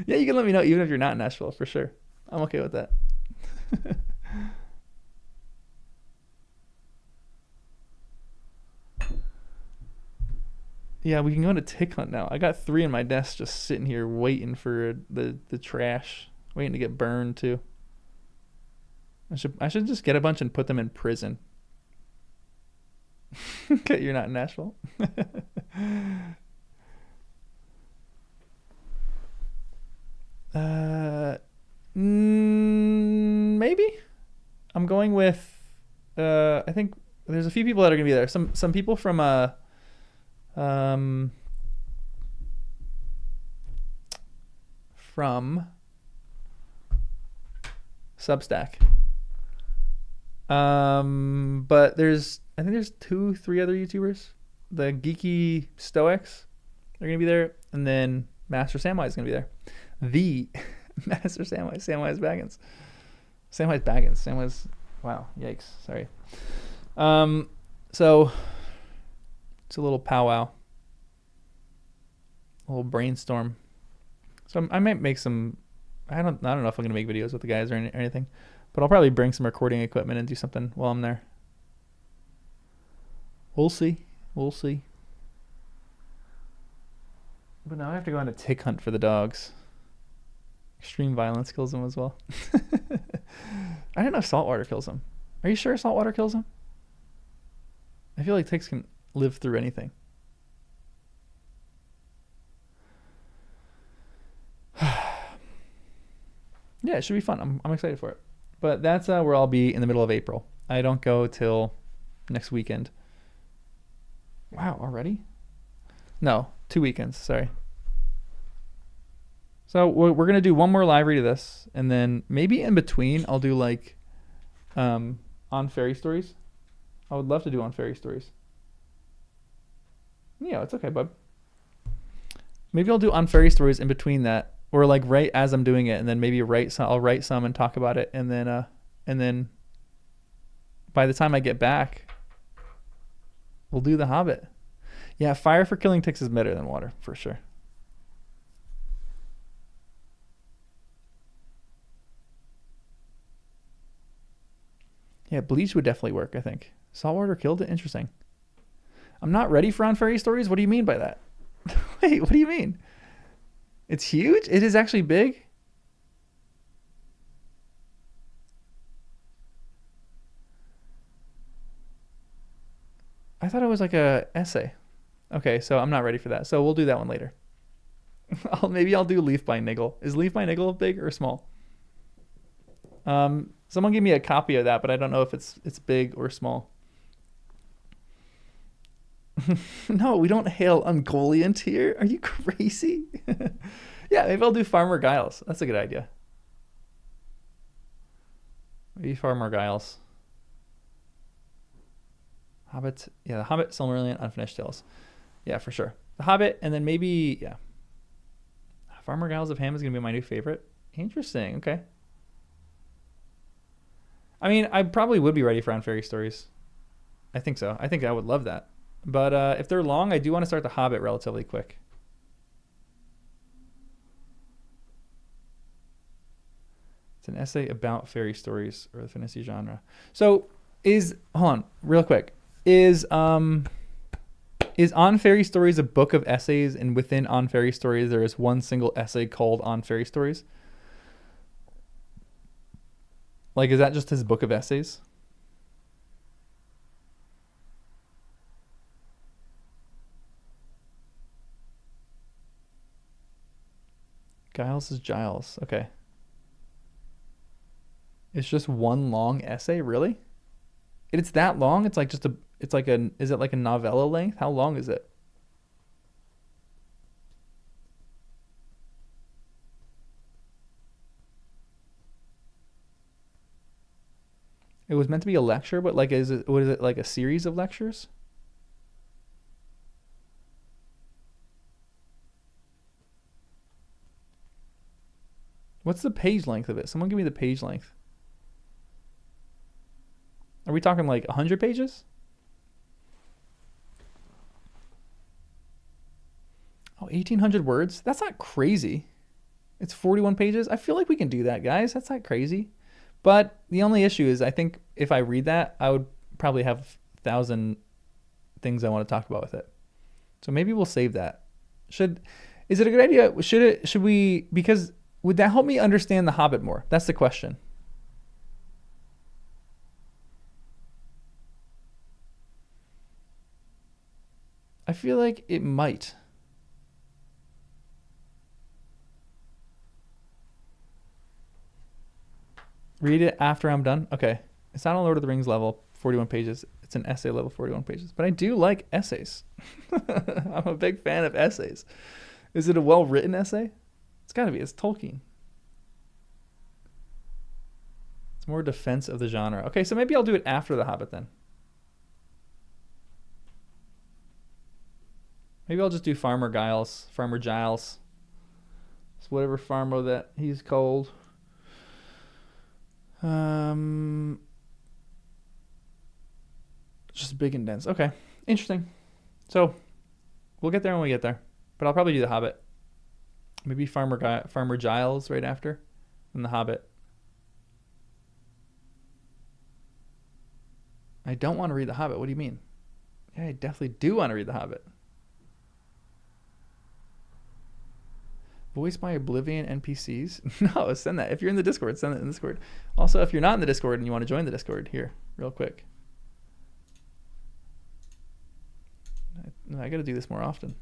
Yeah, you can let me know even if you're not in Nashville, for sure. I'm okay with that. Yeah, we can go on a tick hunt now. I got 3 on my desk just sitting here waiting for the trash, waiting to get burned too. I should just get a bunch and put them in prison. Okay, you're not in Nashville. Maybe. I'm going with. I think there's a few people that are gonna be there. Some people from Substack. But there's I think there's 2-3 other YouTubers. The Geeky Stoics are going to be there. And then Master Samwise is going to be there. The Master Samwise. Samwise Baggins. Samwise Baggins. Samwise. Wow. Yikes. Sorry. So it's a little powwow. A little brainstorm. So I might make some. I don't know if I'm going to make videos with the guys or anything. But I'll probably bring some recording equipment and do something while I'm there. We'll see. We'll see. But now I have to go on a tick hunt for the dogs. Extreme violence kills them as well. I didn't know saltwater kills them. Are you sure saltwater kills them? I feel like ticks can live through anything. Yeah, it should be fun. I'm excited for it. But that's where I'll be in the middle of April. I don't go till next weekend. Wow, already? No, 2 weekends, sorry. So we're going to do one more live read of this, and then maybe in between I'll do like on fairy stories. I would love to do on fairy stories. Yeah, it's okay, bud. Maybe I'll do on fairy stories in between that, or like right as I'm doing it, and then maybe I'll write some and talk about it, and then by the time I get back, we'll do The Hobbit. Yeah, fire for killing ticks is better than water, for sure. Yeah, bleach would definitely work, I think. Saltwater killed it? Interesting. I'm not ready for on fairy stories? What do you mean by that? Wait, what do you mean? It's huge? It is actually big? I thought it was like a essay. Okay, so I'm not ready for that. So we'll do that one later. Maybe I'll do Leaf by Niggle. Is Leaf by Niggle big or small? Someone gave me a copy of that, but I don't know if it's big or small. No, we don't hail Ungoliant here. Are you crazy? Yeah, maybe I'll do Farmer Giles. That's a good idea. Maybe Farmer Giles. Hobbit. Yeah, The Hobbit, Silmarillion, Unfinished Tales. Yeah, for sure. The Hobbit, and then maybe, yeah. Farmer Giles of Ham is going to be my new favorite. Interesting. Okay. I mean, I probably would be ready for On Fairy Stories. I think so. I think I would love that. But if they're long, I do want to start The Hobbit relatively quick. It's an essay about fairy stories or the fantasy genre. So hold on, real quick. Is On Fairy Stories a book of essays, and within On Fairy Stories there is one single essay called On Fairy Stories? Like, is that just his book of essays? Giles is Giles. Okay. It's just one long essay, really? It's that long? Is it like a novella length? How long is it? It was meant to be a lecture, but like, was it like a series of lectures? What's the page length of it? Someone give me the page length. Are we talking like 100 pages? Oh, 1,800 words? That's not crazy. It's 41 pages. I feel like we can do that, guys. That's not crazy. But the only issue is I think if I read that, I would probably have 1,000 things I want to talk about with it. So maybe we'll save that. Is it a good idea? Should we, because would that help me understand The Hobbit more? That's the question. I feel like it might. Read it after I'm done? Okay. It's not on Lord of the Rings level, 41 pages. It's an essay level, 41 pages. But I do like essays. I'm a big fan of essays. Is it a well-written essay? It's got to be. It's Tolkien. It's more defense of the genre. Okay, so maybe I'll do it after The Hobbit then. Maybe I'll just do Farmer Giles. Farmer Giles. It's whatever Farmo that he's called. Just big and dense. Okay. Interesting. So we'll get there when we get there. But I'll probably do The Hobbit. Maybe Farmer Giles right after. And The Hobbit. I don't want to read The Hobbit. What do you mean? Yeah, I definitely do want to read The Hobbit. Voiced by Oblivion NPCs? No, send that. If you're in the Discord, send it in the Discord. Also, if you're not in the Discord and you want to join the Discord, here, real quick. I got to do this more often.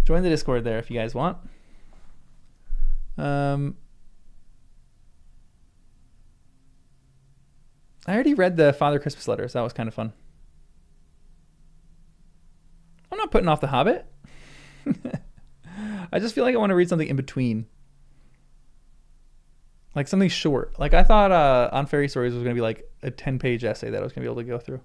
Join the Discord there if you guys want. I already read the Father Christmas letters. That was kind of fun. I'm not putting off The Hobbit. I just feel like I want to read something in between. Like something short. Like I thought On Fairy Stories was going to be like a 10-page essay that I was going to be able to go through.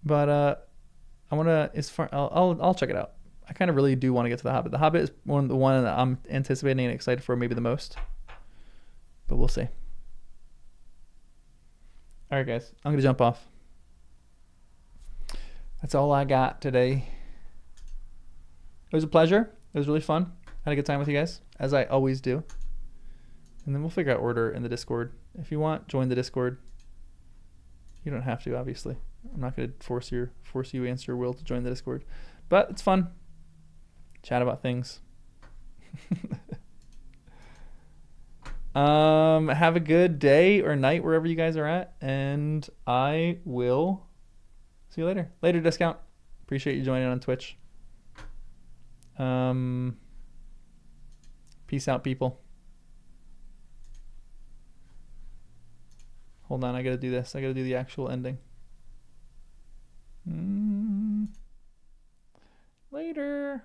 But I want to, I'll check it out. I kind of really do want to get to The Hobbit. The Hobbit is the one that I'm anticipating and excited for maybe the most. But we'll see. All right, guys. I'm going to jump off. That's all I got today. It was a pleasure. It was really fun. Had a good time with you guys, as I always do. And then we'll figure out order in the Discord. If you want, join the Discord. You don't have to, obviously. I'm not going to force you against your will to join the Discord. But it's fun. Chat about things. Have a good day or night wherever you guys are at. And I will see you later. Later, Discount. Appreciate you joining on Twitch. Peace out, people. Hold on, I gotta do this. I gotta do the actual ending. Later.